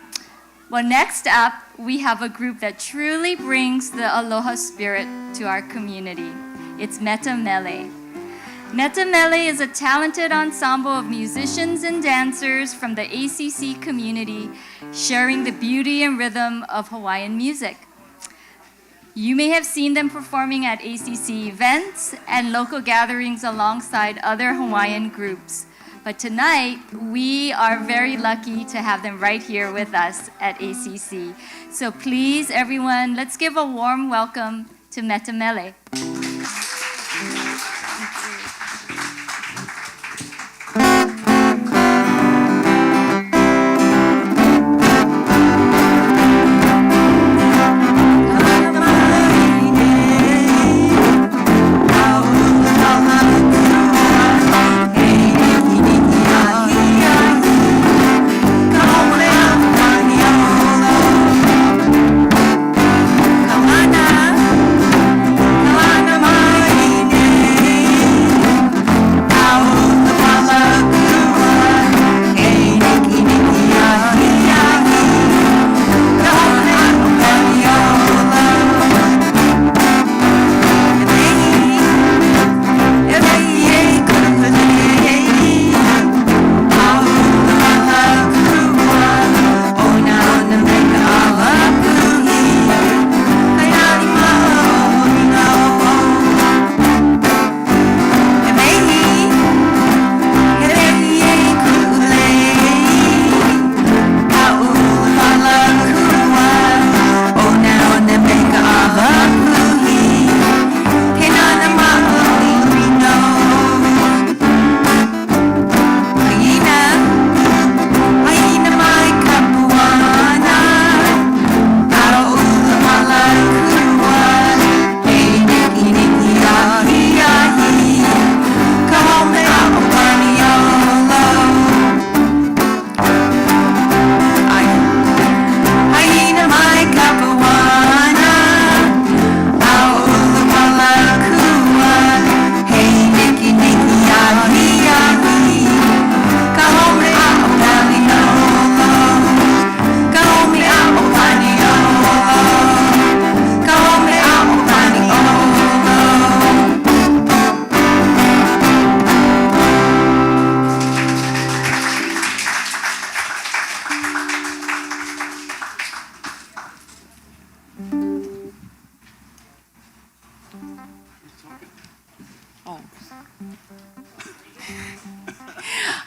Well, next up, we have a group that truly brings the aloha spirit to our community. It's Metamele. Metamele is a talented ensemble of musicians and dancers from the ACC community, sharing the beauty and rhythm of Hawaiian music. You may have seen them performing at ACC events and local gatherings alongside other Hawaiian groups. But tonight, we are very lucky to have them right here with us at ACC. So please, everyone, let's give a warm welcome to Metamele.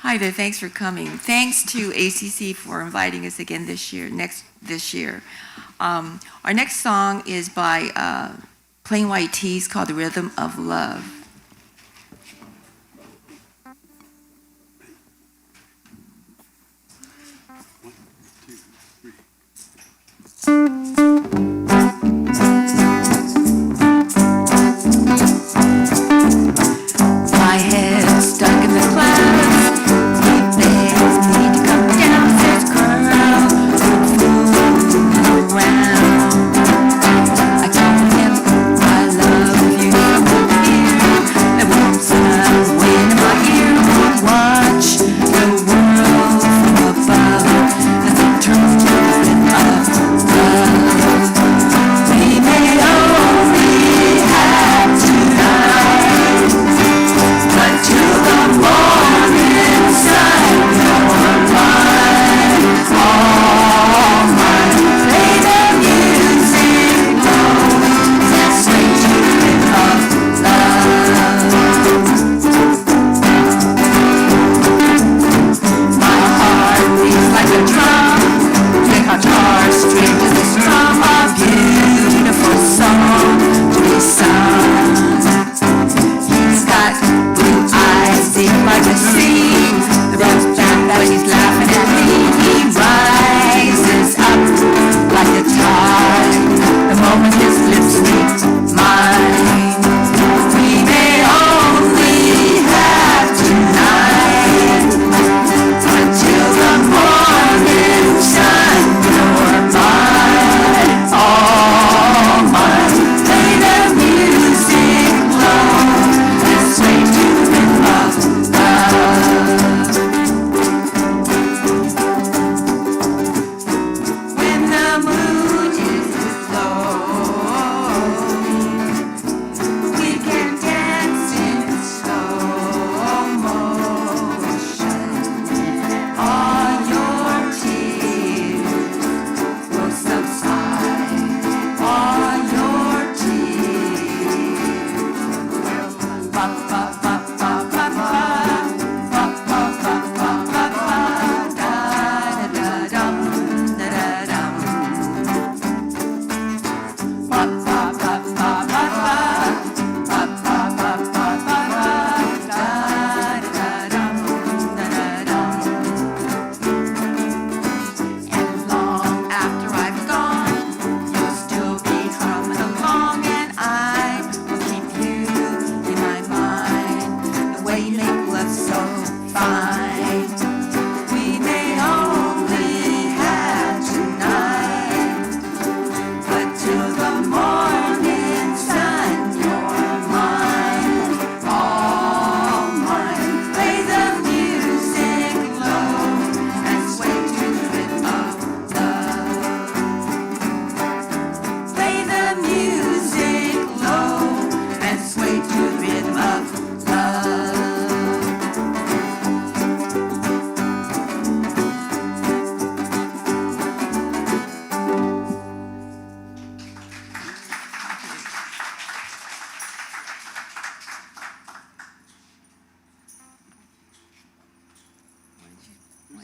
Hi there, thanks for coming. Thanks to ACC for inviting us again this year. Our next song is by Plain White Tees called The Rhythm of Love. My head stuck in the clouds. He begs me to come down. There's a crowd fooling around. I told him I love you from here.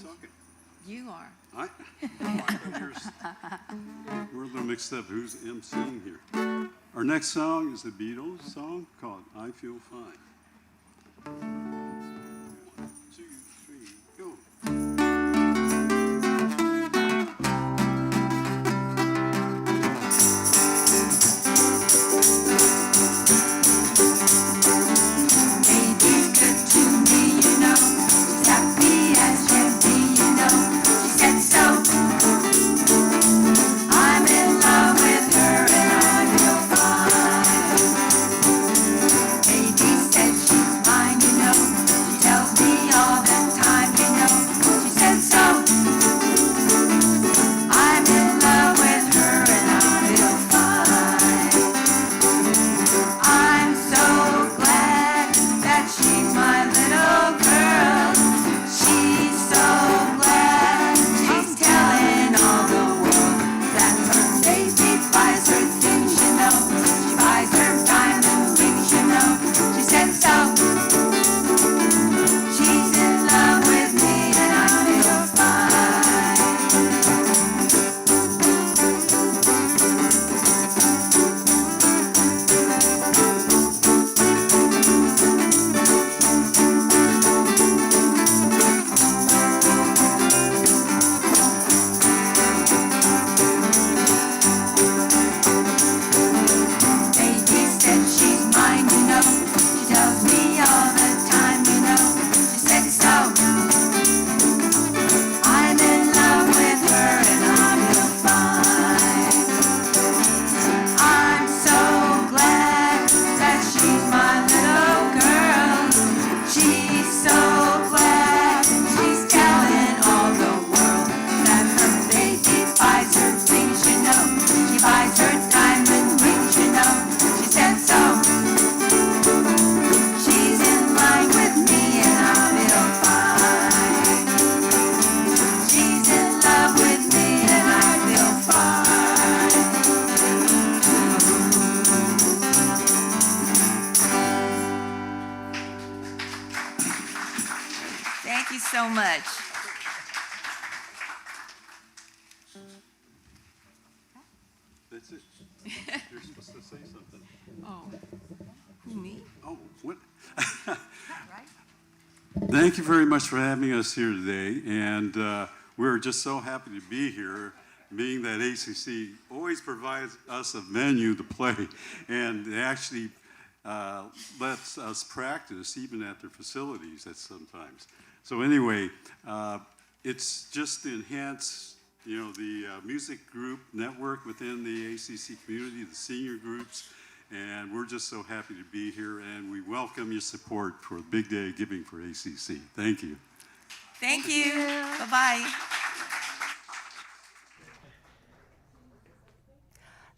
talking? You are. I thought we're a little mixed up. Who's emceeing here? Our next song is a Beatles song called I Feel Fine. 1, 2, 3, go. Baby's good to me, you know. She's happy as can be, you know. She said so. I'm in love with her and I feel fine. Baby said she's mine, you know. She tells me all the time, you know. She said so. I'm in love with her and I feel fine. I'm so glad that she's my little girl. She's so glad she's telling all the world that her baby buys her things, you know. She buys her diamond rings, you know. She said so. She's in love with me and I feel fine. Baby said she's mine, you know. She tells me all the time, you know. She said so. I'm in love with her and I feel fine. I'm so glad that she's my little girl. She's so glad she's telling all the world that her baby buys her things, you know. She buys her diamond rings, you know. She said so. She's in line with me and I feel fine. She's in love with me and I feel fine. Thank you so much. That's it. You're supposed to say something. Oh, who, me? Oh, what? Right? Thank you very much for having us here today, and we're just so happy to be here, being that ACC always provides us a venue to play, and they actually lets us practice even at their facilities at sometimes. So anyway, it's just to enhance, you know, the music group network within the ACC community, the senior groups, and we're just so happy to be here, and we welcome your support for the Big Day of Giving for ACC. Thank you. Thank you. Bye-bye.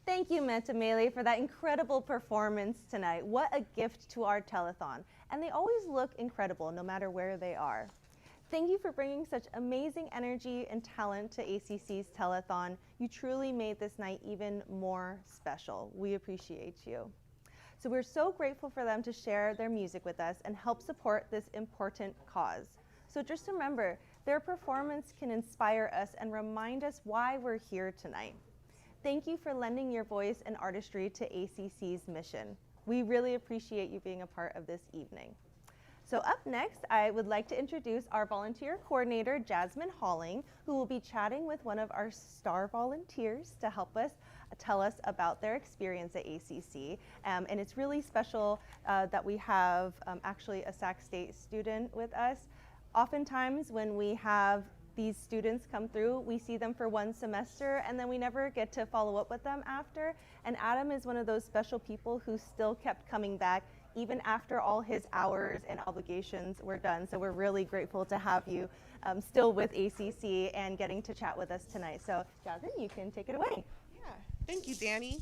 Thank you, Metamele, for that incredible performance tonight. What a gift to our telethon. And they always look incredible no matter where they are. Thank you for bringing such amazing energy and talent to ACC's telethon. You truly made this night even more special. We appreciate you. So we're so grateful for them to share their music with us and help support this important cause. So just remember, their performance can inspire us and remind us why we're here tonight. Thank you for lending your voice and artistry to ACC's mission. We really appreciate you being a part of this evening. So up next, I would like to introduce our volunteer coordinator, Jasmine Halling, who will be chatting with one of our star volunteers to help us tell us about their experience at ACC. And it's really special that we have actually a Sac State student with us. Oftentimes when we have these students come through, we see them for one semester and then we never get to follow up with them after. And Adam is one of those special people who still kept coming back even after all his hours and obligations were done. So we're really grateful to have you still with ACC and getting to chat with us tonight. So Jasmine, you can take it away. Yeah, thank you, Danny.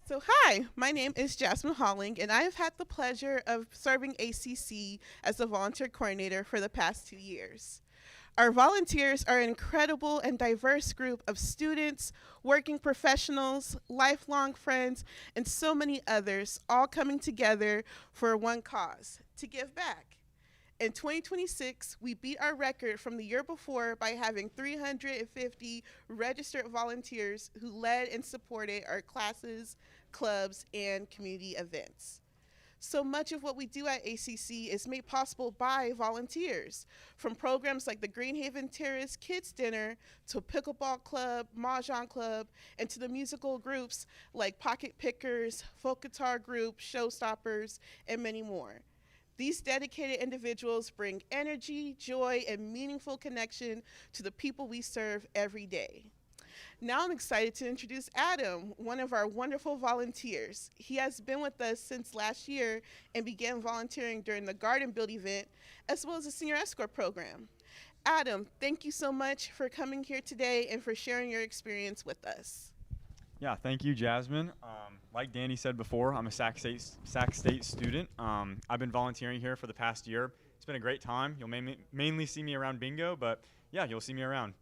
So hi, my name is Jasmine Halling, and I have had the pleasure of serving ACC as a volunteer coordinator for the past 2 years. Our volunteers are an incredible and diverse group of students, working professionals, lifelong friends, and so many others, all coming together for one cause, to give back. In 2026, we beat our record from the year before by having 350 registered volunteers who led and supported our classes, clubs, and community events. So much of what we do at ACC is made possible by volunteers, from programs like the Haven Terrace Kids Dinner to Pickleball Club, Mahjong Club, and to the musical groups like Pocket Pickers, Folk Guitar Group, Showstoppers, and many more. These dedicated individuals bring energy, joy, and meaningful connection to the people we serve every day. Now I'm excited to introduce Adam, one of our wonderful volunteers. He has been with us since last year and began volunteering during the Garden Build event, as well as the Senior Escort program. Adam, thank you so much for coming here today and for sharing your experience with us. Yeah, thank you, Jasmine. Like Danny said before, I'm a Sac State student. I've been volunteering here for the past year. It's been a great time. You'll mainly see me around bingo, but yeah, you'll see me around.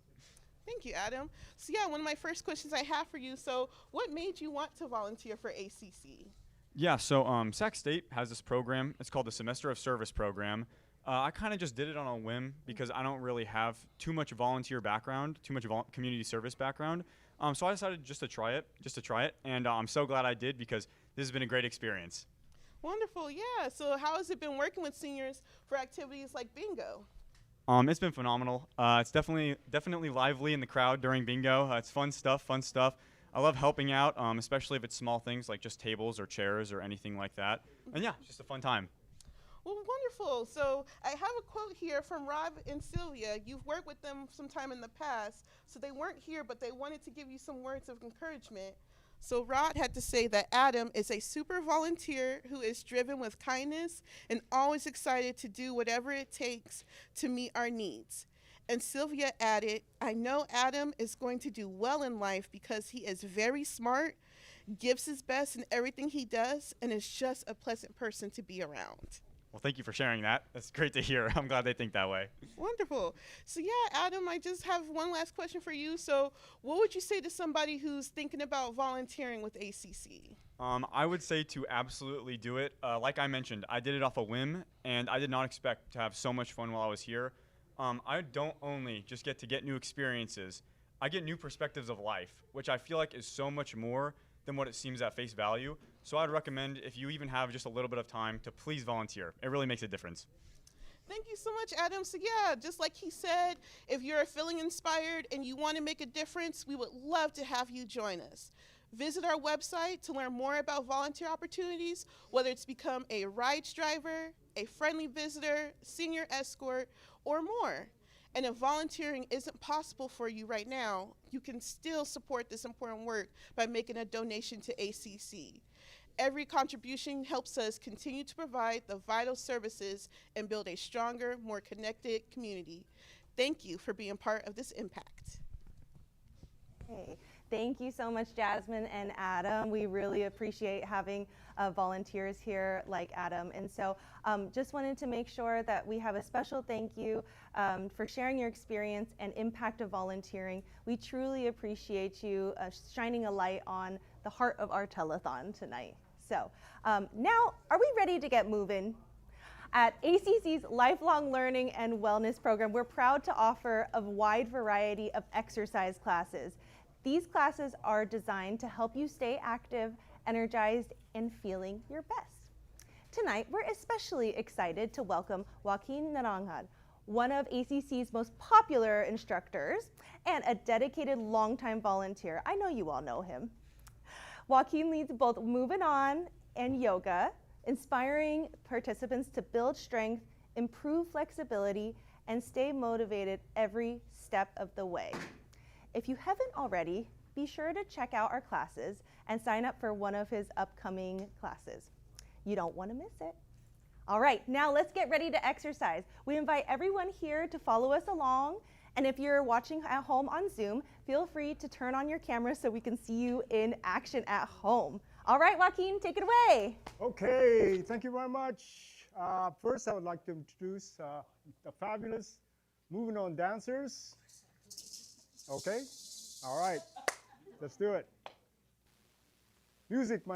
Thank you, Adam. So yeah, one of my first questions I have for you, so what made you want to volunteer for ACC? Yeah, so Sac State has this program. It's called the Semester of Service program. I kind of just did it on a whim because I don't really have too much volunteer background, too much community service background. So I decided just to try it, and I'm so glad I did because this has been a great experience. Wonderful, yeah. So how has it been working with seniors for activities like bingo? It's been phenomenal. It's definitely lively in the crowd during bingo. It's fun stuff. I love helping out, especially if it's small things like just tables or chairs or anything like that. And yeah, it's just a fun time. Well, wonderful. So I have a quote here from Rob and Sylvia. You've worked with them sometime in the past, so they weren't here, but they wanted to give you some words of encouragement. So Rod had to say that Adam is a super volunteer who is driven with kindness and always excited to do whatever it takes to meet our needs. And Sylvia added, I know Adam is going to do well in life because he is very smart, gives his best in everything he does, and is just a pleasant person to be around. Well, thank you for sharing that. That's great to hear. I'm glad they think that way. Wonderful. So yeah, Adam, I just have one last question for you. So what would you say to somebody who's thinking about volunteering with ACC? I would say to absolutely do it. Like I mentioned, I did it off a whim, and I did not expect to have so much fun while I was here. I don't only just get to get new experiences, I get new perspectives of life, which I feel like is so much more than what it seems at face value. So I'd recommend, if you even have just a little bit of time, to please volunteer. It really makes a difference. Thank you so much, Adam. So yeah, just like he said, if you're feeling inspired and you want to make a difference, we would love to have you join us. Visit our website to learn more about volunteer opportunities, whether it's become a rides driver, a friendly visitor, senior escort, or more. And if volunteering isn't possible for you right now, you can still support this important work by making a donation to ACC. Every contribution helps us continue to provide the vital services and build a stronger, more connected community. Thank you for being part of this impact. Hey, thank you so much, Jasmine and Adam. We really appreciate having volunteers here like Adam. And so just wanted to make sure that we have a special thank you for sharing your experience and impact of volunteering. We truly appreciate you shining a light on the heart of our telethon tonight. So now, are we ready to get moving? At ACC's Lifelong Learning and Wellness program, we're proud to offer a wide variety of exercise classes. These classes are designed to help you stay active, energized, and feeling your best. Tonight, we're especially excited to welcome Joaquin Naranjan, one of ACC's most popular instructors and a dedicated longtime volunteer. I know you all know him. Joaquin leads both Moving On and yoga, inspiring participants to build strength, improve flexibility, and stay motivated every step of the way. If you haven't already, be sure to check out our classes and sign up for one of his upcoming classes. You don't want to miss it. All right, now let's get ready to exercise. We invite everyone here to follow us along. And if you're watching at home on Zoom, feel free to turn on your camera so we can see you in action at home. All right, Joaquin, take it away. Okay, thank you very much. First, I would like to introduce the fabulous Moving On dancers. Okay, all right, let's do it. Music, man.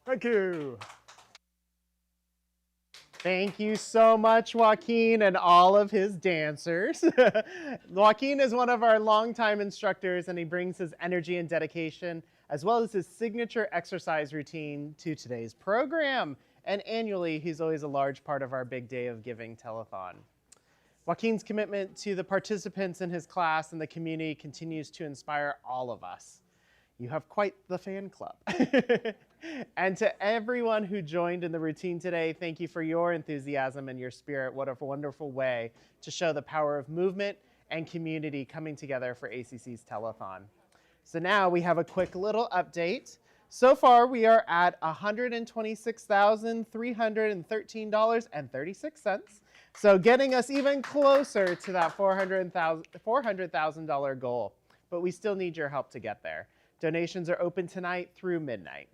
Thank you. Thank you so much, Joaquin, and all of his dancers. Joaquin is one of our longtime instructors, and he brings his energy and dedication, as well as his signature exercise routine, to today's program. And annually, he's always a large part of our Big Day of Giving telethon. Joaquin's commitment to the participants in his class and the community continues to inspire all of us. You have quite the fan club. And to everyone who joined in the routine today, thank you for your enthusiasm and your spirit. What a wonderful way to show the power of movement and community coming together for ACC's telethon. So now we have a quick little update. So far, we are at $126,313.36. So getting us even closer to that $400,000 goal. But we still need your help to get there. Donations are open tonight through midnight.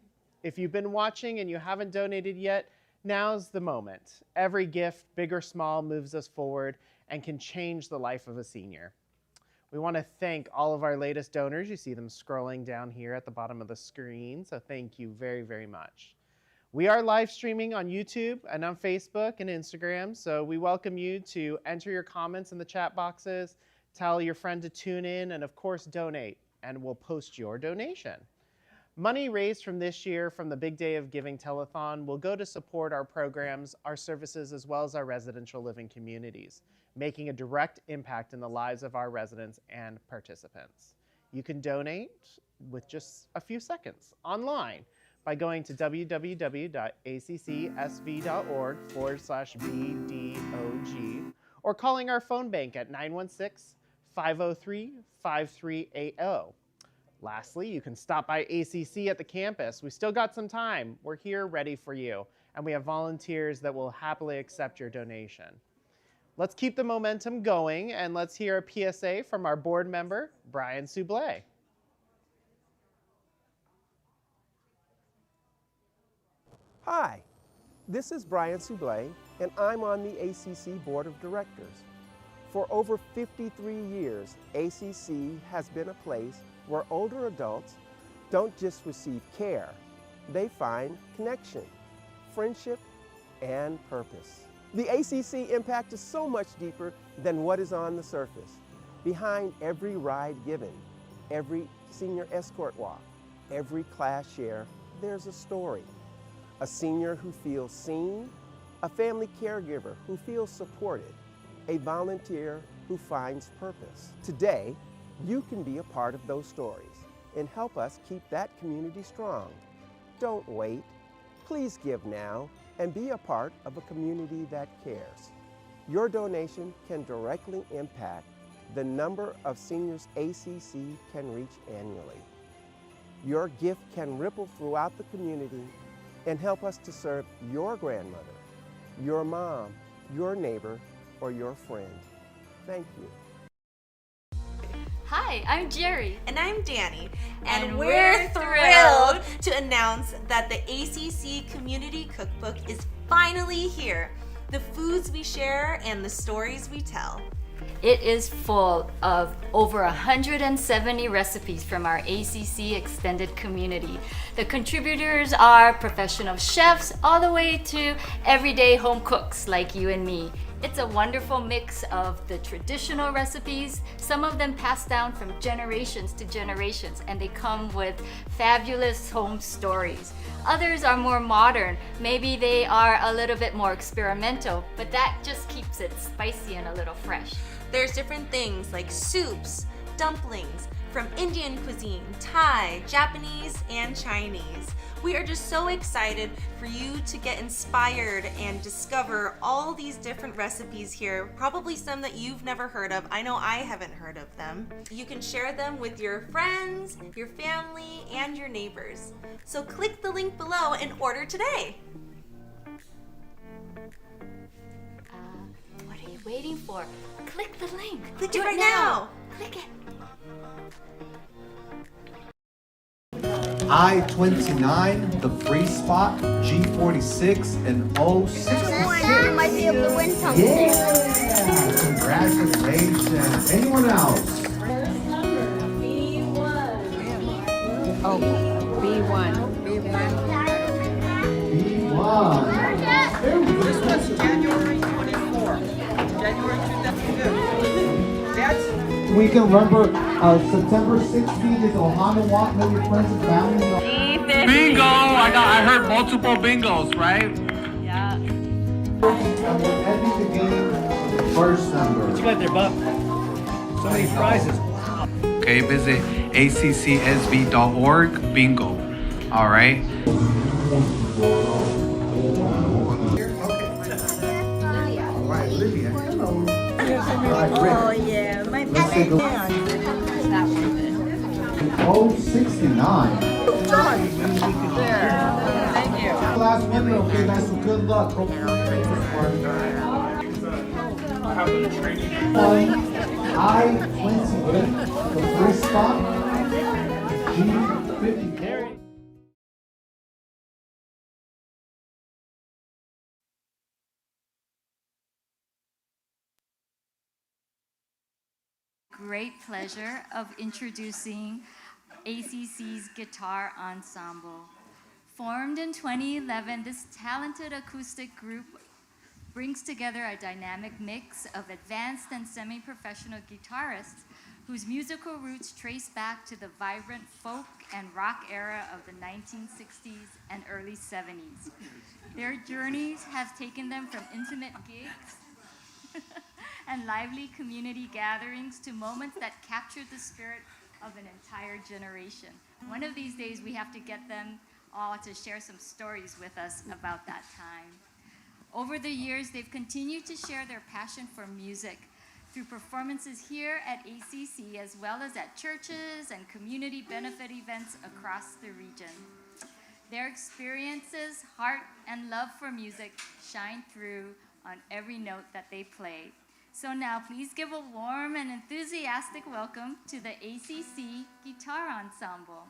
If you've been watching and you haven't donated yet, now's the moment. Every gift, big or small, moves us forward and can change the life of a senior. We want to thank all of our latest donors. You see them scrolling down here at the bottom of the screen, so thank you very, very much. We are live streaming on YouTube and on Facebook and Instagram, so we welcome you to enter your comments in the chat boxes, tell your friend to tune in, and of course donate, and we'll post your donation. Money raised from this year from the Big Day of Giving telethon will go to support our programs, our services, as well as our residential living communities, making a direct impact in the lives of our residents and participants. You can donate with just a few seconds online by going to www.accsv.org/BDOG or calling our phone bank at 916-503-5380. Lastly, you can stop by ACC at the campus. We still got some time. We're here ready for you, and we have volunteers that will happily accept your donation. Let's keep the momentum going, and let's hear a PSA from our board member, Brian Soublé. Hi, this is Brian Soublé, and I'm on the ACC Board of Directors. For over 53 years, ACC has been a place where older adults don't just receive care, they find connection, friendship, and purpose. The ACC impact is so much deeper than what is on the surface. Behind every ride given, every senior escort walk, every class share, there's a story. A senior who feels seen, a family caregiver who feels supported, a volunteer who finds purpose. Today, you can be a part of those stories and help us keep that community strong. Don't wait. Please give now and be a part of a community that cares. Your donation can directly impact the number of seniors ACC can reach annually. Your gift can ripple throughout the community and help us to serve your grandmother, your mom, your neighbor, or your friend. Thank you. Hi, I'm Jerry. And I'm Danny. And we're thrilled to announce that the ACC Community Cookbook is finally here. The foods we share and the stories we tell. It is full of over 170 recipes from our ACC extended community. The contributors are professional chefs all the way to everyday home cooks like you and me. It's a wonderful mix of the traditional recipes, some of them passed down from generations to generations, and they come with fabulous home stories. Others are more modern, maybe they are a little bit more experimental, but that just keeps it spicy and a little fresh. There's different things like soups, dumplings, from Indian cuisine, Thai, Japanese, and Chinese. We are just so excited for you to get inspired and discover all these different recipes here, probably some that you've never heard of. I know I haven't heard of them. You can share them with your friends, your family, and your neighbors. So click the link below and order today. What are you waiting for? Click the link. Click it right now. Click it. I-29, the free spot, G46, and 066. You might be able to win something. Yeah! Congratulations. Anyone else? Oh, B1. done. This was January 24th. January 2002. That's We can remember September 16th is Ohana Walk with your friends and family. bingo. I heard multiple bingos, right? And we're ending the game with the first number. What you got there, Bob? So many prizes. Okay, visit accsb.org, bingo. All right. All right, Olivia. Hello. Oh yeah, my Let's take a look. 069. Thank you. Last winner, okay, guys, so good luck. I-28, the first spot, G50. Great pleasure of introducing ACC's Guitar Ensemble. Formed in 2011, this talented acoustic group brings together a dynamic mix of advanced and semi-professional guitarists whose musical roots trace back to the vibrant folk and rock era of the 1960s and early 70s. Their journeys have taken them from intimate gigs and lively community gatherings to moments that captured the spirit of an entire generation. One of these days we have to get them all to share some stories with us about that time. Over the years, they've continued to share their passion for music through performances here at ACC as well as at churches and community benefit events across the region. Their experiences, heart, and love for music shine through on every note that they play. So now please give a warm and enthusiastic welcome to the ACC Guitar Ensemble.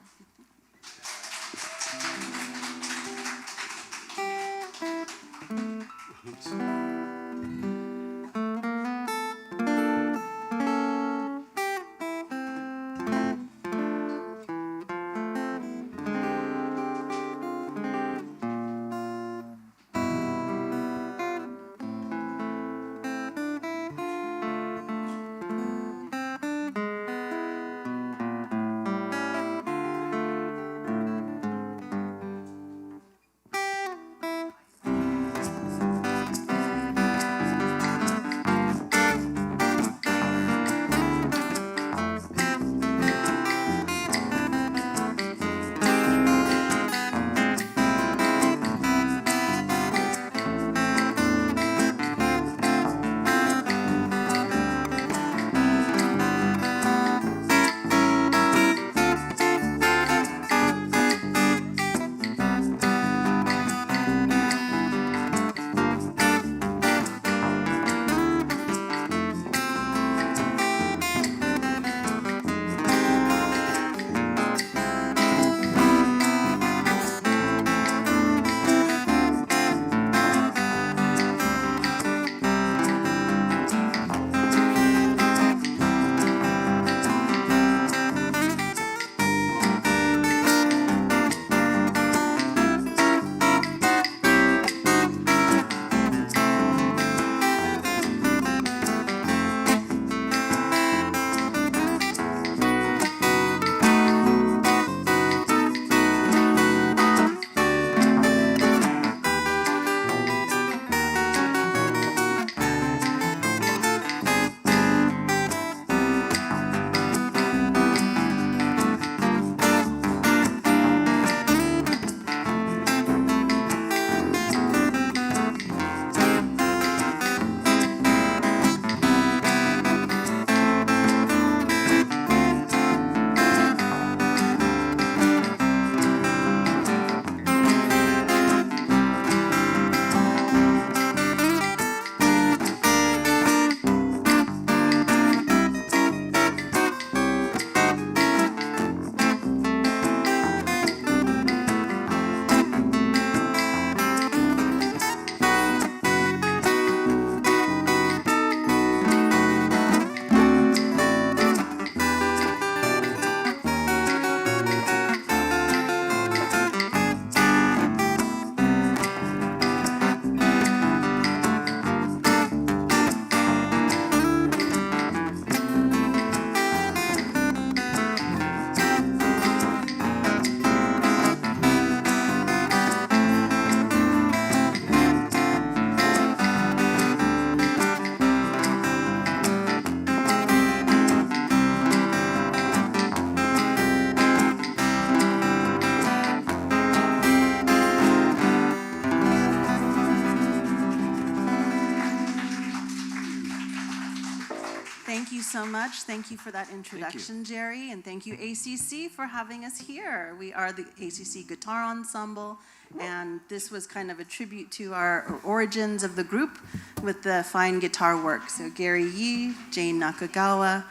so much. Thank you for that introduction, Jerry, and thank you, ACC, for having us here. We are the ACC Guitar Ensemble, and this was kind of a tribute to our origins of the group with the fine guitar work. So Gary Yee, Jane Nakagawa,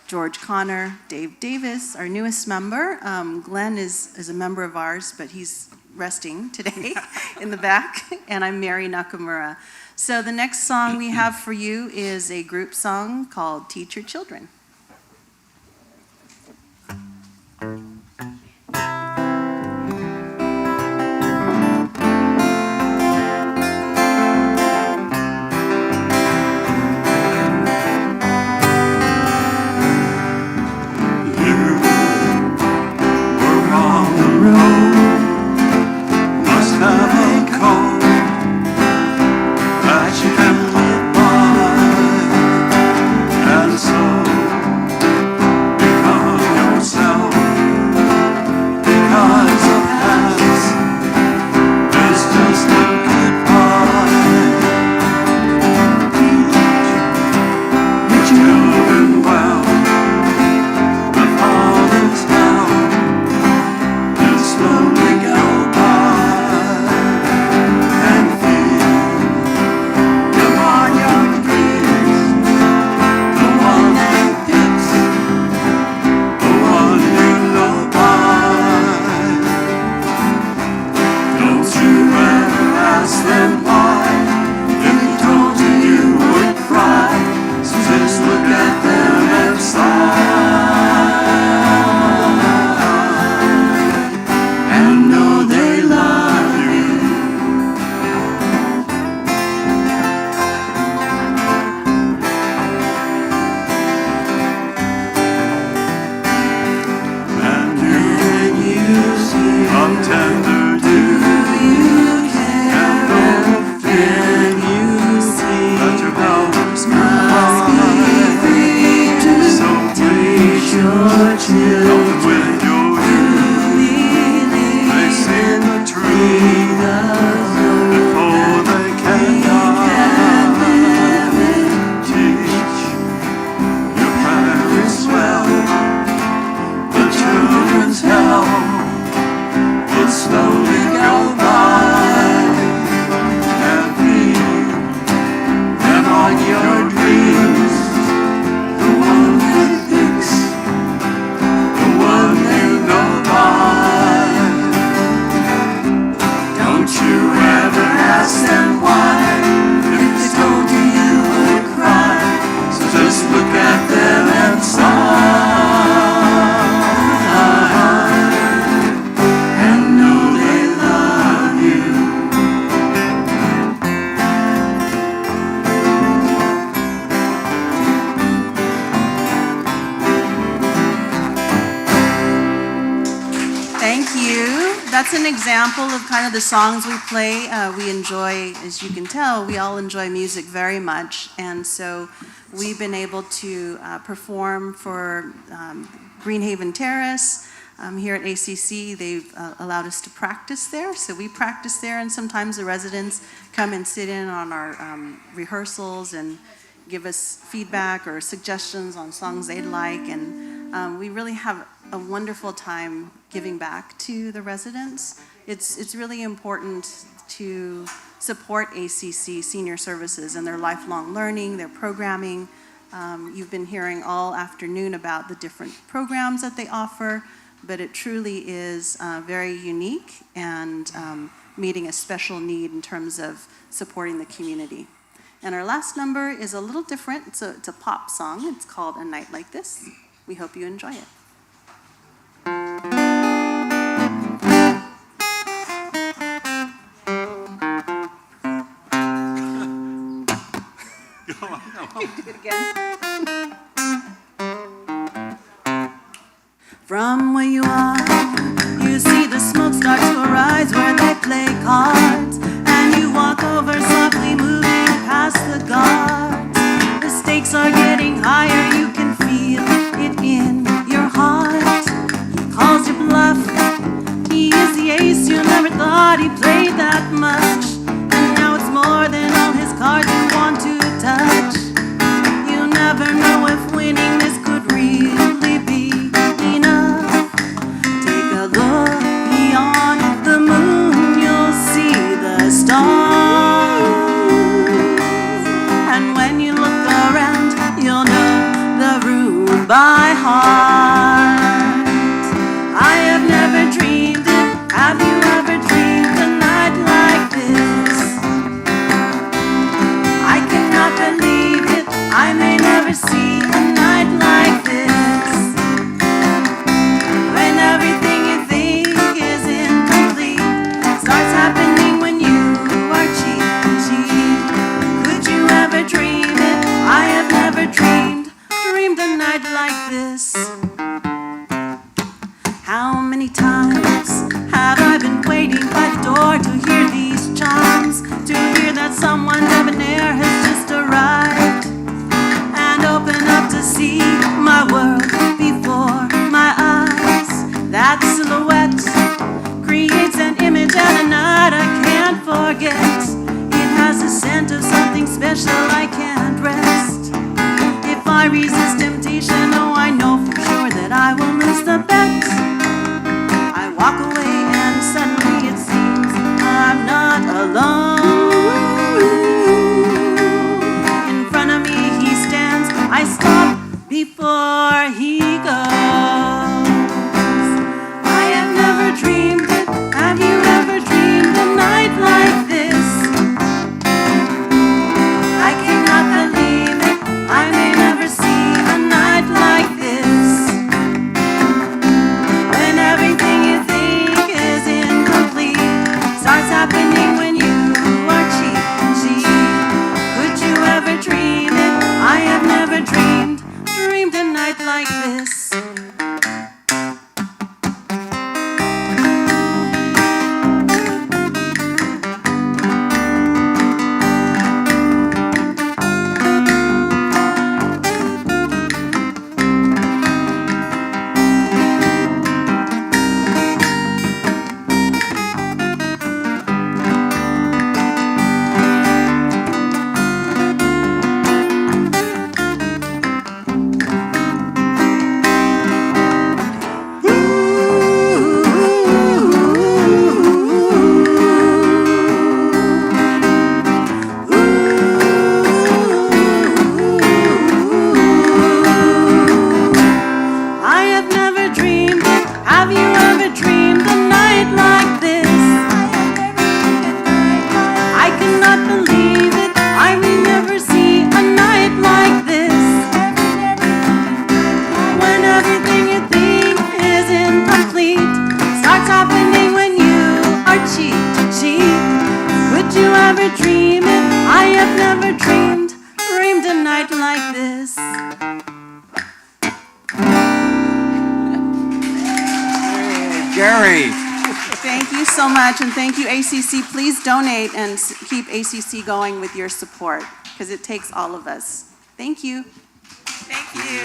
George Connor, Dave Davis, our newest member. Glenn is a member of ours, but he's resting today in the back, and I'm Mary Nakamura. So the next song we have for you is a group song called Teach Your Children. That's an example of kind of the songs we play. We enjoy, as you can tell, we all enjoy music very much. And so we've been able to perform for Haven Terrace. Here at ACC, they've allowed us to practice there. So we practice there, and sometimes the residents come and sit in on our rehearsals and give us feedback or suggestions on songs they'd like. And we really have a wonderful time giving back to the residents. It's really important to support ACC Senior Services and their lifelong learning, their programming. You've been hearing all afternoon about the different programs that they offer, but it truly is very unique and meeting a special need in terms of supporting the community. And our last number is a little different. It's a pop song. It's called A Night Like This. We hope you enjoy it. Do it again. From where you are, you see the smoke start to rise where they play cards, and you walk over softly, moving past the guards. The stakes are getting higher, you can feel it in your heart. He calls you bluff, he is the ace, you never thought he played that much, and now it's more than all his cards you want to touch. You never know if we special, I can't rest. If I resist temptation, oh, I know for sure that I will lose the bet. I walk away and suddenly it seems I'm not alone. In front of me he stands, I stop before he goes. I have never dreamed it. Have you ever dreamed a night like this? I cannot believe it. I may never see a night like this. When everything you think is incomplete starts happening when you are cheap. Could you ever dream it? I have never dreamed a night like this. Thank you so much, and thank you, ACC. Please donate and keep ACC going with your support, because it takes all of us. Thank you. Thank you.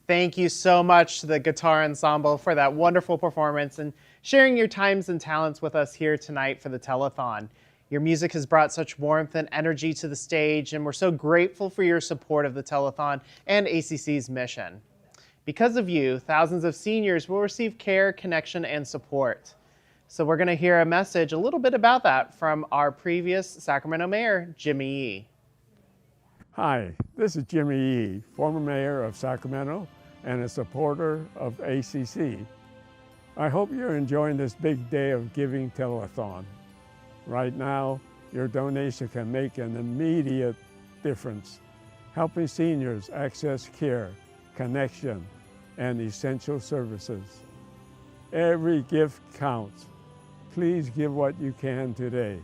Thank you so much to the guitar ensemble for that wonderful performance and sharing your times and talents with us here tonight for the telethon. Your music has brought such warmth and energy to the stage, and we're so grateful for your support of the telethon and ACC's mission. Because of you, thousands of seniors will receive care, connection, and support. So we're going to hear a message a little bit about that from our previous Sacramento Mayor, Jimmy Yee. Hi, this is Jimmy Yee, former mayor of Sacramento and a supporter of ACC. I hope you're enjoying this big day of giving telethon. Right now, your donation can make an immediate difference, helping seniors access care, connection, and essential services. Every gift counts. Please give what you can today.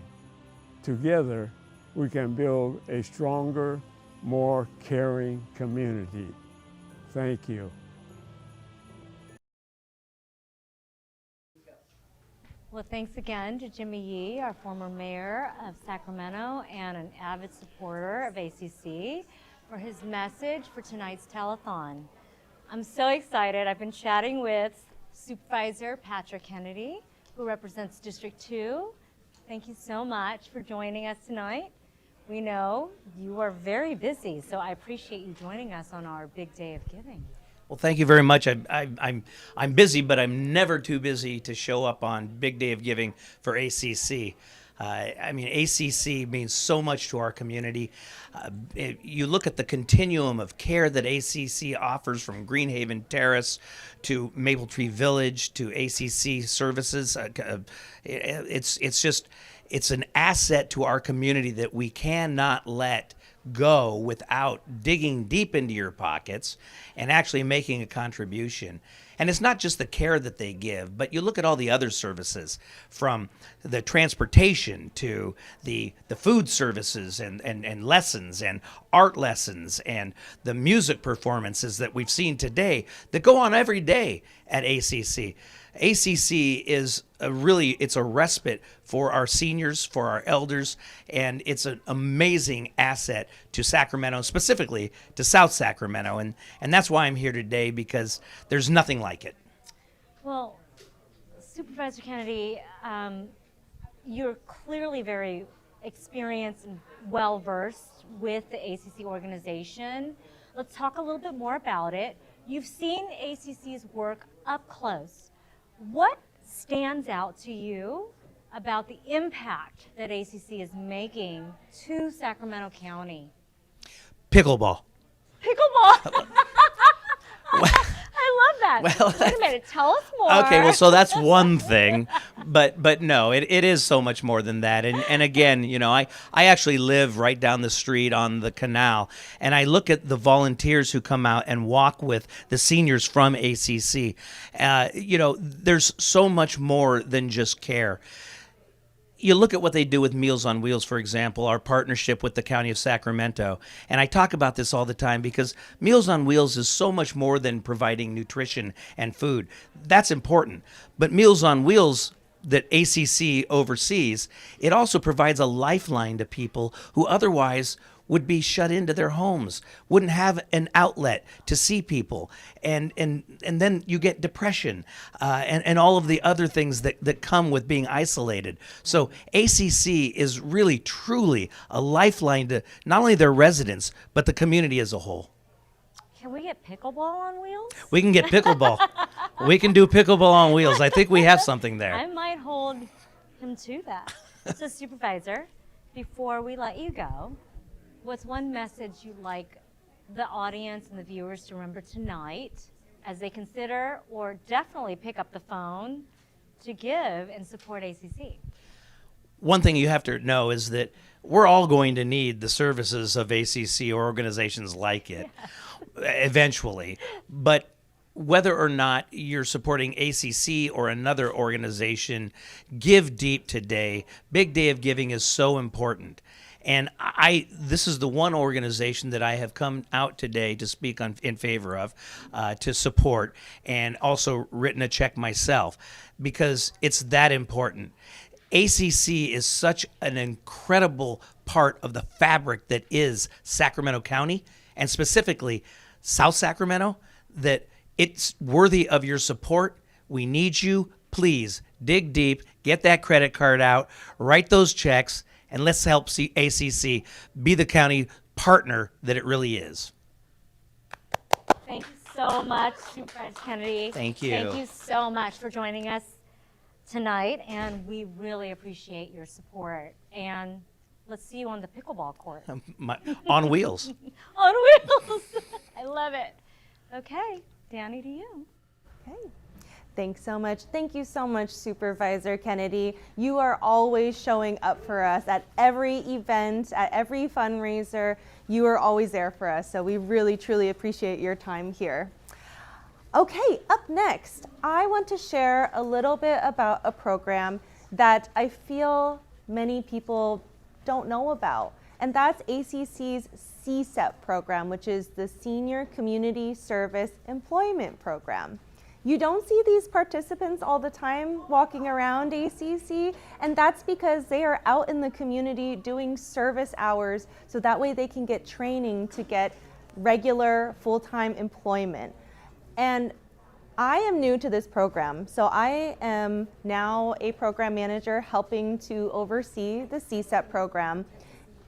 Together, we can build a stronger, more caring community. Thank you. Well, thanks again to Jimmy Yee, our former mayor of Sacramento and an avid supporter of ACC, for his message for tonight's telethon. I'm so excited. I've been chatting with Supervisor Kennedy, who represents District 2. Thank you so much for joining us tonight. We know you are very busy, so I appreciate you joining us on our big day of giving. Well, thank you very much. I'm busy, but I'm never too busy to show up on Big Day of Giving for ACC. I mean, ACC means so much to our community. You look at the continuum of care that ACC offers, from Haven Terrace to Maple Tree Village to ACC services. It's an asset to our community that we cannot let go without digging deep into your pockets and actually making a contribution. And it's not just the care that they give, but you look at all the other services, from the transportation to the food services and lessons and art lessons and the music performances that we've seen today that go on every day at ACC. ACC is it's a respite for our seniors, for our elders, and it's an amazing asset to Sacramento, specifically to South Sacramento. And that's why I'm here today, because there's nothing like it. Well, Supervisor Kennedy, you're clearly very experienced and well-versed with the ACC organization. Let's talk a little bit more about it. You've seen ACC's work up close. What stands out to you about the impact that ACC is making to Sacramento County? Pickleball. Pickleball! I love that. Well, wait a minute, tell us more. Okay, well, so that's one thing, but no, it is so much more than that. And again, you know, I actually live right down the street on the canal, and I look at the volunteers who come out and walk with the seniors from ACC. You know, there's so much more than just care. You look at what they do with Meals on Wheels, for example, our partnership with the County of Sacramento. And I talk about this all the time because Meals on Wheels is so much more than providing nutrition and food. That's important. But Meals on Wheels that ACC oversees, it also provides a lifeline to people who otherwise would be shut into their homes, wouldn't have an outlet to see people. And then you get depression and all of the other things that come with being isolated. So ACC is really, truly a lifeline to not only their residents, but the community as a whole. Can we get pickleball on wheels? We can get pickleball. We can do pickleball on wheels. I think we have something there. I might hold him to that. So Supervisor, before we let you go, what's one message you'd like the audience and the viewers to remember tonight as they consider or definitely pick up the phone to give and support ACC? One thing you have to know is that we're all going to need the services of ACC or organizations like it eventually. But whether or not you're supporting ACC or another organization, Give Deep today. Big Day of Giving is so important. And this is the one organization that I have come out today to speak in favor of, to support, and also written a check myself because it's that important. ACC is such an incredible part of the fabric that is Sacramento County, and specifically South Sacramento, that it's worthy of your support. We need you. Please dig deep, get that credit card out, write those checks, and let's help ACC be the county partner that it really is. Thank you so much, Supervisor Kennedy. Thank you. Thank you so much for joining us tonight, and we really appreciate your support. And let's see you on the pickleball court. On wheels. On wheels. I love it. Okay, Danny, to you. Okay. Thanks so much. Thank you so much, Supervisor Kennedy. You are always showing up for us at every event, at every fundraiser. You are always there for us, so we really, truly appreciate your time here. Okay, up next, I want to share a little bit about a program that I feel many people don't know about, and that's ACC's CSEP program, which is the Senior Community Service Employment Program. You don't see these participants all the time walking around ACC, and that's because they are out in the community doing service hours, so that way they can get training to get regular full-time employment. And I am new to this program, so I am now a program manager helping to oversee the CSEP program,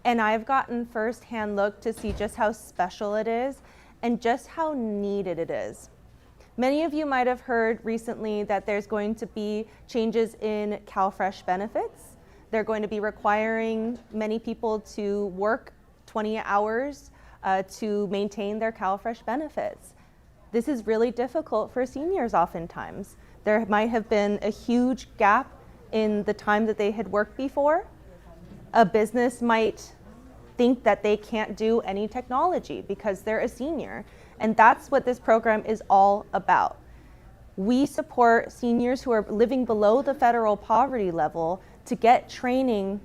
and I've gotten first-hand look to see just how special it is and just how needed it is. Many of you might have heard recently that there's going to be changes in CalFresh benefits. They're going to be requiring many people to work 20 hours to maintain their CalFresh benefits. This is really difficult for seniors oftentimes. There might have been a huge gap in the time that they had worked before. A business might think that they can't do any technology because they're a senior. And that's what this program is all about. We support seniors who are living below the federal poverty level to get training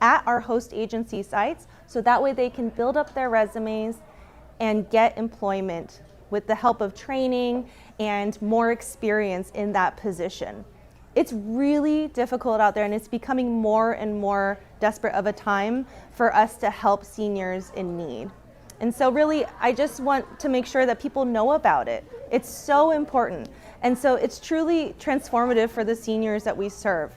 at our host agency sites, so that way they can build up their resumes and get employment with the help of training and more experience in that position. It's really difficult out there, and it's becoming more and more desperate of a time for us to help seniors in need. And so really, I just want to make sure that people know about it. It's so important. And so it's truly transformative for the seniors that we serve.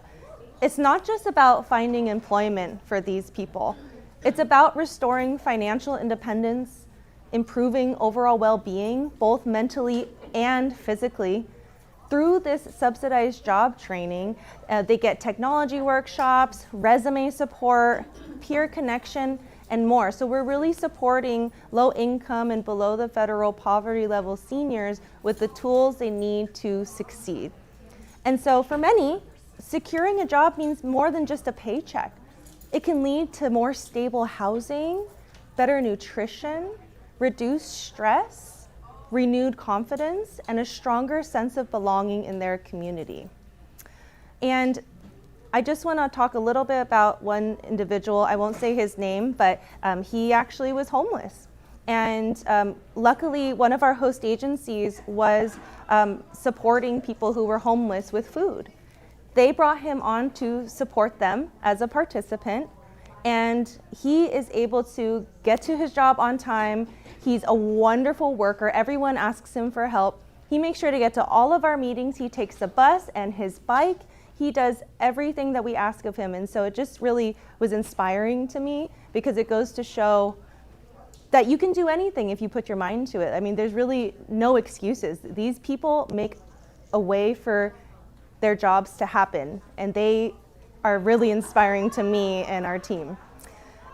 It's not just about finding employment for these people. It's about restoring financial independence, improving overall well-being, both mentally and physically. Through this subsidized job training, they get technology workshops, resume support, peer connection, and more. So we're really supporting low-income and below the federal poverty level seniors with the tools they need to succeed. And so for many, securing a job means more than just a paycheck. It can lead to more stable housing, better nutrition, reduced stress, renewed confidence, and a stronger sense of belonging in their community. And I just want to talk a little bit about one individual. I won't say his name, but he actually was homeless. And luckily, one of our host agencies was supporting people who were homeless with food. They brought him on to support them as a participant, and he is able to get to his job on time. He's a wonderful worker. Everyone asks him for help. He makes sure to get to all of our meetings. He takes the bus and his bike. He does everything that we ask of him. And so it just really was inspiring to me, because it goes to show that you can do anything if you put your mind to it. I mean, there's really no excuses. These people make a way for their jobs to happen, and they are really inspiring to me and our team.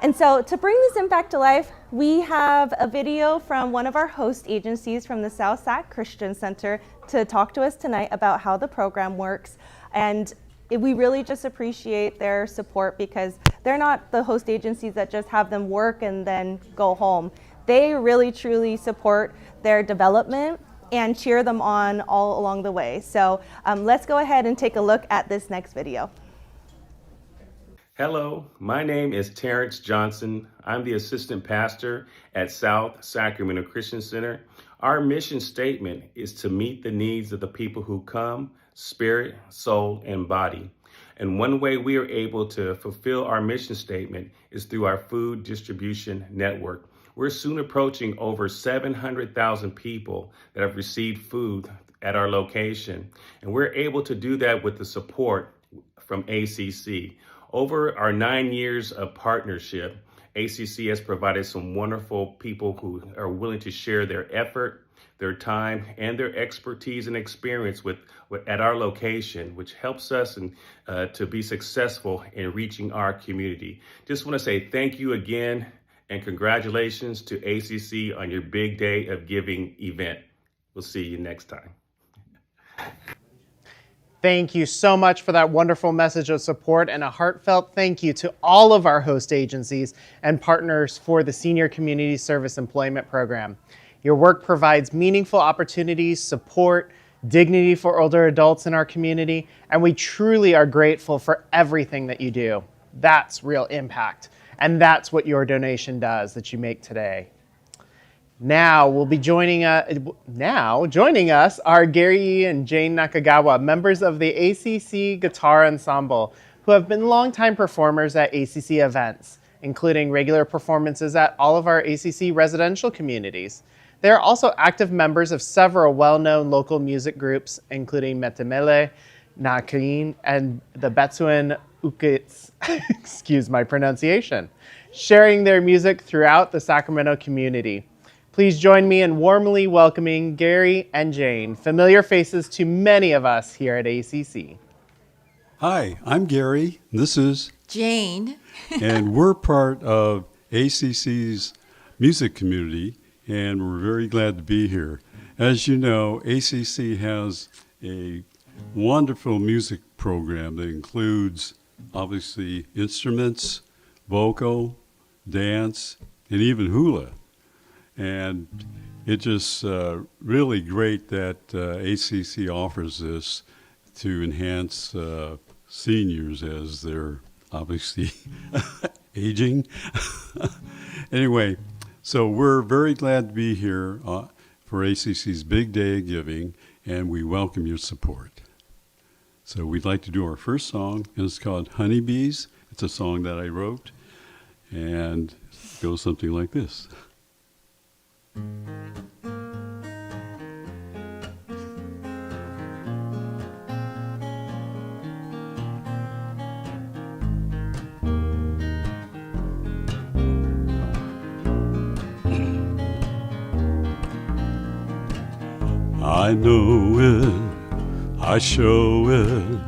And so to bring this impact to life, we have a video from one of our host agencies from the South Sac Christian Center to talk to us tonight about how the program works. And we really just appreciate their support, because they're not the host agencies that just have them work and then go home. They really truly support their development and cheer them on all along the way. So let's go ahead and take a look at this next video. Hello, my name is Terrence Johnson. I'm the assistant pastor at South Sacramento Christian Center. Our mission statement is to meet the needs of the people who come, spirit, soul, and body. And one way we are able to fulfill our mission statement is through our food distribution network. We're soon approaching over 700,000 people that have received food at our location. And we're able to do that with the support from ACC. Over our 9 years of partnership, ACC has provided some wonderful people who are willing to share their effort, their time, and their expertise and experience at our location, which helps us to be successful in reaching our community. Just want to say thank you again, and congratulations to ACC on your Big Day of Giving event. We'll see you next time. Thank you so much for that wonderful message of support, and a heartfelt thank you to all of our host agencies and partners for the Senior Community Service Employment Program. Your work provides meaningful opportunities, support, dignity for older adults in our community, and we truly are grateful for everything that you do. That's real impact, and that's what your donation does that you make today. Now will be joining us are Gary and Jane Nakagawa, members of the ACC Guitar Ensemble, who have been longtime performers at ACC events, including regular performances at all of our ACC residential communities. They are also active members of several well-known local music groups, including Metamele, Nakain, and the Betsuan Ukits, excuse my pronunciation, sharing their music throughout the Sacramento community. Please join me in warmly welcoming Gary and Jane, familiar faces to many of us here at ACC. Hi, I'm Gary. This is Jane. And we're part of ACC's music community, and we're very glad to be here. As you know, ACC has a wonderful music program that includes, obviously, instruments, vocal, dance, and even hula. And it's just really great that ACC offers this to enhance seniors as they're obviously aging. Anyway, so we're very glad to be here for ACC's Big Day of Giving, and we welcome your support. So we'd like to do our first song, and it's called Honeybees. It's a song that I wrote, and it goes something like this. I know it, I show it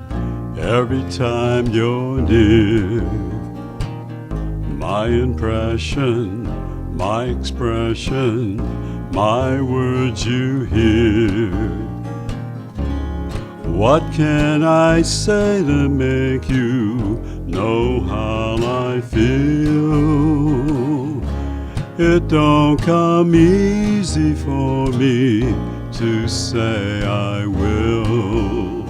every time you're near. My impression, my expression, my words you hear. What can I say to make you know how I feel? It don't come easy for me to say I will.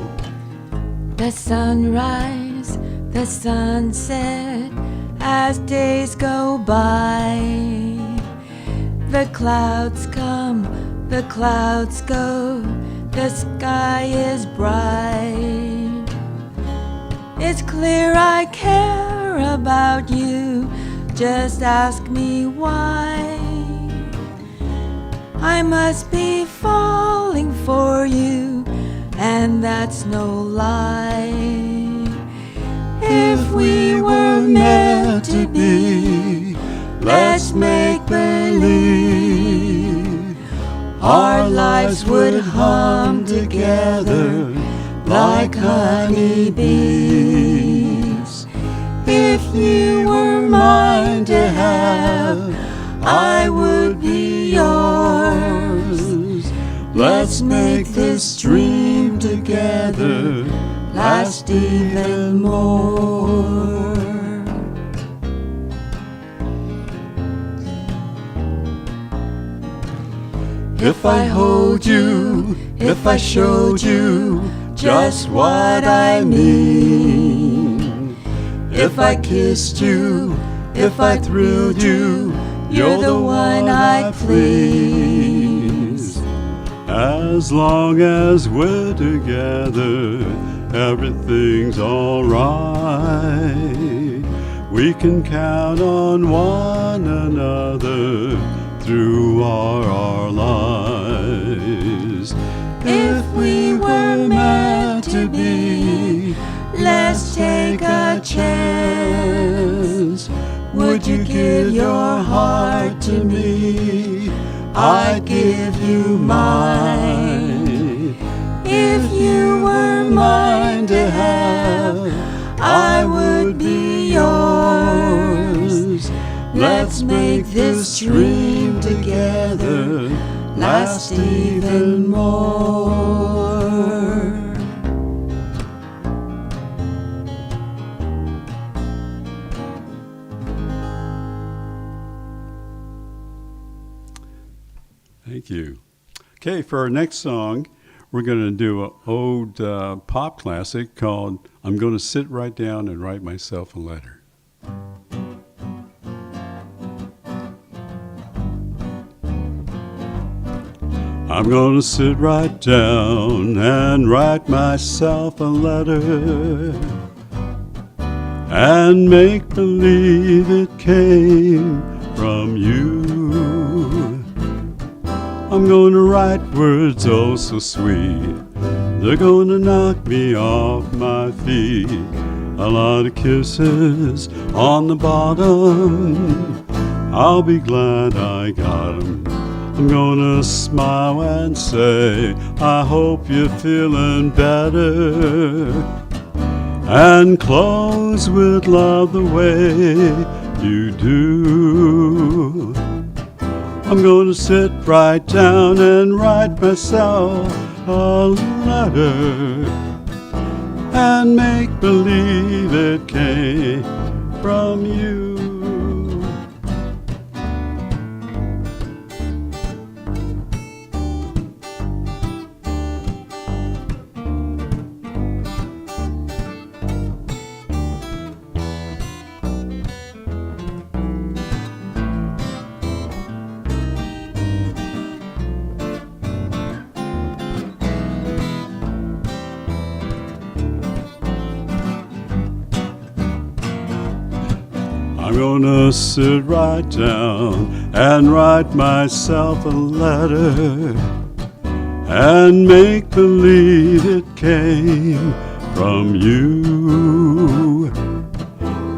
The sunrise, the sunset, as days go by. The clouds come, the clouds go, the sky is bright. It's clear I care about you, just ask me why. I must be falling for you, and that's no lie. If we were meant to be, let's make believe our lives would hum together like honeybees. If you were mine to have, I would be yours. Let's make this dream together last even more. If I hold you, if I showed you just what I mean, if I kissed you, if I thrilled you, you're the one I please. As long as we're together, everything's alright. We can count on one another through our lives. If we were meant to be, let's take a chance. Would you give your heart to me? I'd give you mine. If you were mine to have, I would be yours. Let's make this dream together last even more. Thank you. Okay, for our next song, we're going to do an old pop classic called I'm Going to Sit Right Down and Write Myself a Letter. I'm gonna sit right down and write myself a letter and make believe it came from you. I'm gonna write words oh so sweet, they're gonna knock me off my feet. A lot of kisses on the bottom, I'll be glad I got 'em. I'm gonna smile and say, I hope you're feeling better, and close with love the way you do. I'm gonna sit right down and write myself a letter and make believe it came from you. I'm gonna sit right down and write myself a letter and make believe it came from you.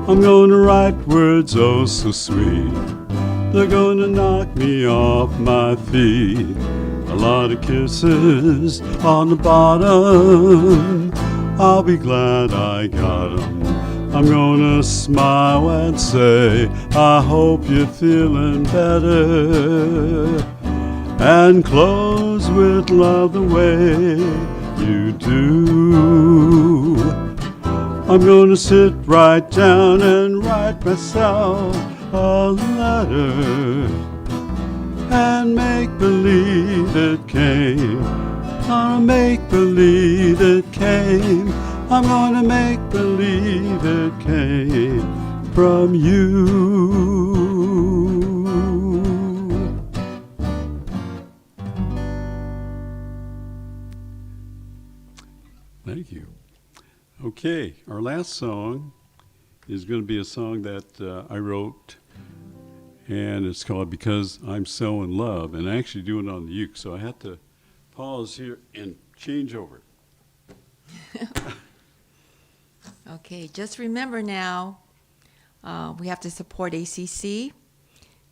I'm gonna write words oh so sweet, they're gonna knock me off my feet. A lot of kisses on the bottom, I'll be glad I got 'em. I'm gonna smile and say, I hope you're feeling better, and close with love the way you do. I'm gonna sit right down and write myself a letter and make believe it came. Gonna make believe it came. I'm gonna make believe it came from you. Thank you. Okay, our last song is going to be a song that I wrote, and it's called Because I'm So in Love, and I actually do it on the uke, so I had to pause here and change over. Okay, just remember now, we have to support ACC,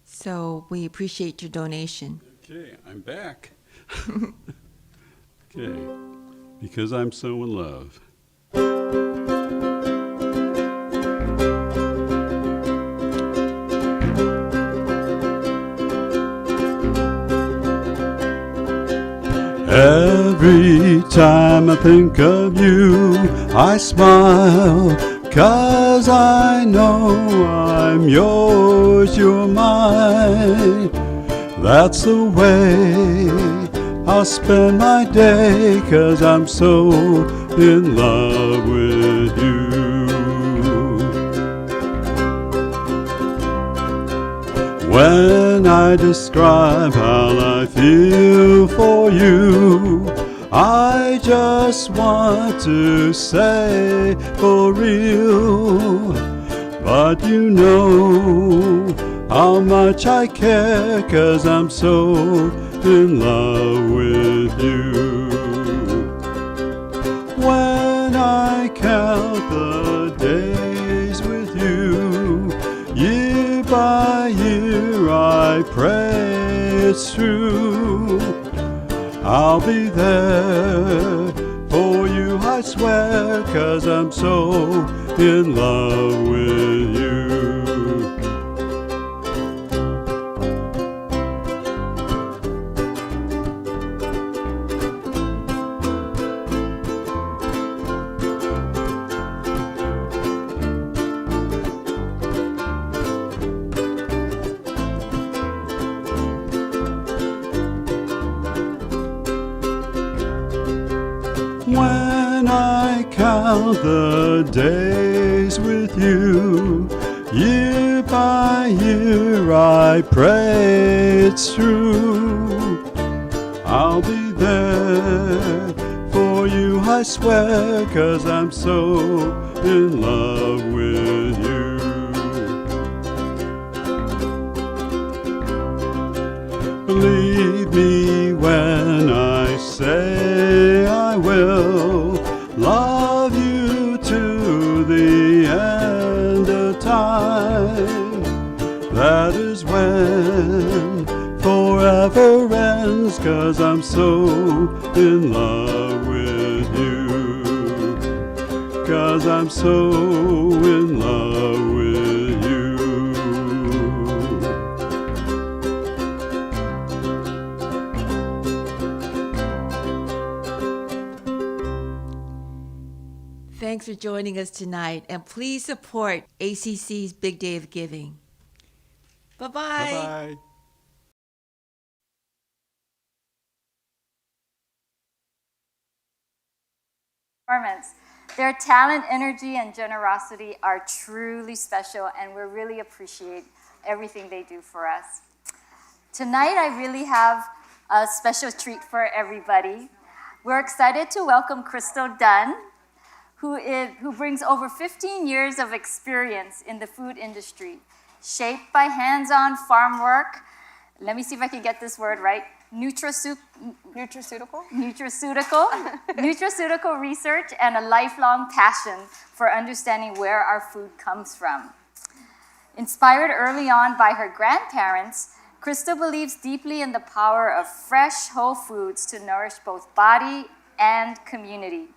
so we appreciate your donation. Okay, I'm back. Okay, Because I'm So in Love. Every time I think of you, I smile, 'cause I know I'm yours, you're mine. That's the way I'll spend my day, 'cause I'm so in love with you. When I describe how I feel for you, I just want to say for real. But you know how much I care, 'cause I'm so in love with you. When I count the days with you, year by year I pray it's true. I'll be there for you, I swear, 'cause I'm so in love with you. When I count the days with you, year by year I pray it's true. I'll be there for you, I swear, 'cause I'm so in love with you. Believe me when I say I will love you to the end of time. That is when forever ends, 'cause I'm so in love with you. 'Cause I'm so in love with you. Thanks for joining us tonight, and please support ACC's Big Day of Giving. Bye-bye. Bye-bye. Performance. Their talent, energy, and generosity are truly special, and we really appreciate everything they do for us. Tonight, I really have a special treat for everybody. We're excited to welcome Crystal Dunn, who brings over 15 years of experience in the food industry, shaped by hands-on farm work. Let me see if I can get this word right. Nutraceutical research, and a lifelong passion for understanding where our food comes from. Inspired early on by her grandparents, Crystal believes deeply in the power of fresh, whole foods to nourish both body and community.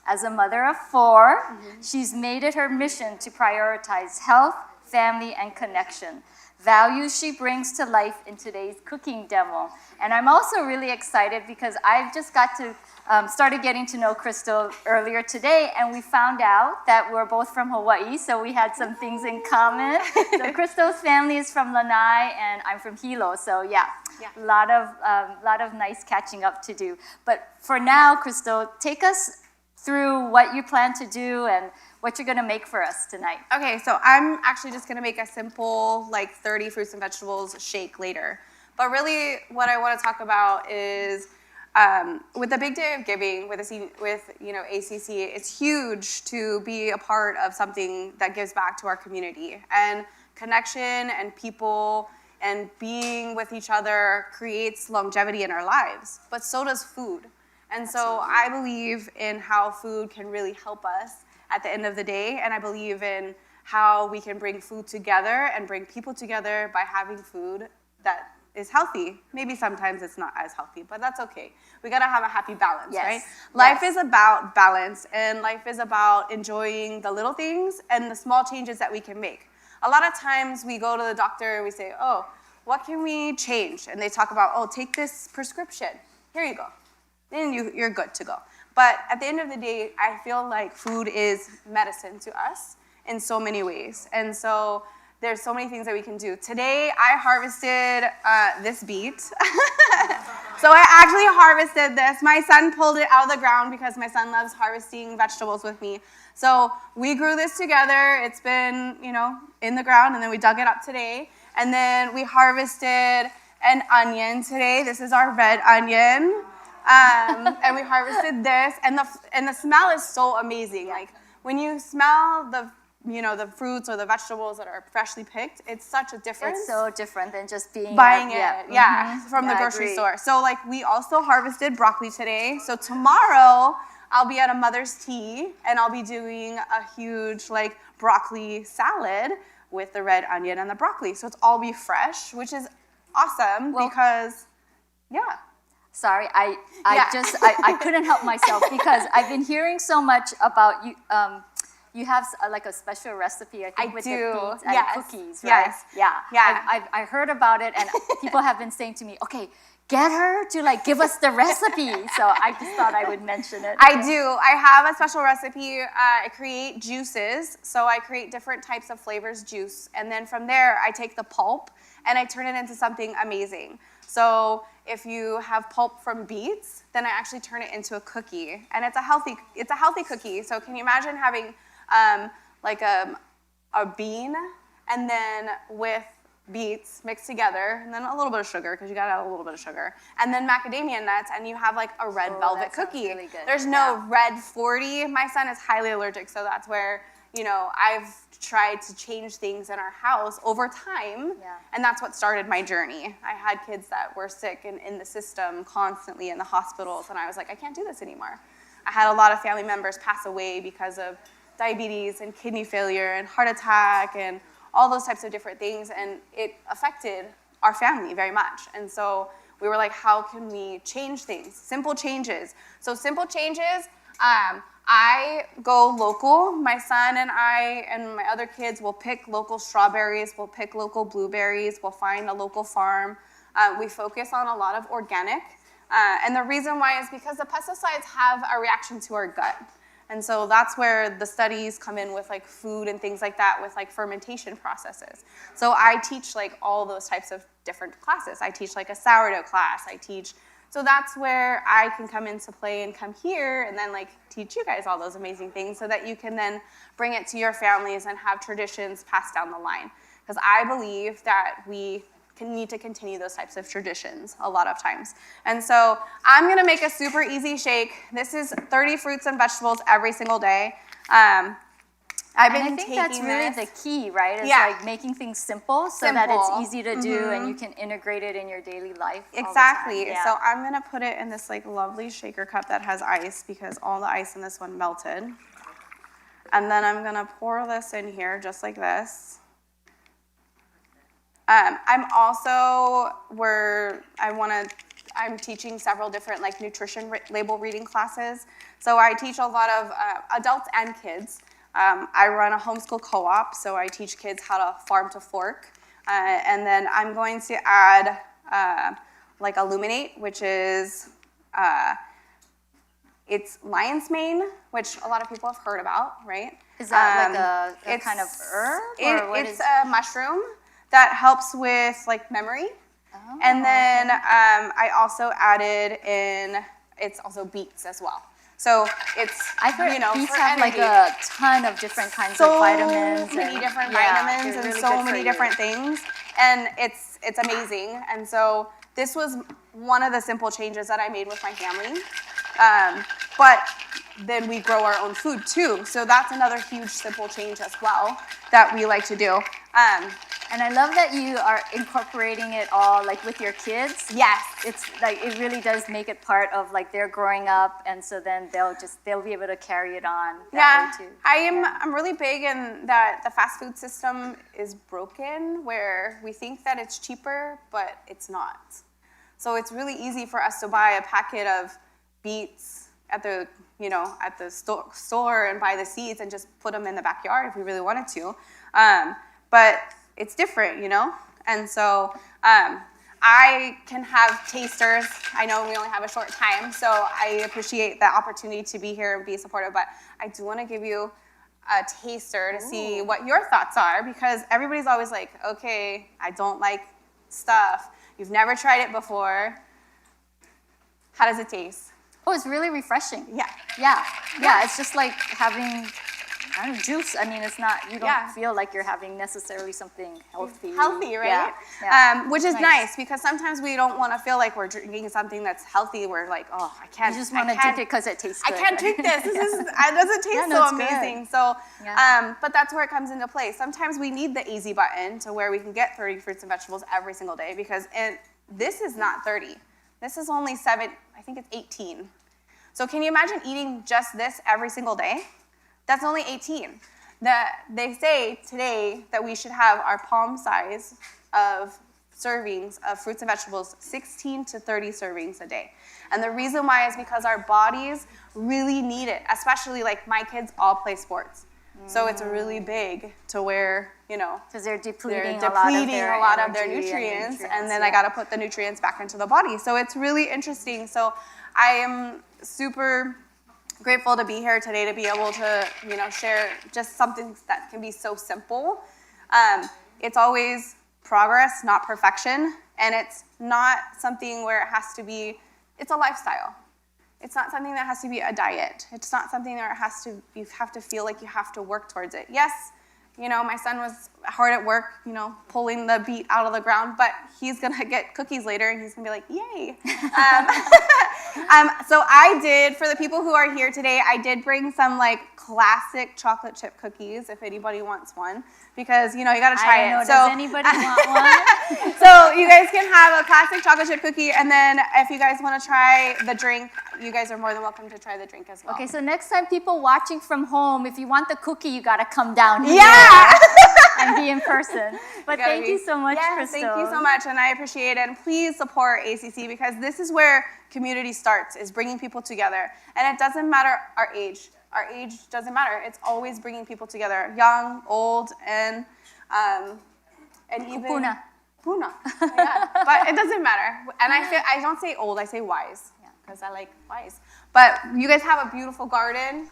As a mother of 4, she's made it her mission to prioritize health, family, and connection, values she brings to life in today's cooking demo. And I'm also really excited because I've just got to started getting to know Crystal earlier today, and we found out that we're both from Hawaii, so we had some things in common. So Crystal's family is from Lanai, and I'm from Hilo, so yeah. A lot of nice catching up to do. But for now, Crystal, take us through what you plan to do and what you're gonna make for us tonight. Okay, so I'm actually just gonna make a simple, like 30 fruits and vegetables shake later. But really, what I wanna talk about is with the Big Day of Giving, with ACC, it's huge to be a part of something that gives back to our community. And connection and people and being with each other creates longevity in our lives, but so does food. And so I believe in how food can really help us at the end of the day, and I believe in how we can bring food together and bring people together by having food that is healthy. Maybe sometimes it's not as healthy, but that's okay. We gotta have a happy balance, right? Life is about balance, and life is about enjoying the little things and the small changes that we can make. A lot of times we go to the doctor and we say, oh, what can we change? And they talk about, oh, take this prescription. Here you go. Then you're good to go. But at the end of the day, I feel like food is medicine to us in so many ways. And so there's so many things that we can do. Today, I harvested this beet. So I actually harvested this. My son pulled it out of the ground because my son loves harvesting vegetables with me. So we grew this together. It's been, in the ground, and then we dug it up today. And then we harvested an onion today. This is our red onion. And we harvested this, and the smell is so amazing. Like when you smell the fruits or the vegetables that are freshly picked, it's such a difference. It's so different than just buying it, from the grocery store. So like we also harvested broccoli today. So tomorrow I'll be at a mother's tea, and I'll be doing a huge like broccoli salad with the red onion and the broccoli. So it's all be fresh, which is awesome because, Sorry, I couldn't help myself because I've been hearing so much about you. You have like a special recipe, I think, with the beets and cookies, right? Yeah. I heard about it, and people have been saying to me, okay, get her to like give us the recipe. So I just thought I would mention it. I do. I have a special recipe. I create juices. So I create different types of flavors juice. And then from there, I take the pulp and I turn it into something amazing. So if you have pulp from beets, then I actually turn it into a cookie. And it's a healthy cookie. So can you imagine having like a bean and then with beets mixed together, and then a little bit of sugar, because you gotta add a little bit of sugar, and then macadamia nuts, and you have like a red velvet cookie. Really good. There's no red 40. My son is highly allergic, so that's where, I've tried to change things in our house over time, and that's what started my journey. I had kids that were sick and in the system constantly in the hospitals, and I was like, I can't do this anymore. I had a lot of family members pass away because of diabetes and kidney failure and heart attack and all those types of different things, and it affected our family very much. And so we were like, how can we change things? Simple changes. So simple changes, I go local. My son and I and my other kids will pick local strawberries, we'll pick local blueberries, we'll find a local farm. We focus on a lot of organic. And the reason why is because the pesticides have a reaction to our gut. And so that's where the studies come in with like food and things like that, with like fermentation processes. So I teach like all those types of different classes. I teach like a sourdough class. So that's where I can come into play and come here and then like teach you guys all those amazing things so that you can then bring it to your families and have traditions passed down the line. Because I believe that we need to continue those types of traditions a lot of times. And so I'm gonna make a super easy shake. This is 30 fruits and vegetables every single day. I think that's really the key, right? It's like making things simple that it's easy to do and you can integrate it in your daily life. Exactly. So I'm gonna put it in this like lovely shaker cup that has ice because all the ice in this one melted. And then I'm gonna pour this in here just like this. I'm also I'm teaching several different like nutrition label reading classes. So I teach a lot of adults and kids. I run a homeschool co-op, so I teach kids how to farm to fork. And then I'm going to add like Illuminate, which is it's lion's mane, which a lot of people have heard about, right? Is that like a kind of herb? It's a mushroom that helps with like memory. Oh, and then I also added in, it's also beets as well. So it's, I've heard beets for have like energy. a ton of different kinds of vitamins. So many different yeah, vitamins they're and really so good for many you. different things. And it's amazing. And so this was one of the simple changes that I made with my family. But then we grow our own food too. So that's another huge simple change as well that we like to do. And I love that you are incorporating it all like with your kids. Yes. It's like, it really does make it part of like their growing up, and so then they'll be able to carry it on that way too. I'm really big in that the fast food system is broken, where we think that it's cheaper, but it's not. So it's really easy for us to buy a packet of beets at the store and buy the seeds and just put them in the backyard if we really wanted to. But it's different, And so I can have tasters. I know we only have a short time, so I appreciate the opportunity to be here and be supportive, but I do want to give you a taster to see what your thoughts are, because everybody's always like, okay, I don't like stuff. You've never tried it before. How does it taste? Oh, it's really refreshing. Yeah. Yeah, it's just like having, I don't know, juice. I mean, it's not, you don't feel like you're having necessarily something healthy. Healthy, right? Yeah. Which is nice, because sometimes we don't want to feel like we're drinking something that's healthy. We're like, oh, I can't. You just want to drink it because it tastes good. I can't drink this. It doesn't taste so amazing. So, but that's where it comes into play. Sometimes we need the easy button to where we can get 30 fruits and vegetables every single day, because this is not 30. This is only 7, I think it's 18. So can you imagine eating just this every single day? That's only 18. They say today that we should have our palm size of servings of fruits and vegetables, 16 to 30 servings a day. And the reason why is because our bodies really need it, especially like my kids all play sports. So it's really big to where, because they're depleting a lot of their nutrients, and then I got to put the nutrients back into the body. So it's really interesting. So I am super grateful to be here today to be able to, share just something that can be so simple. It's always progress, not perfection, and it's not something where it has to be, it's a lifestyle. It's not something that has to be a diet. It's not something that you have to feel like you have to work towards it. Yes, my son was hard at work, pulling the beet out of the ground, but he's gonna get cookies later and he's gonna be like, yay. So I did, for the people who are here today, I did bring some like classic chocolate chip cookies if anybody wants one, because you gotta try it. Does anybody want one? So you guys can have a classic chocolate chip cookie, and then if you guys wanna try the drink, you guys are more than welcome to try the drink as well. Okay, so next time people watching from home, if you want the cookie, you gotta come down here. Yeah! And be in person. But thank you so much, Crystal. Thank you so much, and I appreciate it. And please support ACC, because this is where community starts, is bringing people together. And it doesn't matter our age. Our age doesn't matter. It's always bringing people together, young, old, and even Puna. Yeah, but it doesn't matter. And I don't say old, I say wise, because I like wise. But you guys have a beautiful garden.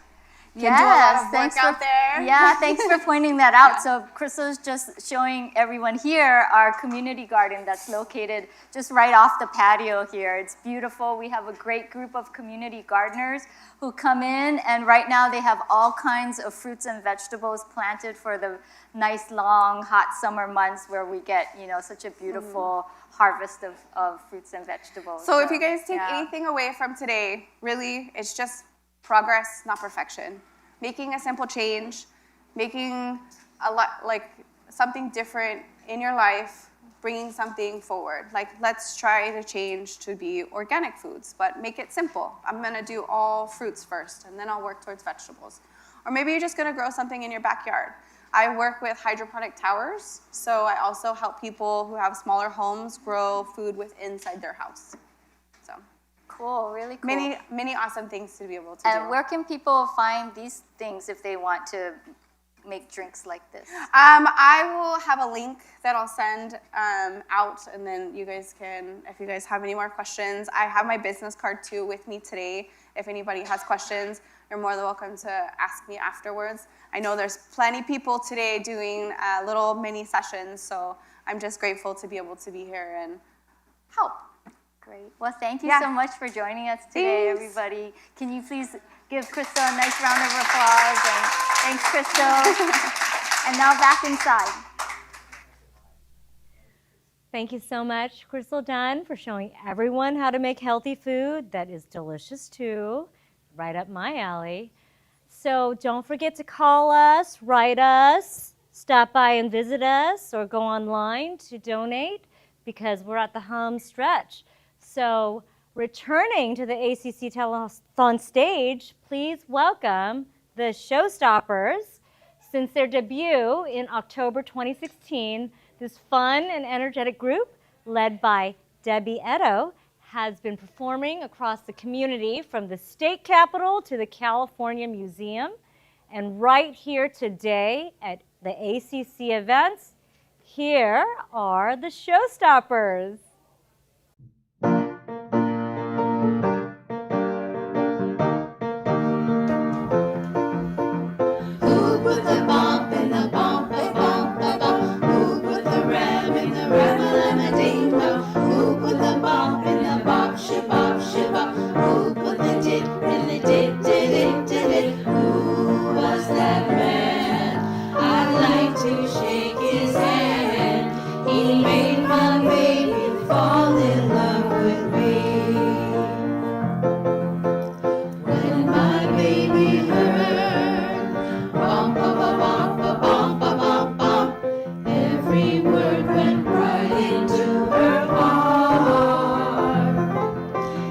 You can do a lot of work out there. Yeah, thanks for pointing that out. So Crystal's just showing everyone here our community garden that's located just right off the patio here. It's beautiful. We have a great group of community gardeners who come in, and right now they have all kinds of fruits and vegetables planted for the nice long hot summer months where we get such a beautiful harvest of fruits and vegetables. So if you guys take anything away from today, really, it's just progress, not perfection. Making a simple change, making something different in your life, bringing something forward. Like, let's try to change to be organic foods, but make it simple. I'm gonna do all fruits first, and then I'll work towards vegetables. Or maybe you're just gonna grow something in your backyard. I work with hydroponic towers, so I also help people who have smaller homes grow food inside their house. So cool, really cool. Many awesome things to be able to do. And where can people find these things if they want to make drinks like this? I will have a link that I'll send out, and then you guys can, if you guys have any more questions. I have my business card too with me today. If anybody has questions, you're more than welcome to ask me afterwards. I know there's plenty of people today doing little mini sessions, so I'm just grateful to be able to be here and help. Great. Well, thank you so much for joining us today, everybody. Can you please give Crystal a nice round of applause? And thanks, Crystal. And now back inside. Thank you so much, Crystal Dunn, for showing everyone how to make healthy food that is delicious too. Right up my alley. So don't forget to call us, write us, stop by and visit us, or go online to donate because we're at the home stretch. So returning to the ACC Teleathon stage, please welcome the Showstoppers. Since their debut in October 2016, this fun and energetic group, led by Debbie Edo, has been performing across the community from the state capitol to the California Museum. And right here today at the ACC events, here are the Showstoppers. Who put the bump in the bump, a bump, a bump? Who put the ram in the ram-a-lam-a-ding-dong? Who put the bump in the bop, shibop, shibop? Who put the dip in the dip, did it, did it? Who was that man? I'd like to shake his hand. He made my baby fall in love with me. When my baby heard bump, ba ba bump, ba bump, ba bump, bump, every word went right into her heart.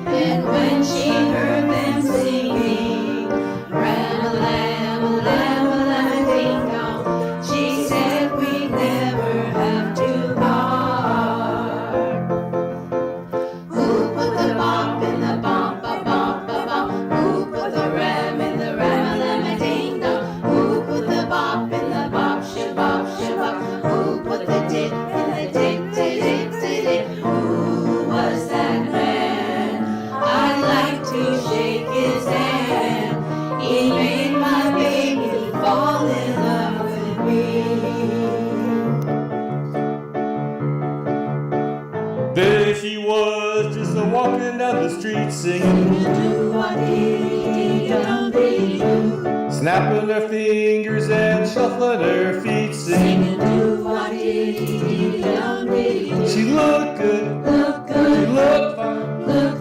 And when she heard them singing, ram-a-lam, lam, lam, ding dong, she said we'd never have to part. Who put the bump in the bump, ba bump, ba bump? Who put the ram in the ram-a-lam, ding dong? Who put the bop in the bop, shibop, shibop? Who put the dip in the dip, dip, dip, dip? Who was that man? I'd like to shake his hand. He made my baby fall in love with me. There she was, just a-walking down the street singing, snapping her fingers and shuffling her feet singing. She looked good, she looked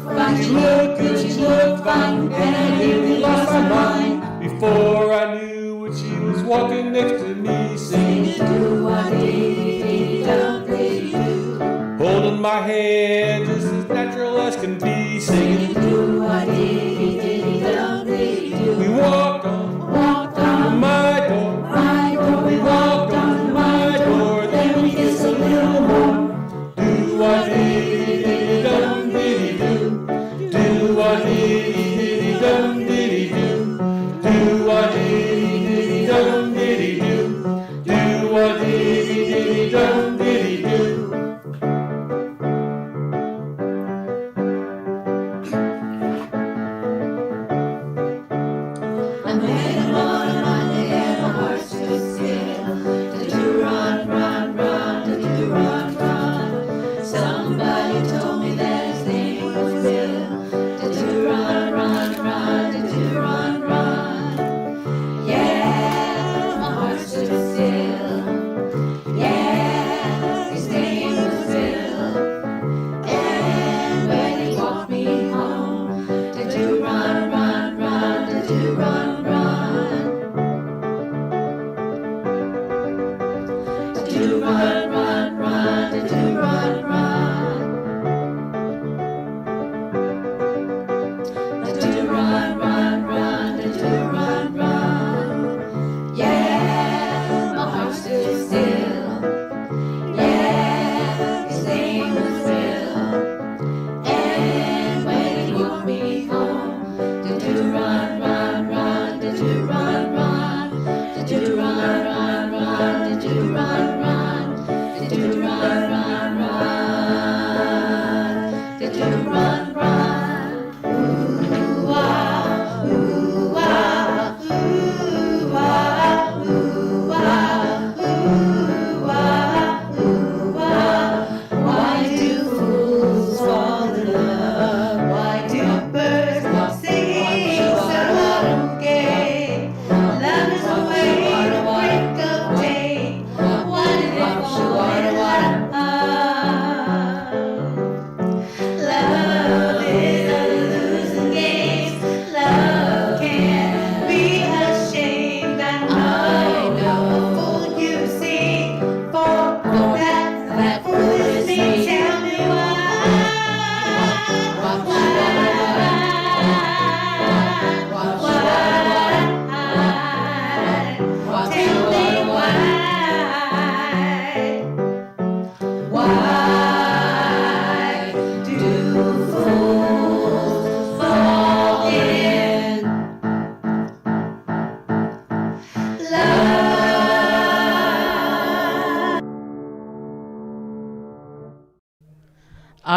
fine, she looked good, she looked fine, and I nearly lost my mind before I knew what she was walking next to me singing. Holding my hand just as natural as can be singing. We walked on to my door, we walked on to my door, then we kissed a little more. Do-a-dee-dee-dum, dee-dee-doo, do-a-dee-dee-dum, dee-dee-doo, do-a-dee-dee-dum, dee-dee-doo, do-a-dee-dee-dum, dee-dee-doo. I met him on a Monday and my heart stood still. Do run, run, run, do run, run. Somebody told me that his name was Bill. Do run, run, run, do run, run. Yeah, my heart stood still. Yeah, his name was Bill. And when he walked me home, do run, run, run, do run, run.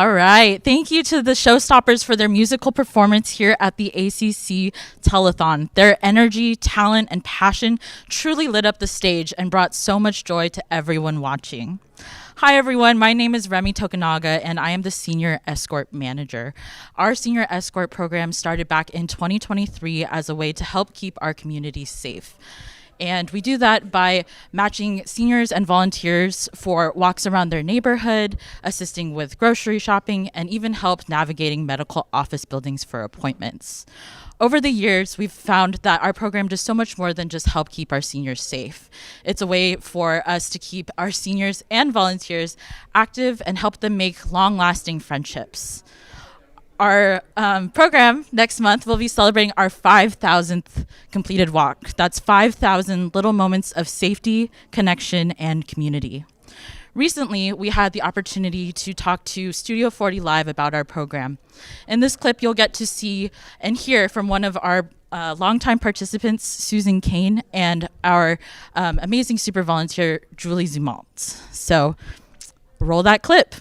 All right. Thank you to the Showstoppers for their musical performance here at the ACC Telethon. Their energy, talent, and passion truly lit up the stage and brought so much joy to everyone watching. Hi, everyone. My name is Mey Tom, and I am the Senior Escort Manager. Our Senior Escort program started back in 2023 as a way to help keep our communities safe. And we do that by matching seniors and volunteers for walks around their neighborhood, assisting with grocery shopping, and even help navigating medical office buildings for appointments. Over the years, we've found that our program does so much more than just help keep our seniors safe. It's a way for us to keep our seniors and volunteers active and help them make long-lasting friendships. Our program next month will be celebrating our 5,000th completed walk. That's 5,000 little moments of safety, connection, and community. Recently, we had the opportunity to talk to Studio 40 Live about our program. In this clip, you'll get to see and hear from one of our longtime participants, Susan Kane, and our amazing super volunteer, Julie Zumalt. So roll that clip.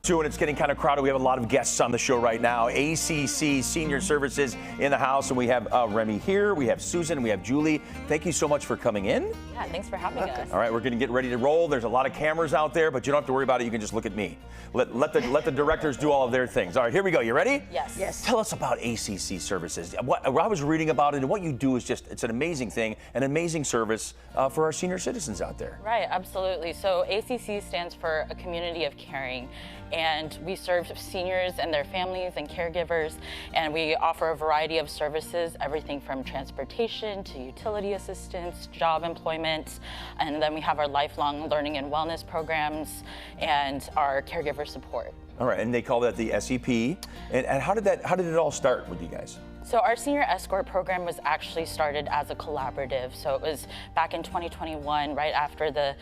And it's getting kind of crowded. We have a lot of guests on the show right now. ACC Senior Services in the house, and we have Remy here, we have Susan, and we have Julie. Thank you so much for coming in. Yeah, thanks for having us. All right, we're going to get ready to roll. There's a lot of cameras out there, but you don't have to worry about it. You can just look at me. Let the directors do all of their things. All right, here we go. You ready? Yes. Yes. Tell us about ACC Services. What I was reading about it, and what you do is just, it's an amazing thing, an amazing service for our senior citizens out there. Right, absolutely. So ACC stands for a community of caring, and we serve seniors and their families and caregivers, and we offer a variety of services, everything from transportation to utility assistance, job employment, and then we have our lifelong learning and wellness programs and our caregiver support. All right, and they call that the SEP. And how did it all start with you guys? So our Senior Escort program was actually started as a collaborative. So it was back in 2021, right after the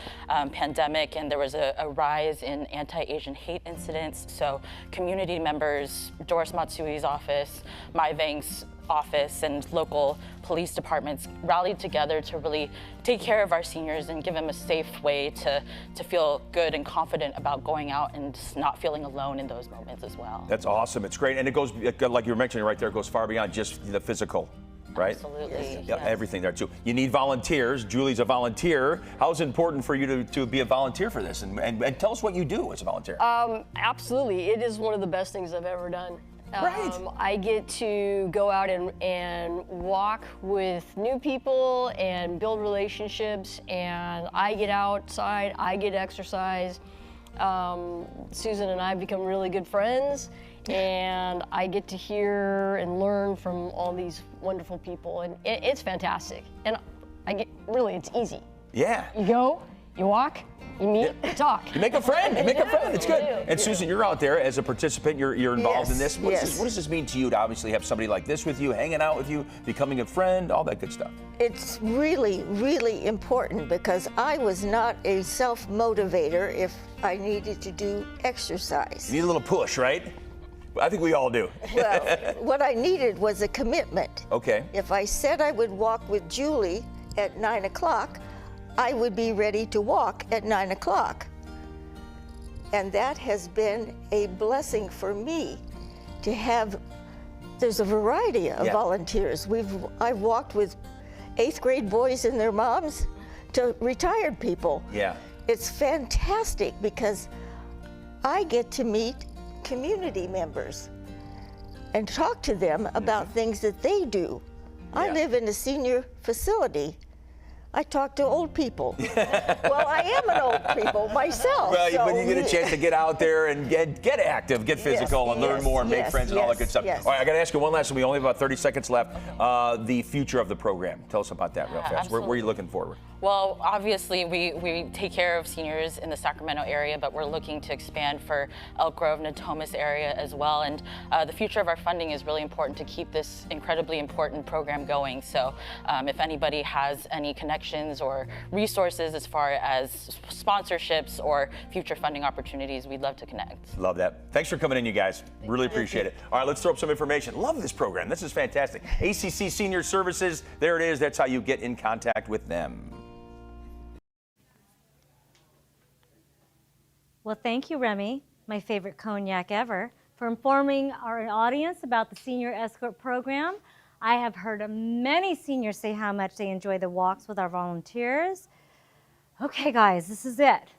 pandemic, and there was a rise in anti-Asian hate incidents. So community members, Doris Matsui's office, Mai Vang's office, and local police departments rallied together to really take care of our seniors and give them a safe way to feel good and confident about going out and just not feeling alone in those moments as well. That's awesome. It's great. And it goes, like you were mentioning right there, it goes far beyond just the physical, right? Absolutely. Yeah, everything there too. You need volunteers. Julie's a volunteer. How is it important for you to be a volunteer for this? And tell us what you do as a volunteer. Absolutely. It is one of the best things I've ever done. Right. I get to go out and walk with new people and build relationships, and I get outside, I get exercise. Susan and I become really good friends, and I get to hear and learn from all these wonderful people, and it's fantastic. And it's easy. Yeah. You go, you walk, you meet, you talk. You make a friend. You make a friend. It's good. You do. And Susan, you're out there as a participant. You're involved in this. What does this mean to you to obviously have somebody like this with you, hanging out with you, becoming a friend, all that good stuff? It's really, really important because I was not a self-motivator if I needed to do exercise. You need a little push, right? I think we all do. Well, what I needed was a commitment. Okay. If I said I would walk with Julie at 9 o'clock, I would be ready to walk at 9 o'clock. And that has been a blessing for me to have, there's a variety of volunteers. I've walked with 8th grade boys and their moms to retired people. Yeah. It's fantastic because I get to meet community members and talk to them about things that they do. I live in a senior facility. I talk to old people. Well, I am an old people myself. Well, so but you get a chance to get out there and get active, get physical, and learn more, and make friends, and all that good stuff. All right, I got to ask you one last one. We only have about 30 seconds left. The future of the program. Tell us about that real fast. Where are you looking forward? Well, obviously, we take care of seniors in the Sacramento area, but we're looking to expand for Elk Grove, Natomas area as well. And the future of our funding is really important to keep this incredibly important program going. So if anybody has any connections or resources as far as sponsorships or future funding opportunities, we'd love to connect. Love that. Thanks for coming in, you guys. Really appreciate it. All right, let's throw up some information. Love this program. This is fantastic. ACC Senior Services, there it is. That's how you get in contact with them. Well, thank you, Remy. my favorite cognac ever, for informing our audience about the Senior Escort program. I have heard many seniors say how much they enjoy the walks with our volunteers. Okay, guys, this is it.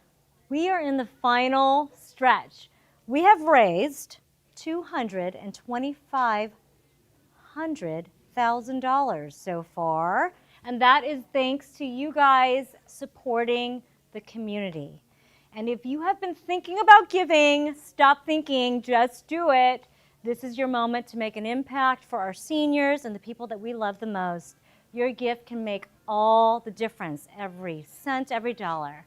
We are in the final stretch. We have raised $225,000 so far, and that is thanks to you guys supporting the community. And if you have been thinking about giving, stop thinking, just do it. This is your moment to make an impact for our seniors and the people that we love the most. Your gift can make all the difference, every cent, every dollar.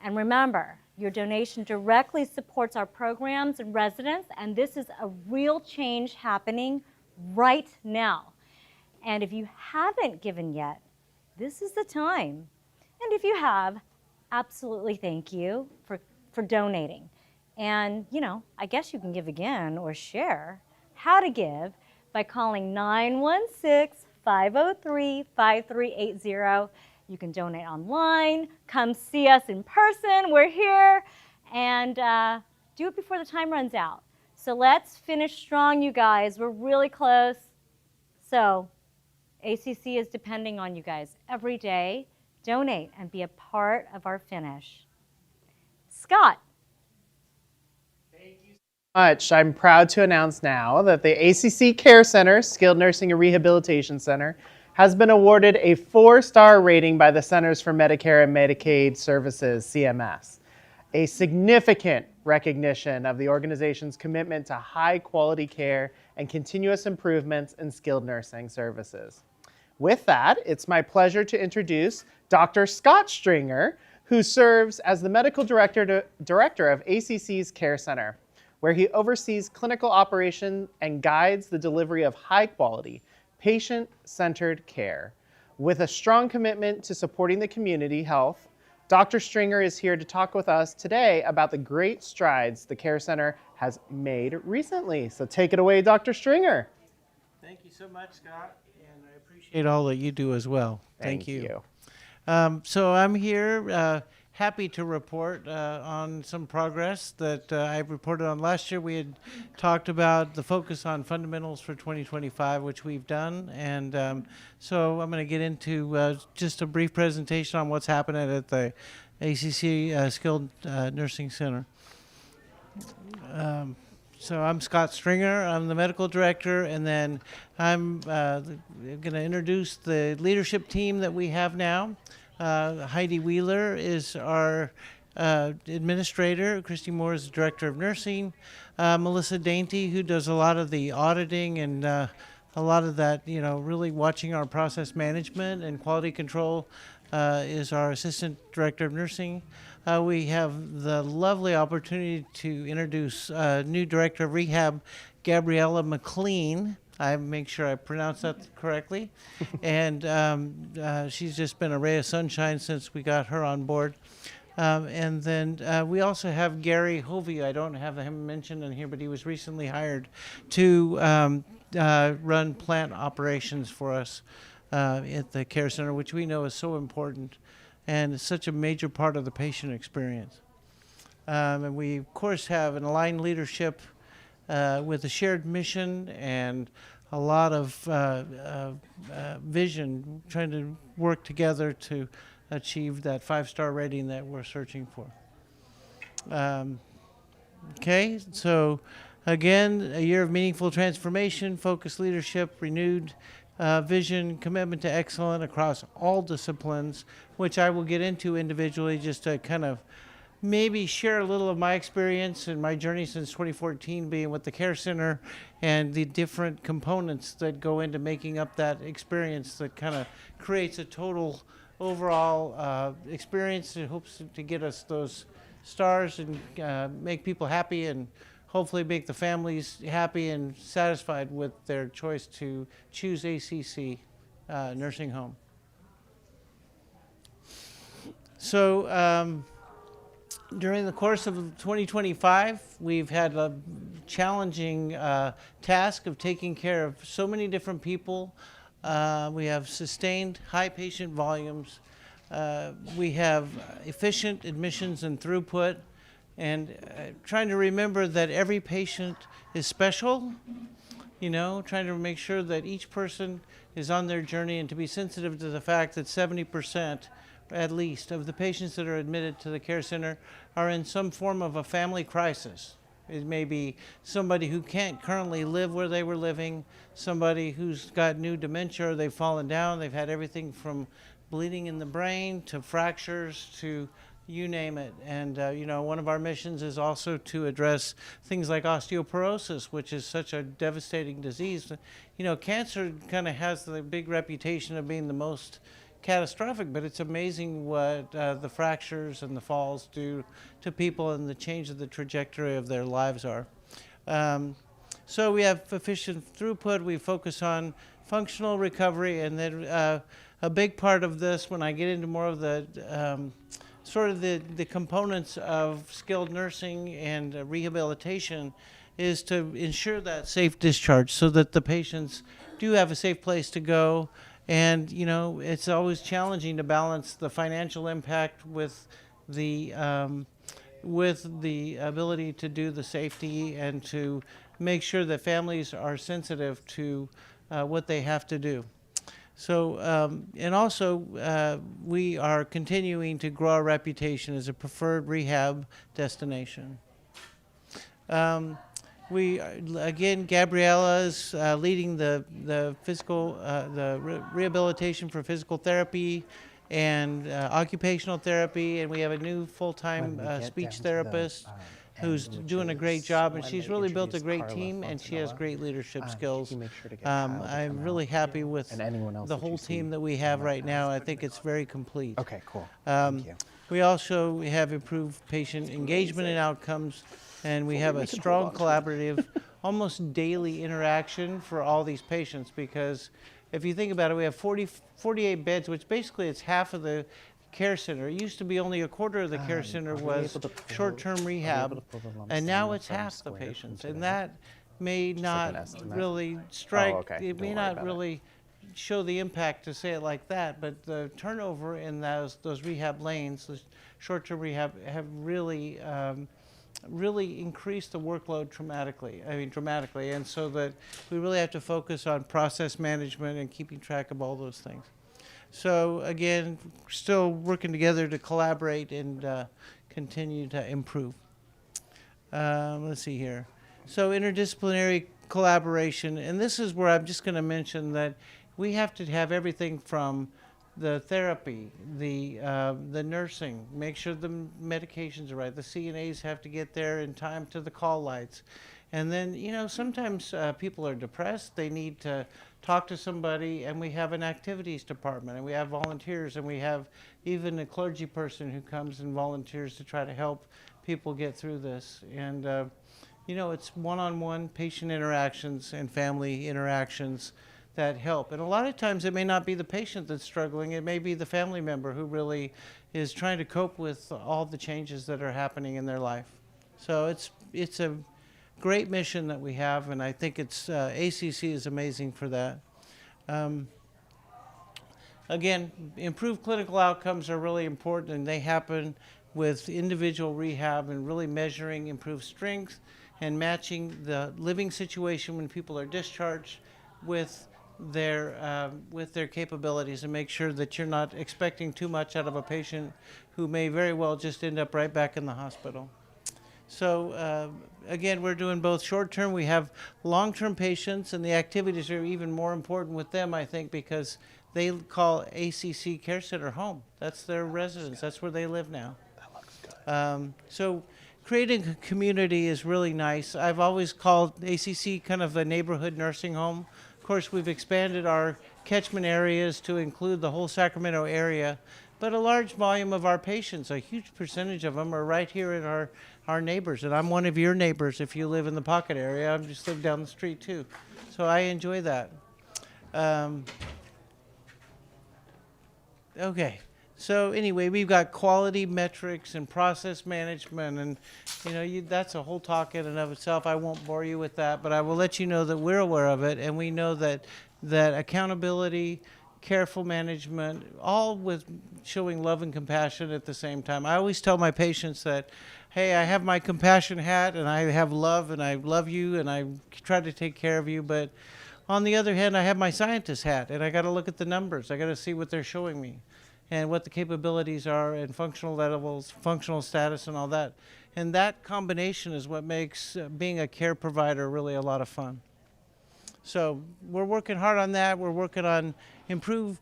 And remember, your donation directly supports our programs and residents, and this is a real change happening right now. And if you haven't given yet, this is the time. And if you have, absolutely thank you for donating. And, you know, I guess you can give again or share how to give by calling 916-503-5380. You can donate online, come see us in person, we're here, and do it before the time runs out. So let's finish strong, you guys. We're really close. So ACC is depending on you guys every day. Donate and be a part of our finish. Scott. Much. I'm proud to announce now that the ACC Care Center, Skilled Nursing and Rehabilitation Center, has been awarded a 4-star rating by the Centers for Medicare and Medicaid Services, CMS, a significant recognition of the organization's commitment to high-quality care and continuous improvements in skilled nursing services. With that, it's my pleasure to introduce Dr. Scott Stringer, who serves as the Medical Director of ACC's Care Center, where he oversees clinical operation and guides the delivery of high-quality, patient-centered care. With a strong commitment to supporting the community health, Dr. Stringer is here to talk with us today about the great strides the Care Center has made recently. So take it away, Dr. Stringer. Thank you so much, Scott, and I appreciate all that you do as well. Thank you. So I'm here, happy to report on some progress that I reported on last year. We had talked about the focus on fundamentals for 2025, which we've done, and so I'm going to get into just a brief presentation on what's happening at the ACC Skilled Nursing Center. So I'm Scott Stringer, I'm the medical director, and then I'm going to introduce the leadership team that we have now. Heidi Wheeler is our administrator. Christy Moore is the director of nursing. Melissa Dainty, who does a lot of the auditing and a lot of that, you know, really watching our process management and quality control, is our assistant director of nursing. We have the lovely opportunity to introduce new director of rehab, Gabriella McLean. I make sure I pronounce that correctly. And she's just been a ray of sunshine since we got her on board. And then we also have Gary Hovey. I don't have him mentioned in here, but he was recently hired to run plant operations for us at the Care Center, which we know is so important and is such a major part of the patient experience. And we, of course, have an aligned leadership with a shared mission and a lot of vision, trying to work together to achieve that 5-star rating that we're searching for. Okay, so again, a year of meaningful transformation, focused leadership, renewed vision, commitment to excellence across all disciplines, which I will get into individually just to kind of maybe share a little of my experience and my journey since 2014 being with the Care Center and the different components that go into making up that experience that kind of creates a total overall experience that hopes to get us those stars and make people happy and hopefully make the families happy and satisfied with their choice to choose ACC nursing home. So during the course of 2025, we've had a challenging task of taking care of so many different people. We have sustained high patient volumes. We have efficient admissions and throughput. and trying to remember that every patient is special, you know, trying to make sure that each person is on their journey, and to be sensitive to the fact that 70% at least of the patients that are admitted to the care center are in some form of a family crisis. It may be somebody who can't currently live where they were living, somebody who's got new dementia, or they've fallen down, they've had everything from bleeding in the brain to fractures to you name it. And you know, one of our missions is also to address things like osteoporosis, which is such a devastating disease. You know, cancer kind of has the big reputation of being the most catastrophic, but it's amazing what the fractures and the falls do to people and the change of the trajectory of their lives are. So we have efficient throughput, we focus on functional recovery, and then a big part of this, when I get into more of the sort of the components of skilled nursing and rehabilitation, is to ensure that safe discharge so that the patients do have a safe place to go. And, you know, it's always challenging to balance the financial impact with the ability to do the safety and to make sure that families are sensitive to what they have to do. So, and also, we are continuing to grow our reputation as a preferred rehab destination. Again, Gabriella is leading the physical, rehabilitation for physical therapy and occupational therapy, and we have a new full-time speech therapist who's doing a great job, and she's really built a great team, and she has great leadership skills. I'm really happy with the whole team that we have right now. I think it's very complete. Okay, cool. Thank you. We also have improved patient engagement and outcomes, and we have a strong collaborative, almost daily interaction for all these patients, because if you think about it, we have 48 beds, which basically it's half of the care center. It used to be only a quarter of the care center was short-term rehab, and now it's half the patients, and that may not really strike, it may not really show the impact to say it like that, but the turnover in those rehab lanes, the short-term rehab, have really really increased the workload dramatically, and so that we really have to focus on process management and keeping track of all those things. So again, still working together to collaborate and continue to improve. Let's see here. So interdisciplinary collaboration, and this is where I'm just going to mention that we have to have everything from the therapy, the nursing, make sure the medications are right. The CNAs have to get there in time to the call lights. And then, you know, sometimes people are depressed, they need to talk to somebody, and we have an activities department, and we have volunteers, and we have even a clergy person who comes and volunteers to try to help people get through this. And, you know, it's one-on-one patient interactions and family interactions that help. And a lot of times it may not be the patient that's struggling, it may be the family member who really is trying to cope with all the changes that are happening in their life. So it's a great mission that we have, and I think it's ACC is amazing for that. Again, improved clinical outcomes are really important, and they happen with individual rehab and really measuring improved strength and matching the living situation when people are discharged with their capabilities, and make sure that you're not expecting too much out of a patient who may very well just end up right back in the hospital. So again, we're doing both short-term, we have long-term patients, and the activities are even more important with them, I think, because they call ACC Care Center home. That's their residence, that's where they live now. That looks good. So creating a community is really nice. I've always called ACC kind of a neighborhood nursing home. Of course, we've expanded our catchment areas to include the whole Sacramento area, but a large volume of our patients, a huge percentage of them, are right here in our neighbors. And I'm one of your neighbors if you live in the Pocket area. I just live down the street too. So I enjoy that. Okay. So anyway, we've got quality metrics and process management, and you know, that's a whole talk in and of itself. I won't bore you with that, but I will let you know that we're aware of it, and we know that accountability, careful management, all with showing love and compassion at the same time. I always tell my patients that hey, I have my compassion hat and I have love and I love you and I try to take care of you, but on the other hand, I have my scientist hat and I got to look at the numbers. I got to see what they're showing me and what the capabilities are and functional levels, functional status and all that. And that combination is what makes being a care provider really a lot of fun. So we're working hard on that. We're working on improved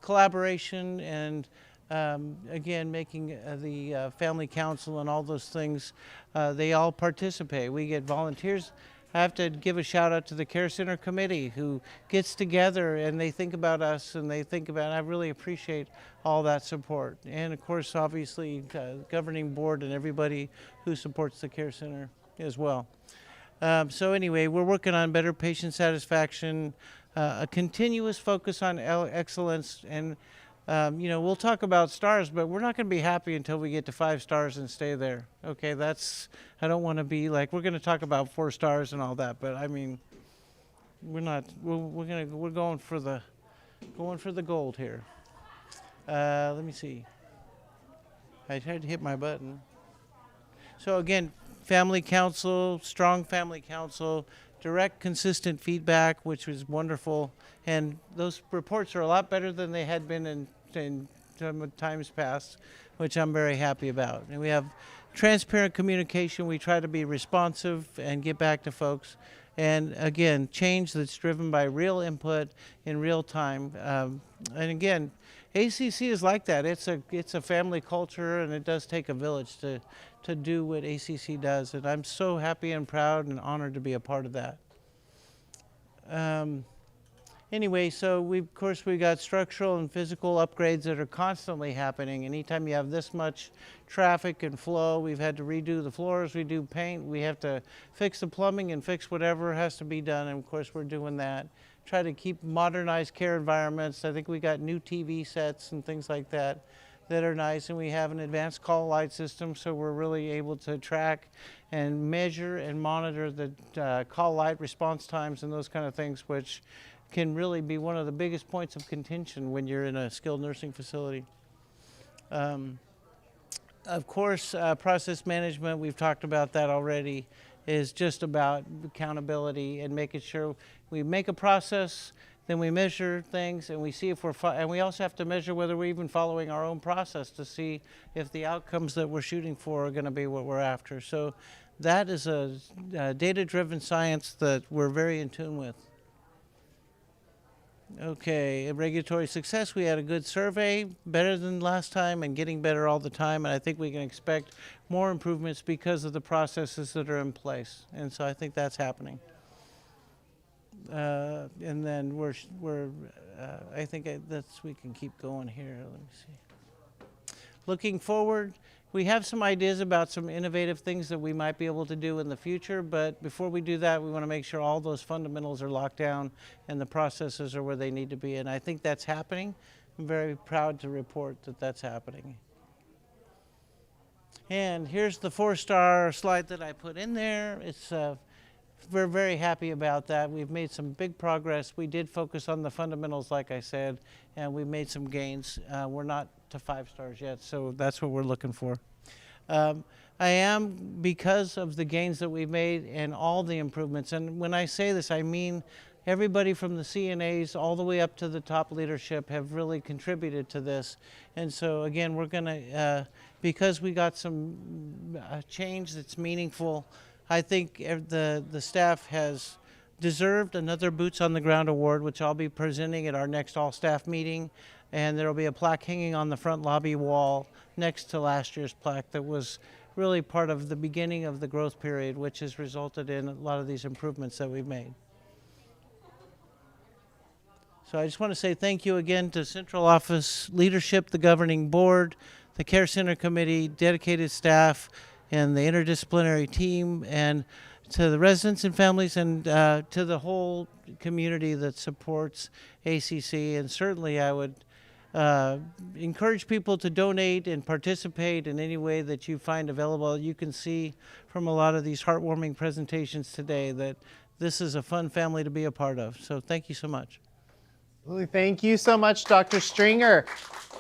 collaboration and again, making the family council and all those things, they all participate. We get volunteers. I have to give a shout out to the Care Center Committee who gets together and they think about us and they think about, I really appreciate all that support. And of course, obviously, governing board and everybody who supports the Care Center as well. So anyway, we're working on better patient satisfaction, a continuous focus on excellence, and you know, we'll talk about stars, but we're not going to be happy until we get to 5 stars and stay there. Okay, I don't want to be like, we're going to talk about 4 stars and all that, but I mean, we're not. We're going for the gold here. Let me see. I tried to hit my button. So again, family council, strong family council, direct, consistent feedback, which was wonderful. And those reports are a lot better than they had been in times past, which I'm very happy about. And we have transparent communication. We try to be responsive and get back to folks. And again, change that's driven by real input in real time. And again, ACC is like that. It's a family culture, and it does take a village to do what ACC does. And I'm so happy and proud and honored to be a part of that. Anyway, so of course we got structural and physical upgrades that are constantly happening. Anytime you have this much traffic and flow, we've had to redo the floors, redo paint, we have to fix the plumbing and fix whatever has to be done, and of course we're doing that. Try to keep modernized care environments. I think we got new TV sets and things like that that are nice, and we have an advanced call light system, so we're really able to track and measure and monitor the call light response times and those kind of things, which can really be one of the biggest points of contention when you're in a skilled nursing facility. Of course, process management, we've talked about that already, is just about accountability and making sure we make a process, then we measure things and we see if and we also have to measure whether we're even following our own process to see if the outcomes that we're shooting for are gonna be what we're after. So that is a data-driven science that we're very in tune with. Okay, regulatory success, we had a good survey, better than last time and getting better all the time, and I think we can expect more improvements because of the processes that are in place, and so I think that's happening. And then I think we can keep going here. Let me see. Looking forward, we have some ideas about some innovative things that we might be able to do in the future, but before we do that, we want to make sure all those fundamentals are locked down and the processes are where they need to be, and I think that's happening. I'm very proud to report that that's happening. And here's the 4-star slide that I put in there. We're very happy about that. We've made some big progress. We did focus on the fundamentals, like I said, and we made some gains. We're not to 5 stars yet, so that's what we're looking for. I am, because of the gains that we've made and all the improvements, and when I say this, I mean everybody from the CNAs all the way up to the top leadership have really contributed to this. And so again, we're gonna, because we got some change that's meaningful, I think the staff has deserved another Boots on the Ground award, which I'll be presenting at our next all-staff meeting. And there will be a plaque hanging on the front lobby wall next to last year's plaque that was really part of the beginning of the growth period, which has resulted in a lot of these improvements that we've made. So I just want to say thank you again to Central Office leadership, the governing board, the Care Center Committee, dedicated staff, and the interdisciplinary team, and to the residents and families, and to the whole community that supports ACC. And certainly I would encourage people to donate and participate in any way that you find available. You can see from a lot of these heartwarming presentations today that this is a fun family to be a part of. So thank you so much. Thank you so much, Dr. Stringer.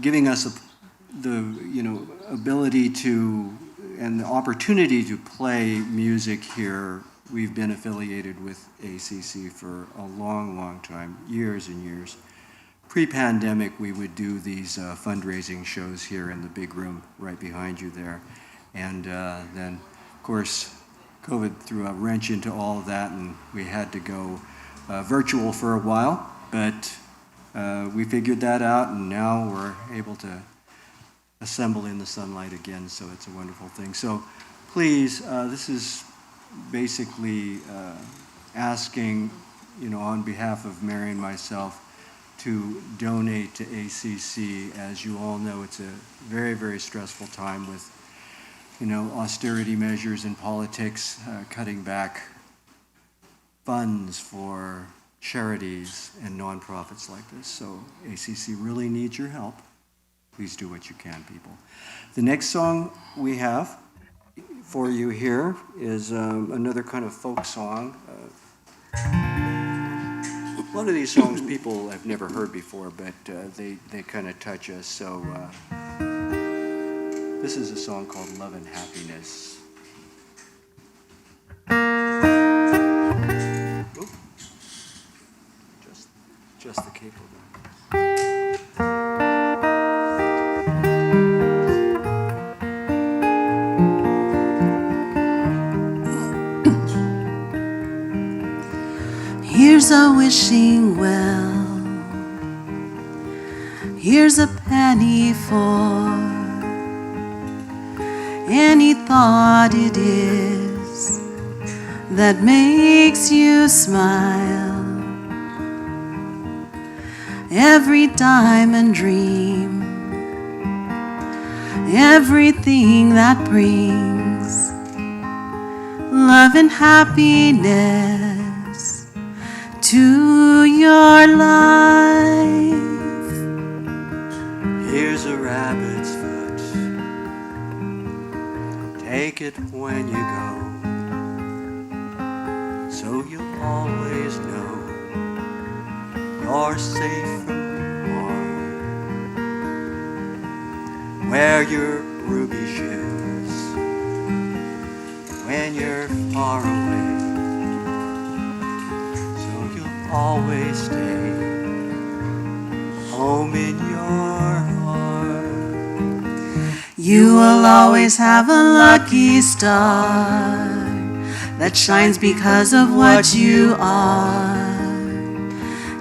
giving us the ability to and the opportunity to play music here. We've been affiliated with ACC for a long, long time, years and years. Pre-pandemic, we would do these fundraising shows here in the big room right behind you there. And then, of course, COVID threw a wrench into all of that, and we had to go virtual for a while. But we figured that out, and now we're able to assemble in the sunlight again, so it's a wonderful thing. So please, this is basically asking, on behalf of Mary and myself, to donate to ACC. As you all know, it's a very, very stressful time with, austerity measures in politics, cutting back funds for charities and nonprofits like this. So ACC really needs your help. Please do what you can, people. The next song we have for you here is another kind of folk song. A lot of these songs people have never heard before, but they kind of touch us. So this is a song called Love and Happiness. Oop. Just the capo there. Here's a wishing well, here's a penny for any thought it is that makes you smile. Every diamond dream, everything that brings love and happiness to your life. Here's a rabbit's foot. Take it when you go, so you'll always know you're safe and warm. Wear your ruby shoes when you're far away, always stay home in your heart. You will always have a lucky star that shines because of what you are,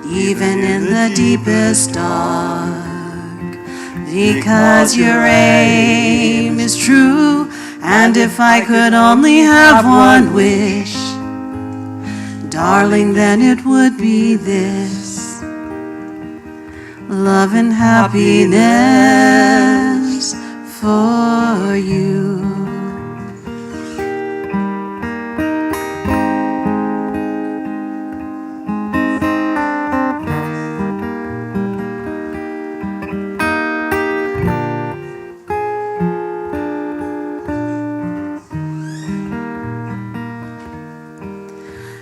even in the deepest dark, because your aim is true. And if I could only have one wish, darling, then it would be this: love and happiness for you.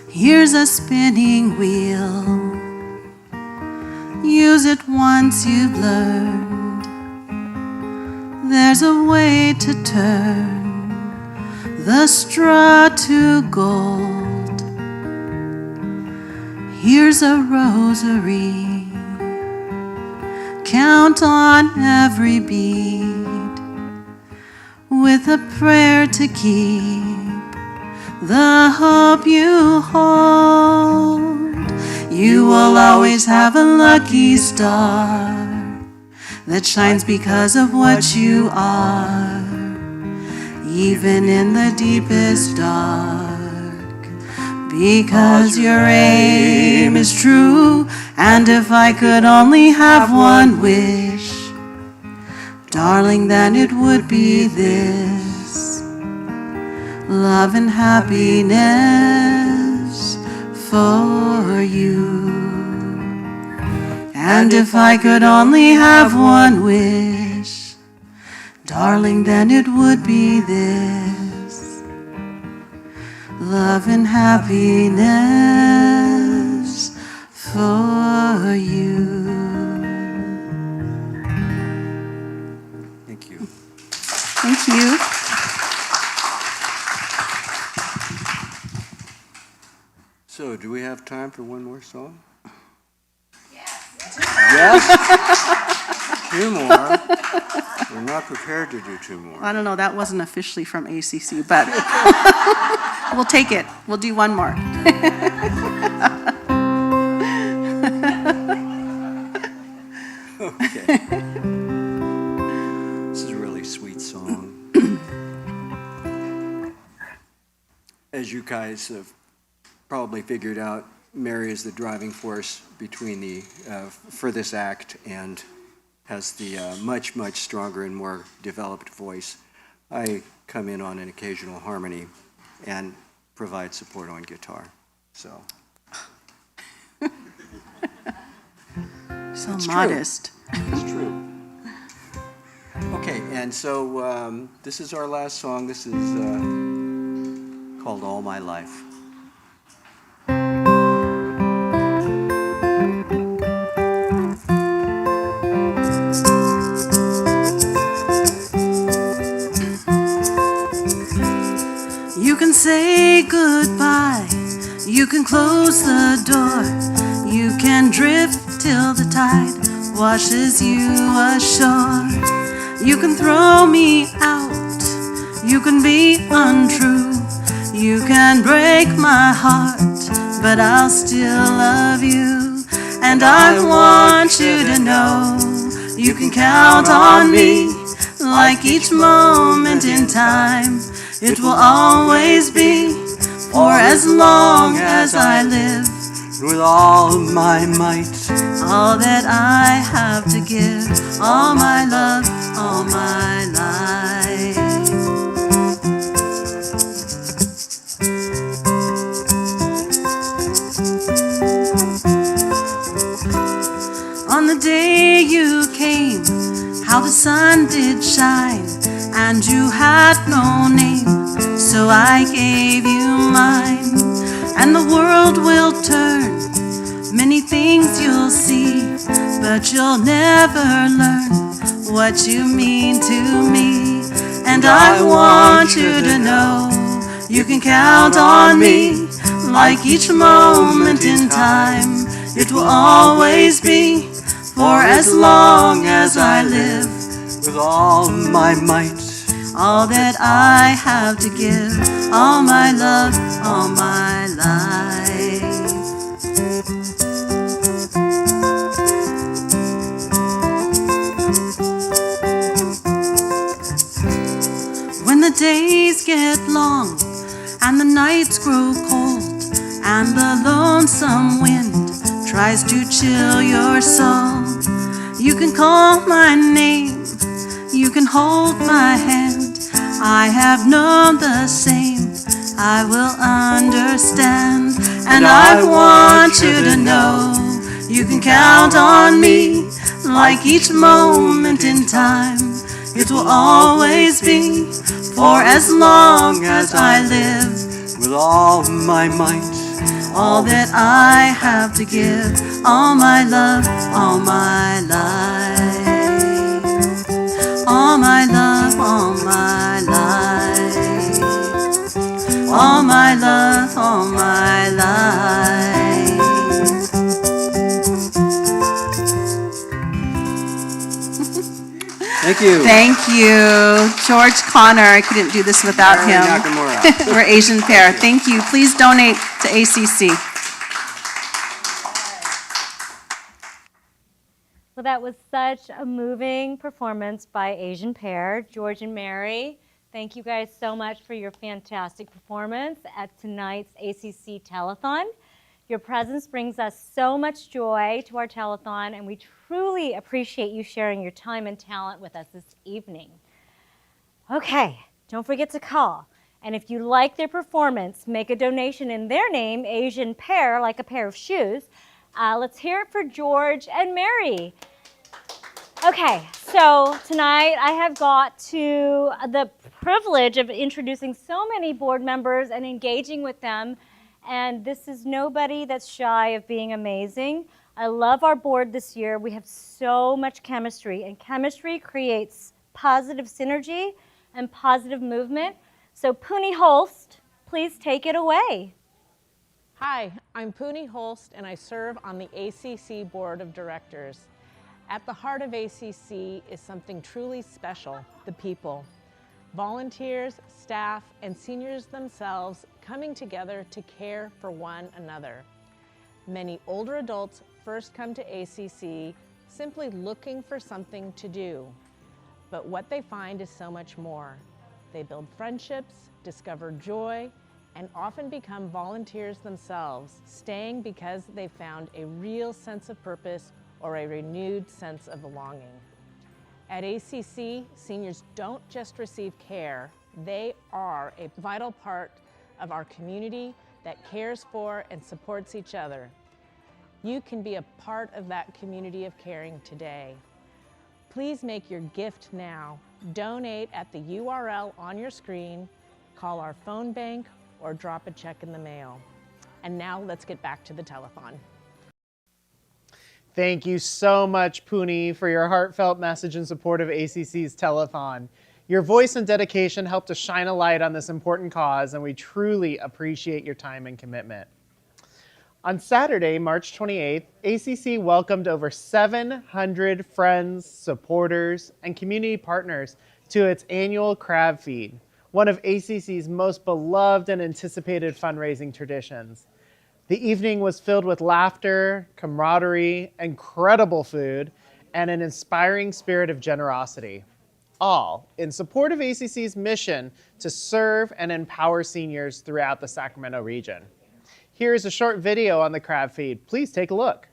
Here's a spinning wheel. Use it once you've learned. There's a way to turn the straw to gold. Here's a rosary. Count on every bead with a prayer to keep the hope you hold. You will always have a lucky star that shines because of what you are, even in the deepest dark, because your aim is true. And if I could only have one wish, darling, then it would be this: love and happiness for you. And if I could only have one wish, darling, then it would be this: love and happiness for you. Thank you. So, do we have time for one more song? Yes? Two more. We're not prepared to do two more. I don't know, that wasn't officially from ACC, but we'll take it. We'll do one more. Okay. This is a really sweet song. As you guys have probably figured out, Mary is the driving force between the for this act and has the much stronger and more developed voice. I come in on an occasional harmony and provide support on guitar. So. So It's modest. True. It's true. Okay, and so this is our last song. This is called All My Life. You can say goodbye, you can close the door, you can drift till the tide washes you ashore. You can throw me out, you can be untrue, you can break my heart, but I'll still love you. And I want you to know you can count on me, like each moment in time. It will always be for as long as I live, with all my might, all that I have to give, all my love, all my life. On the day you came, how the sun did shine, and you had no name, so I gave you mine. And the world will turn, many things you'll see, but you'll never learn what you mean to me. And I want you to know you can count on me, like each moment in time. It will always be for as long as I live, with all my might, all that I have to give, all my love, all my life. When the days get long and the nights grow cold and the lonesome wind tries to chill your soul, you can call my name, you can hold my hand. I have known the same, I will understand. And I want you to know you can count on me, like each moment in time. It will always be for as long as I live, with all my might, all that I have to give, all my love, all my life. All my love, all my life. All my love, all my life. Thank you. Thank you. George Connor, I couldn't do this without Mary him. Nakamura. We're Asian pair. Thank you. Please donate to ACC. Well, that was such a moving performance by Asian pair, George and Mary. Thank you guys so much for your fantastic performance at tonight's ACC Telethon. Your presence brings us so much joy to our telethon, and we truly appreciate you sharing your time and talent with us this evening. Okay, don't forget to call. And if you like their performance, make a donation in their name, Asian pair, like a pair of shoes. Let's hear it for George and Mary. Okay, so tonight I have got to the privilege of introducing so many board members and engaging with them. And this is nobody that's shy of being amazing. I love our board this year. We have so much chemistry, and chemistry creates positive synergy. and positive movement. So Puni Holst, please take it away. Hi, I'm Puni Holst and I serve on the ACC Board of Directors. At the heart of ACC is something truly special, the people. Volunteers, staff, and seniors themselves coming together to care for one another. Many older adults first come to ACC simply looking for something to do. But what they find is so much more. They build friendships, discover joy, and often become volunteers themselves, staying because they found a real sense of purpose or a renewed sense of belonging. At ACC, seniors don't just receive care, they are a vital part of our community that cares for and supports each other. You can be a part of that community of caring today. Please make your gift now. Donate at the URL on your screen, call our phone bank, or drop a check in the mail. And now let's get back to the telethon. Thank you so much, Puni, for your heartfelt message in support of ACC's telethon. Your voice and dedication helped to shine a light on this important cause, and we truly appreciate your time and commitment. On Saturday, March 28th, ACC welcomed over 700 friends, supporters, and community partners to its annual crab feed, one of ACC's most beloved and anticipated fundraising traditions. The evening was filled with laughter, camaraderie, incredible food, and an inspiring spirit of generosity, all in support of ACC's mission to serve and empower seniors throughout the Sacramento region. Here's a short video on the crab feed. Please take a look.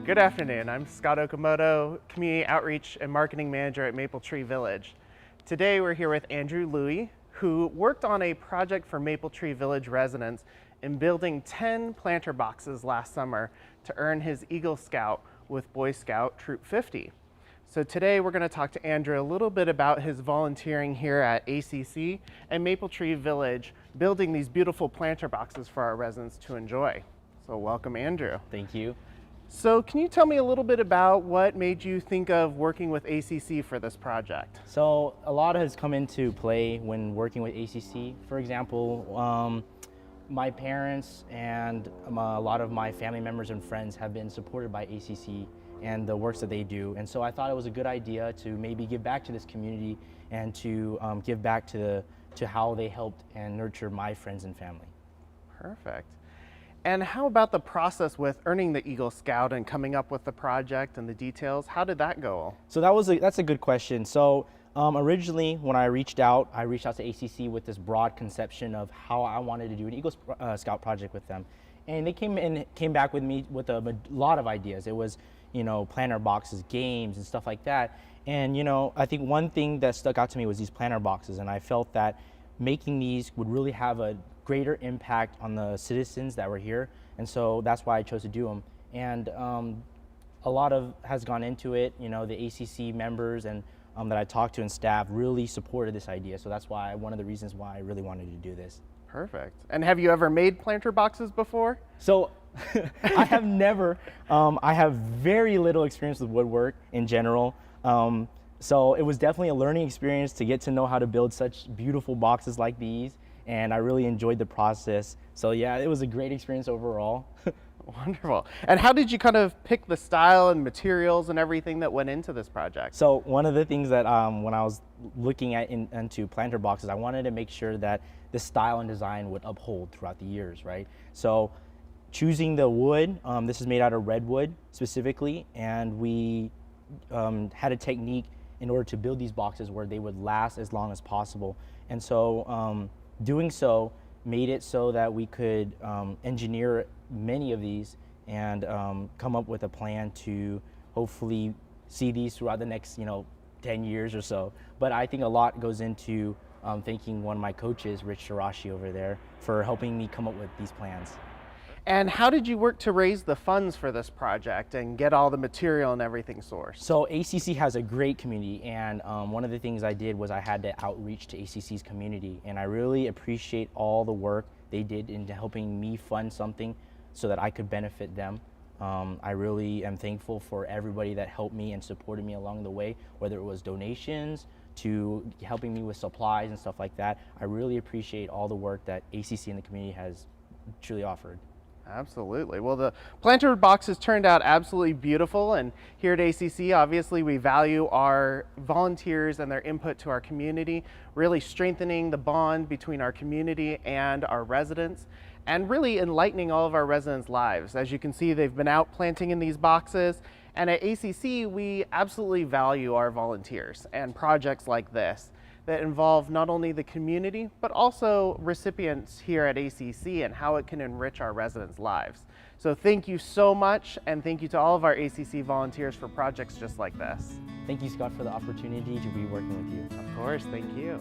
Good afternoon. I'm Scott Okamoto, Community Outreach and Marketing Manager at Maple Tree Village. Today we're here with Andrew Louie, who worked on a project for Maple Tree Village residents in building 10 planter boxes last summer to earn his Eagle Scout with Boy Scout Troop 50. So today we're going to talk to Andrew a little bit about his volunteering here at ACC and Maple Tree Village, building these beautiful planter boxes for our residents to enjoy. So welcome, Andrew. Thank you. So can you tell me a little bit about what made you think of working with ACC for this project? So a lot has come into play when working with ACC. For example, my parents and a lot of my family members and friends have been supported by ACC and the works that they do. And so I thought it was a good idea to maybe give back to this community and to give back to how they helped and nurture my friends and family. Perfect. And how about the process with earning the Eagle Scout and coming up with the project and the details? How did that go? So that's a good question. So originally when I reached out to ACC with this broad conception of how I wanted to do an Eagle Scout project with them. And they came back with me with a lot of ideas. It was, planter boxes, games and stuff like that. And, I think one thing that stuck out to me was these planter boxes. And I felt that making these would really have a greater impact on the citizens that were here, and so that's why I chose to do them. And a lot has gone into it. The ACC members and that I talked to and staff really supported this idea, so that's why one of the reasons why I really wanted to do this. Perfect. And have you ever made planter boxes before? So I have never, I have very little experience with woodwork in general. So it was definitely a learning experience to get to know how to build such beautiful boxes like these. And I really enjoyed the process. So yeah, it was a great experience overall. Wonderful. And how did you kind of pick the style and materials and everything that went into this project? So one of the things that when I was looking at into planter boxes, I wanted to make sure that the style and design would uphold throughout the years, right? So choosing the wood, this is made out of redwood specifically, and we had a technique in order to build these boxes where they would last as long as possible. And so doing so made it so that we could engineer many of these and come up with a plan to hopefully see these throughout the next 10 years or so. But I think a lot goes into thanking one of my coaches, Rich Shirashi over there, for helping me come up with these plans. And how did you work to raise the funds for this project and get all the material and everything sourced? So ACC has a great community, and one of the things I did was I had to outreach to ACC's community, and I really appreciate all the work they did into helping me fund something so that I could benefit them. I really am thankful for everybody that helped me and supported me along the way, whether it was donations to helping me with supplies and stuff like that. I really appreciate all the work that ACC and the community has truly offered. Absolutely. Well, the planter boxes turned out absolutely beautiful, and here at ACC, obviously, we value our volunteers and their input to our community, really strengthening the bond between our community and our residents, and really enlightening all of our residents' lives. As you can see, they've been out planting in these boxes, and at ACC, we absolutely value our volunteers and projects like this that involve not only the community, but also recipients here at ACC and how it can enrich our residents' lives. So thank you so much, and thank you to all of our ACC volunteers for projects just like this. Thank you, Scott, for the opportunity to be working with you. Of course, thank you.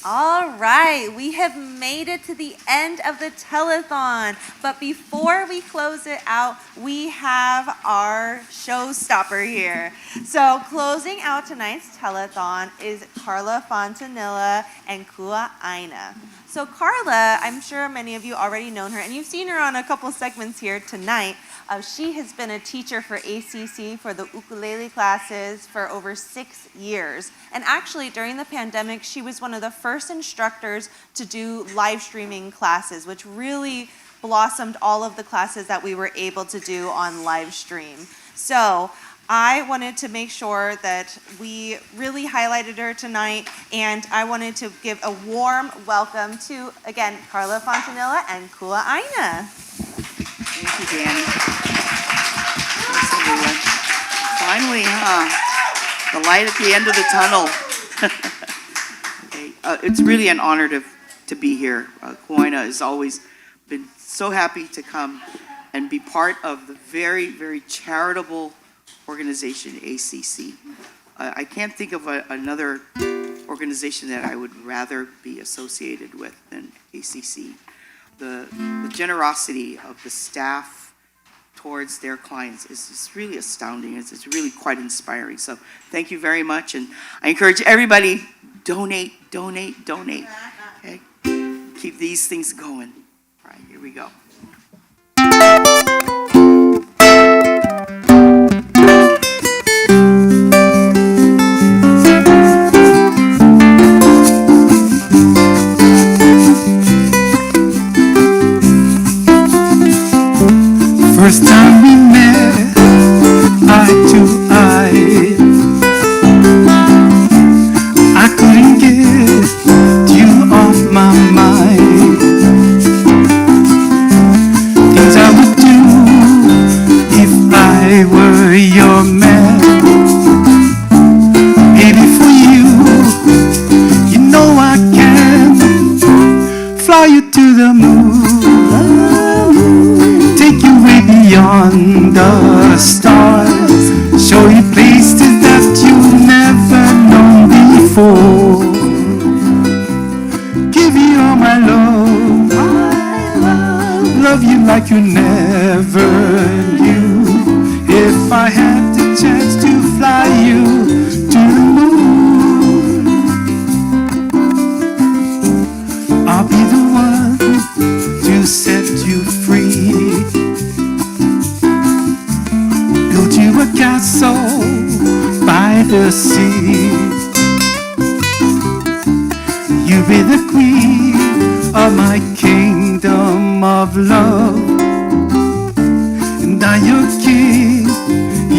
All right, we have made it to the end of the telethon, but before we close it out, we have our showstopper here. So closing out tonight's telethon is Carla Fontanilla and Kua Aina. So Carla, I'm sure many of you already known her, and you've seen her on a couple segments here tonight. She has been a teacher for ACC for the ukulele classes for over 6 years. And actually, during the pandemic, she was one of the first instructors to do live streaming classes, which really blossomed all of the classes that we were able to do on live stream. So I wanted to make sure that we really highlighted her tonight, and I wanted to give a warm welcome to, again, Carla Fontanilla and Kua Aina. Thank you, Danny. Thanks, everyone. Finally, the light at the end of the tunnel. Okay. It's really an honor to be here. Kua Aina has always been so happy to come and be part of the very, very charitable organization, ACC. I can't think of another organization that I would rather be associated with than ACC. The generosity of the staff towards their clients is really astounding. It's really quite inspiring. So thank you very much, and I encourage everybody, donate, donate, donate. Okay? Keep these things going. All right, here we go. First time we met, eye to eye, I couldn't get you off my mind. Things I would do if I were your man. Baby, for you, you know I can fly you to the moon, take you way beyond the stars, show you places that you've never known before, give you all my love, love you like you never knew. If I had the chance to fly you to the moon, the sea. You be the queen of my kingdom of love, and I'm your king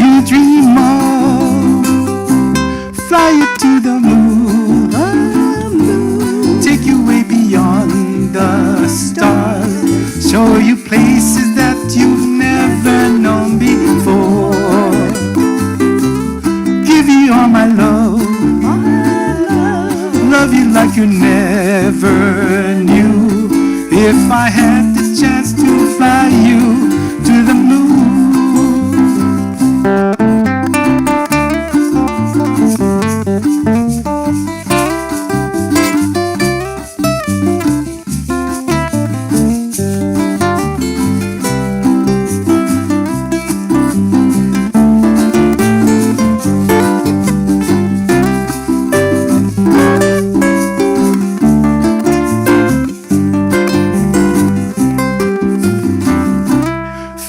you dream of. Fly you to the moon, take you way beyond the stars, show you places that you've never known before. Give you all my love, love you like you never knew. If I had the chance to fly you to the moon.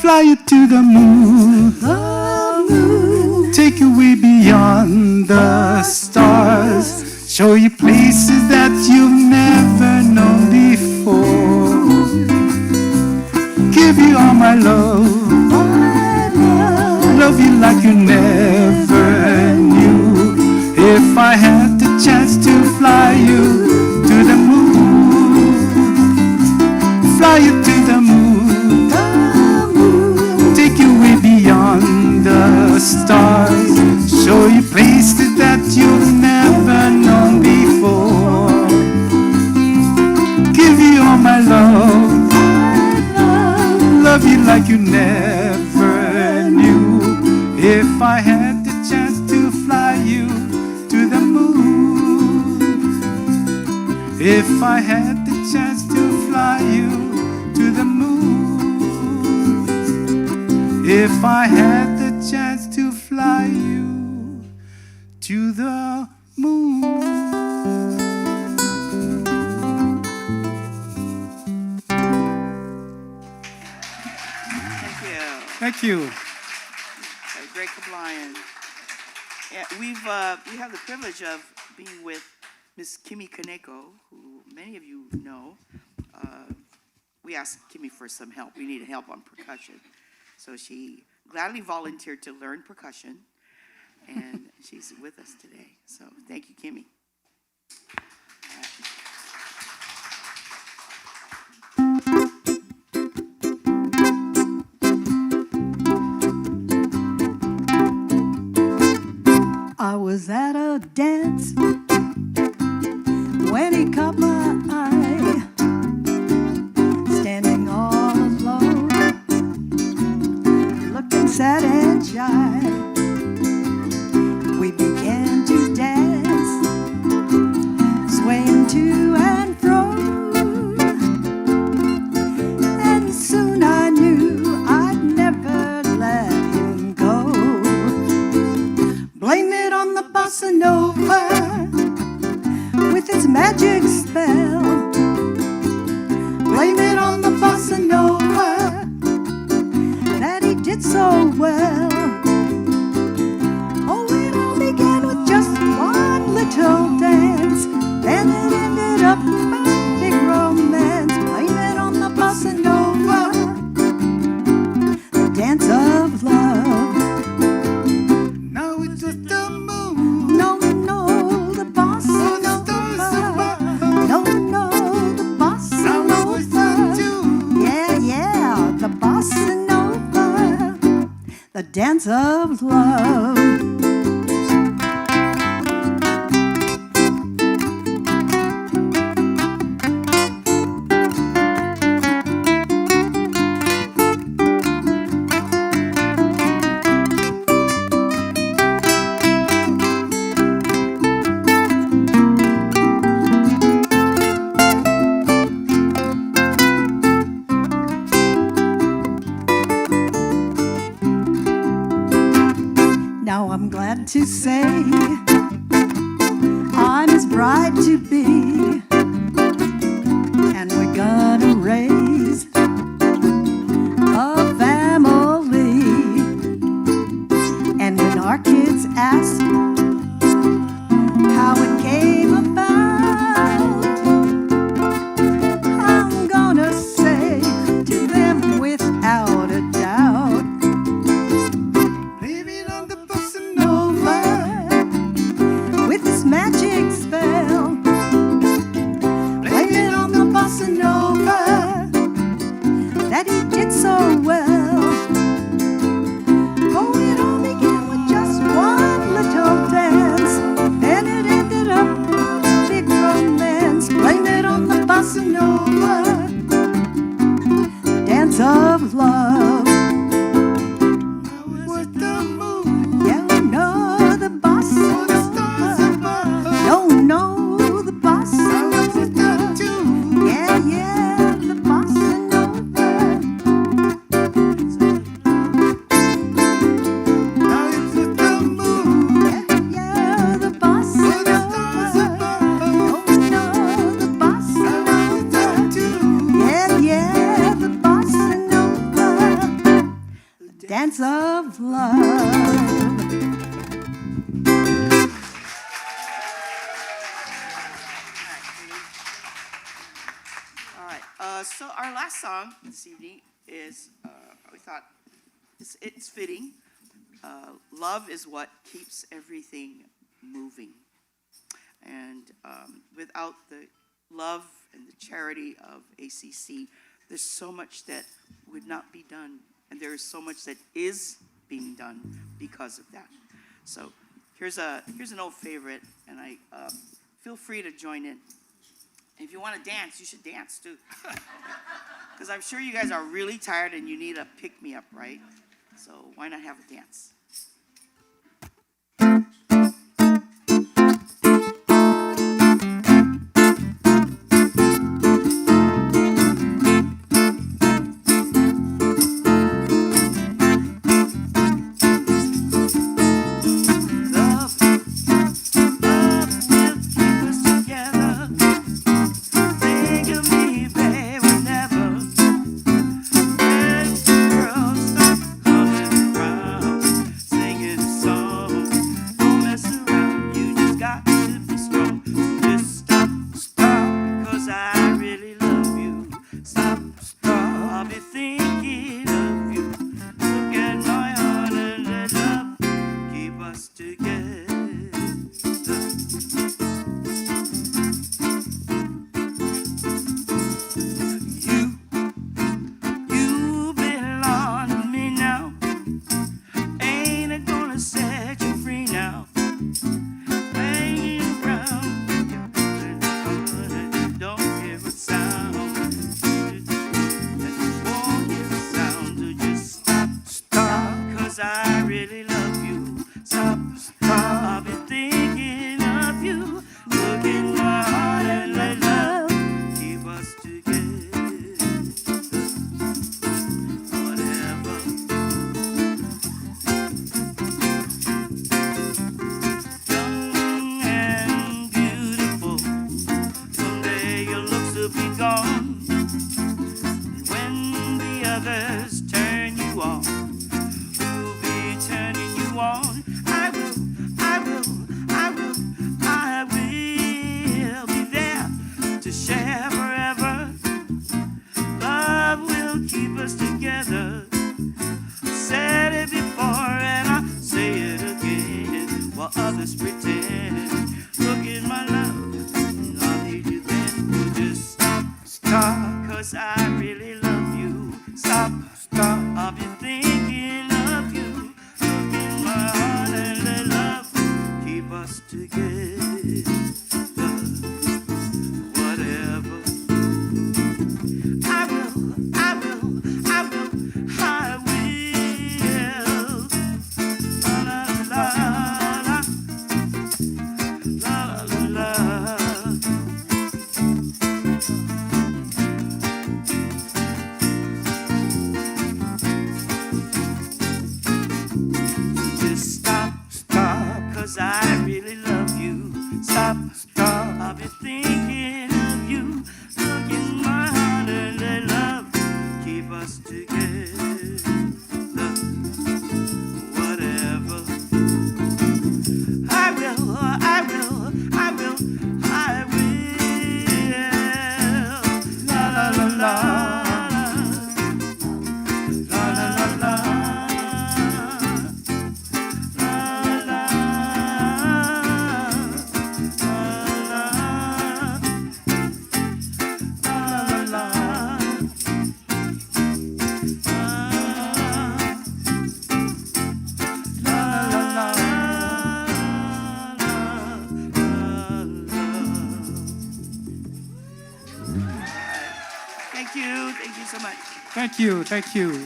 Fly you to the moon, take you way beyond the stars, show you places that you've never known before. Give you all my love, love you like you never knew. If I had the chance to fly you to the moon, fly you to the moon, take you way beyond the stars, show you places that you've never known before. Give you all my love, love you like you never knew. If I had the chance to fly you to the moon, if I had the chance to fly you to the moon, if I had the chance to fly you to the moon. Thank you. Great Kablian. Yeah, we have the privilege of being with Miss Kimmy Kaneko, who many of you know. We asked Kimmy for some help. We needed help on percussion. So she gladly volunteered to learn percussion, and she's with us today. So thank you, Kimmy. I was at a dance when he caught my eye, standing all alone, looking sad and shy. We began to dance, swaying to and fro, and soon I knew I'd never let him go. Blame it on the bossa nova with its magic spell. Blame it on the bossa nova that he did so well. Oh, it all began with just one little dance, and it ended up a big romance. Blame it on the bossa nova, the dance of love. Now it's just the moon. No, no, the bossa nova. No, no, the bossa nova. Yeah, yeah, the bossa nova, the dance of love. Now I'm glad to say I'm his bride to be, and we're gonna raise a family. And when our kids ask bossa nova, dance of love. With the moon, yeah, we know the bossa nova. Don't know the bossa nova too. Yeah, yeah, the bossa nova. Now it's with the moon, yeah, yeah, the bossa nova. Don't know the bossa nova too. Yeah, yeah, the bossa nova. The dance of love. All right. So our last song this evening is, we thought it's fitting. Love is what keeps everything moving. And without the love and the charity of ACC, there's so much that would not be done. And there is so much that is being done because of that. So here's an old favorite, and I feel free to join in. And if you want to dance, you should dance too. Because I'm sure you guys are really tired and you need a pick-me-up, right? So why not have a dance? Thank you. Thank you so much. Thank you. Thank you.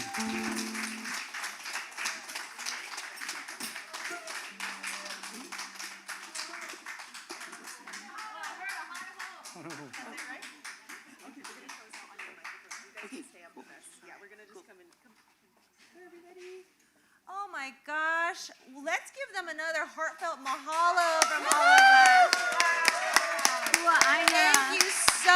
Oh my gosh. Let's give them another heartfelt mahalo from all of us. Thank you so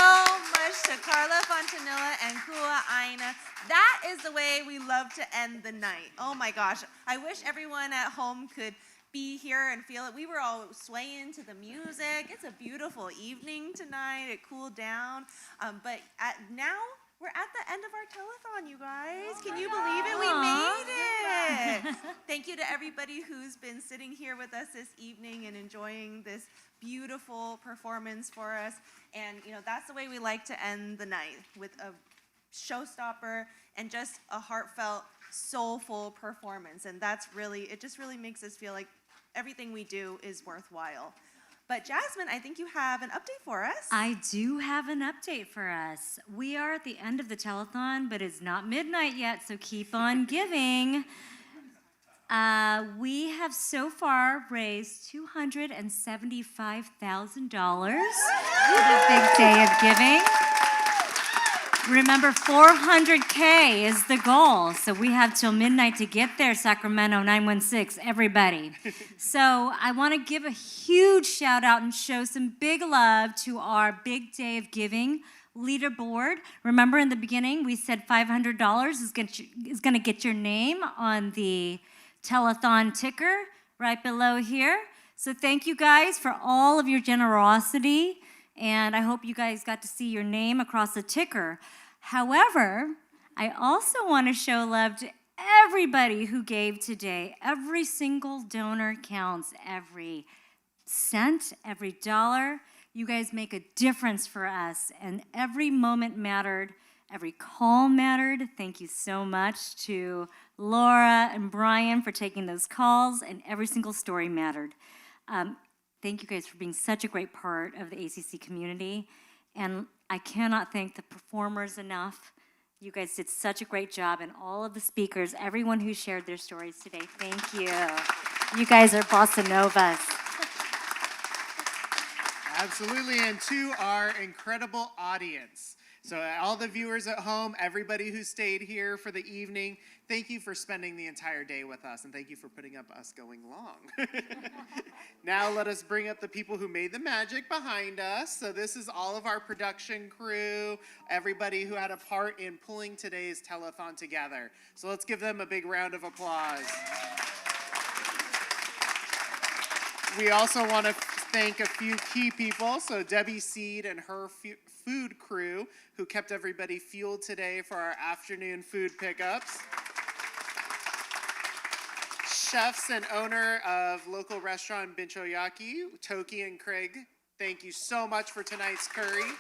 much to Carla Fontanilla and Kua Aina. That is the way we love to end the night. Oh my gosh. I wish everyone at home could be here and feel it. We were all swaying to the music. It's a beautiful evening tonight. It cooled down. But now we're at the end of our telethon, you guys. Can you believe it? We made it. Thank you to everybody who's been sitting here with us this evening and enjoying this beautiful performance for us. And that's the way we like to end the night, with a showstopper and just a heartfelt, soulful performance. And it just really makes us feel like everything we do is worthwhile. But Jasmine, I think you have an update for us. I do have an update for us. We are at the end of the telethon, but it's not midnight yet, so keep on giving. We have so far raised $275,000 for the big day of giving. Remember, 400K is the goal, so we have till midnight to get there, Sacramento 916, everybody. So I want to give a huge shout out and show some big love to our Big Day of Giving leaderboard. Remember in the beginning, we said $500 is going to get your name on the Telethon ticker right below here. So thank you guys for all of your generosity. And I hope you guys got to see your name across the ticker. However, I also want to show love to everybody who gave today. Every single donor counts. Every cent, every dollar. You guys make a difference for us. And every moment mattered. Every call mattered. Thank you so much to Laura and Brian for taking those calls. And every single story mattered. Thank you guys for being such a great part of the ACC community. And I cannot thank the performers enough. You guys did such a great job, and all of the speakers, everyone who shared their stories today, thank you. You guys are bossa novas. Absolutely, and to our incredible audience. So all the viewers at home, everybody who stayed here for the evening, thank you for spending the entire day with us, and thank you for putting up us going long. Now let us bring up the people who made the magic behind us. So this is all of our production crew, everybody who had a part in pulling today's telethon together. So let's give them a big round of applause. We also want to thank a few key people. So Debbie Seed and her food crew who kept everybody fueled today for our afternoon food pickups. Chefs and owner of local restaurant Binchoyaki, Toki and Craig, thank you so much for tonight's curry.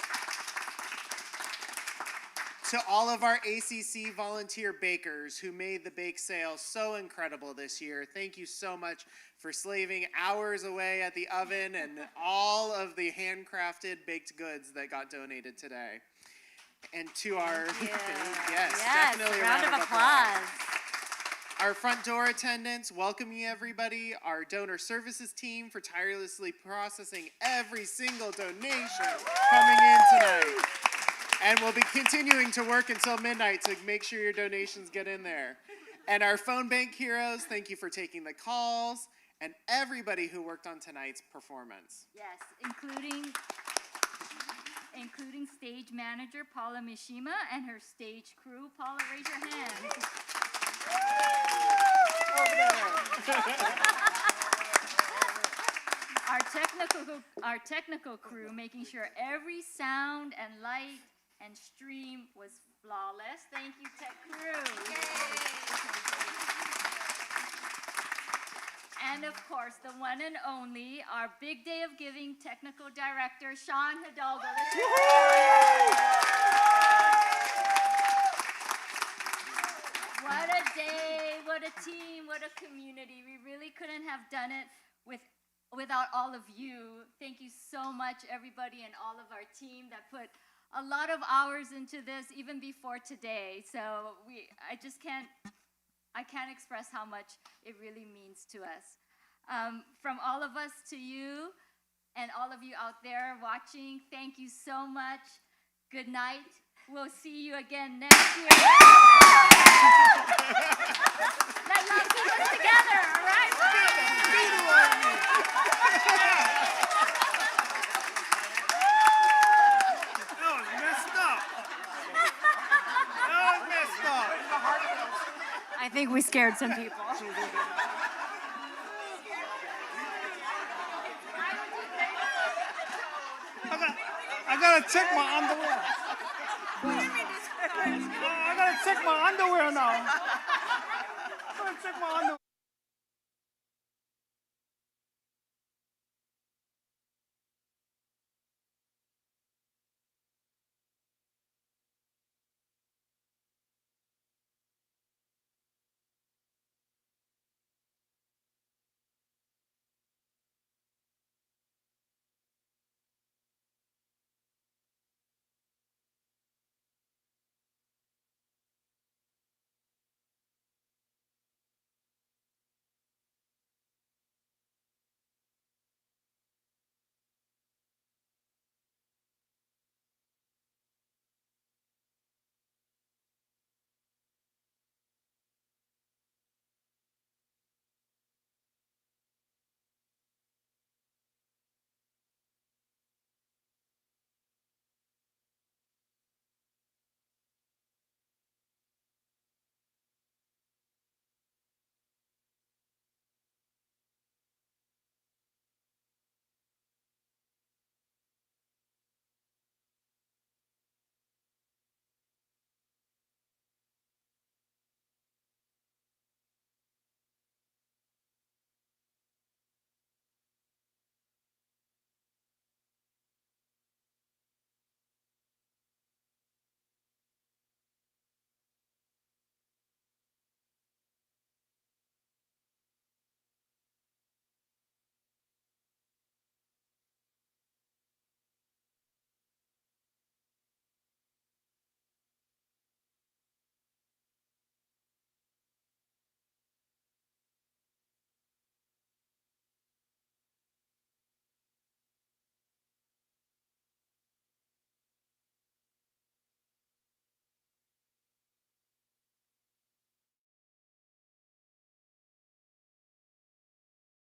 To all of our ACC volunteer bakers who made the bake sale so incredible this year, thank you so much for slaving hours away at the oven and all of the handcrafted baked goods that got donated today. And to our, yes, definitely a round of applause. Our front door attendants, welcoming everybody. Our donor services team for tirelessly processing every single donation coming in tonight. And we'll be continuing to work until midnight to make sure your donations get in there. And our phone bank heroes, thank you for taking the calls, and everybody who worked on tonight's performance. Yes, including stage manager Paula Mishima and her stage crew. Paula, raise your hands. Our technical crew, making sure every sound and light and stream was flawless. Thank you, tech crew. And of course, the one and only, our Big Day of Giving technical director, Sean Hidalgo. What a day, what a team, what a community. We really couldn't have done it without all of you. Thank you so much, everybody, and all of our team that put a lot of hours into this even before today. So I can't express how much it really means to us. From all of us to you and all of you out there watching, thank you so much. Good night. We'll see you again next year. Let love keep us together, all right? I think we scared some people. I gotta check my underwear. I gotta check my underwear now. I gotta check my underwear.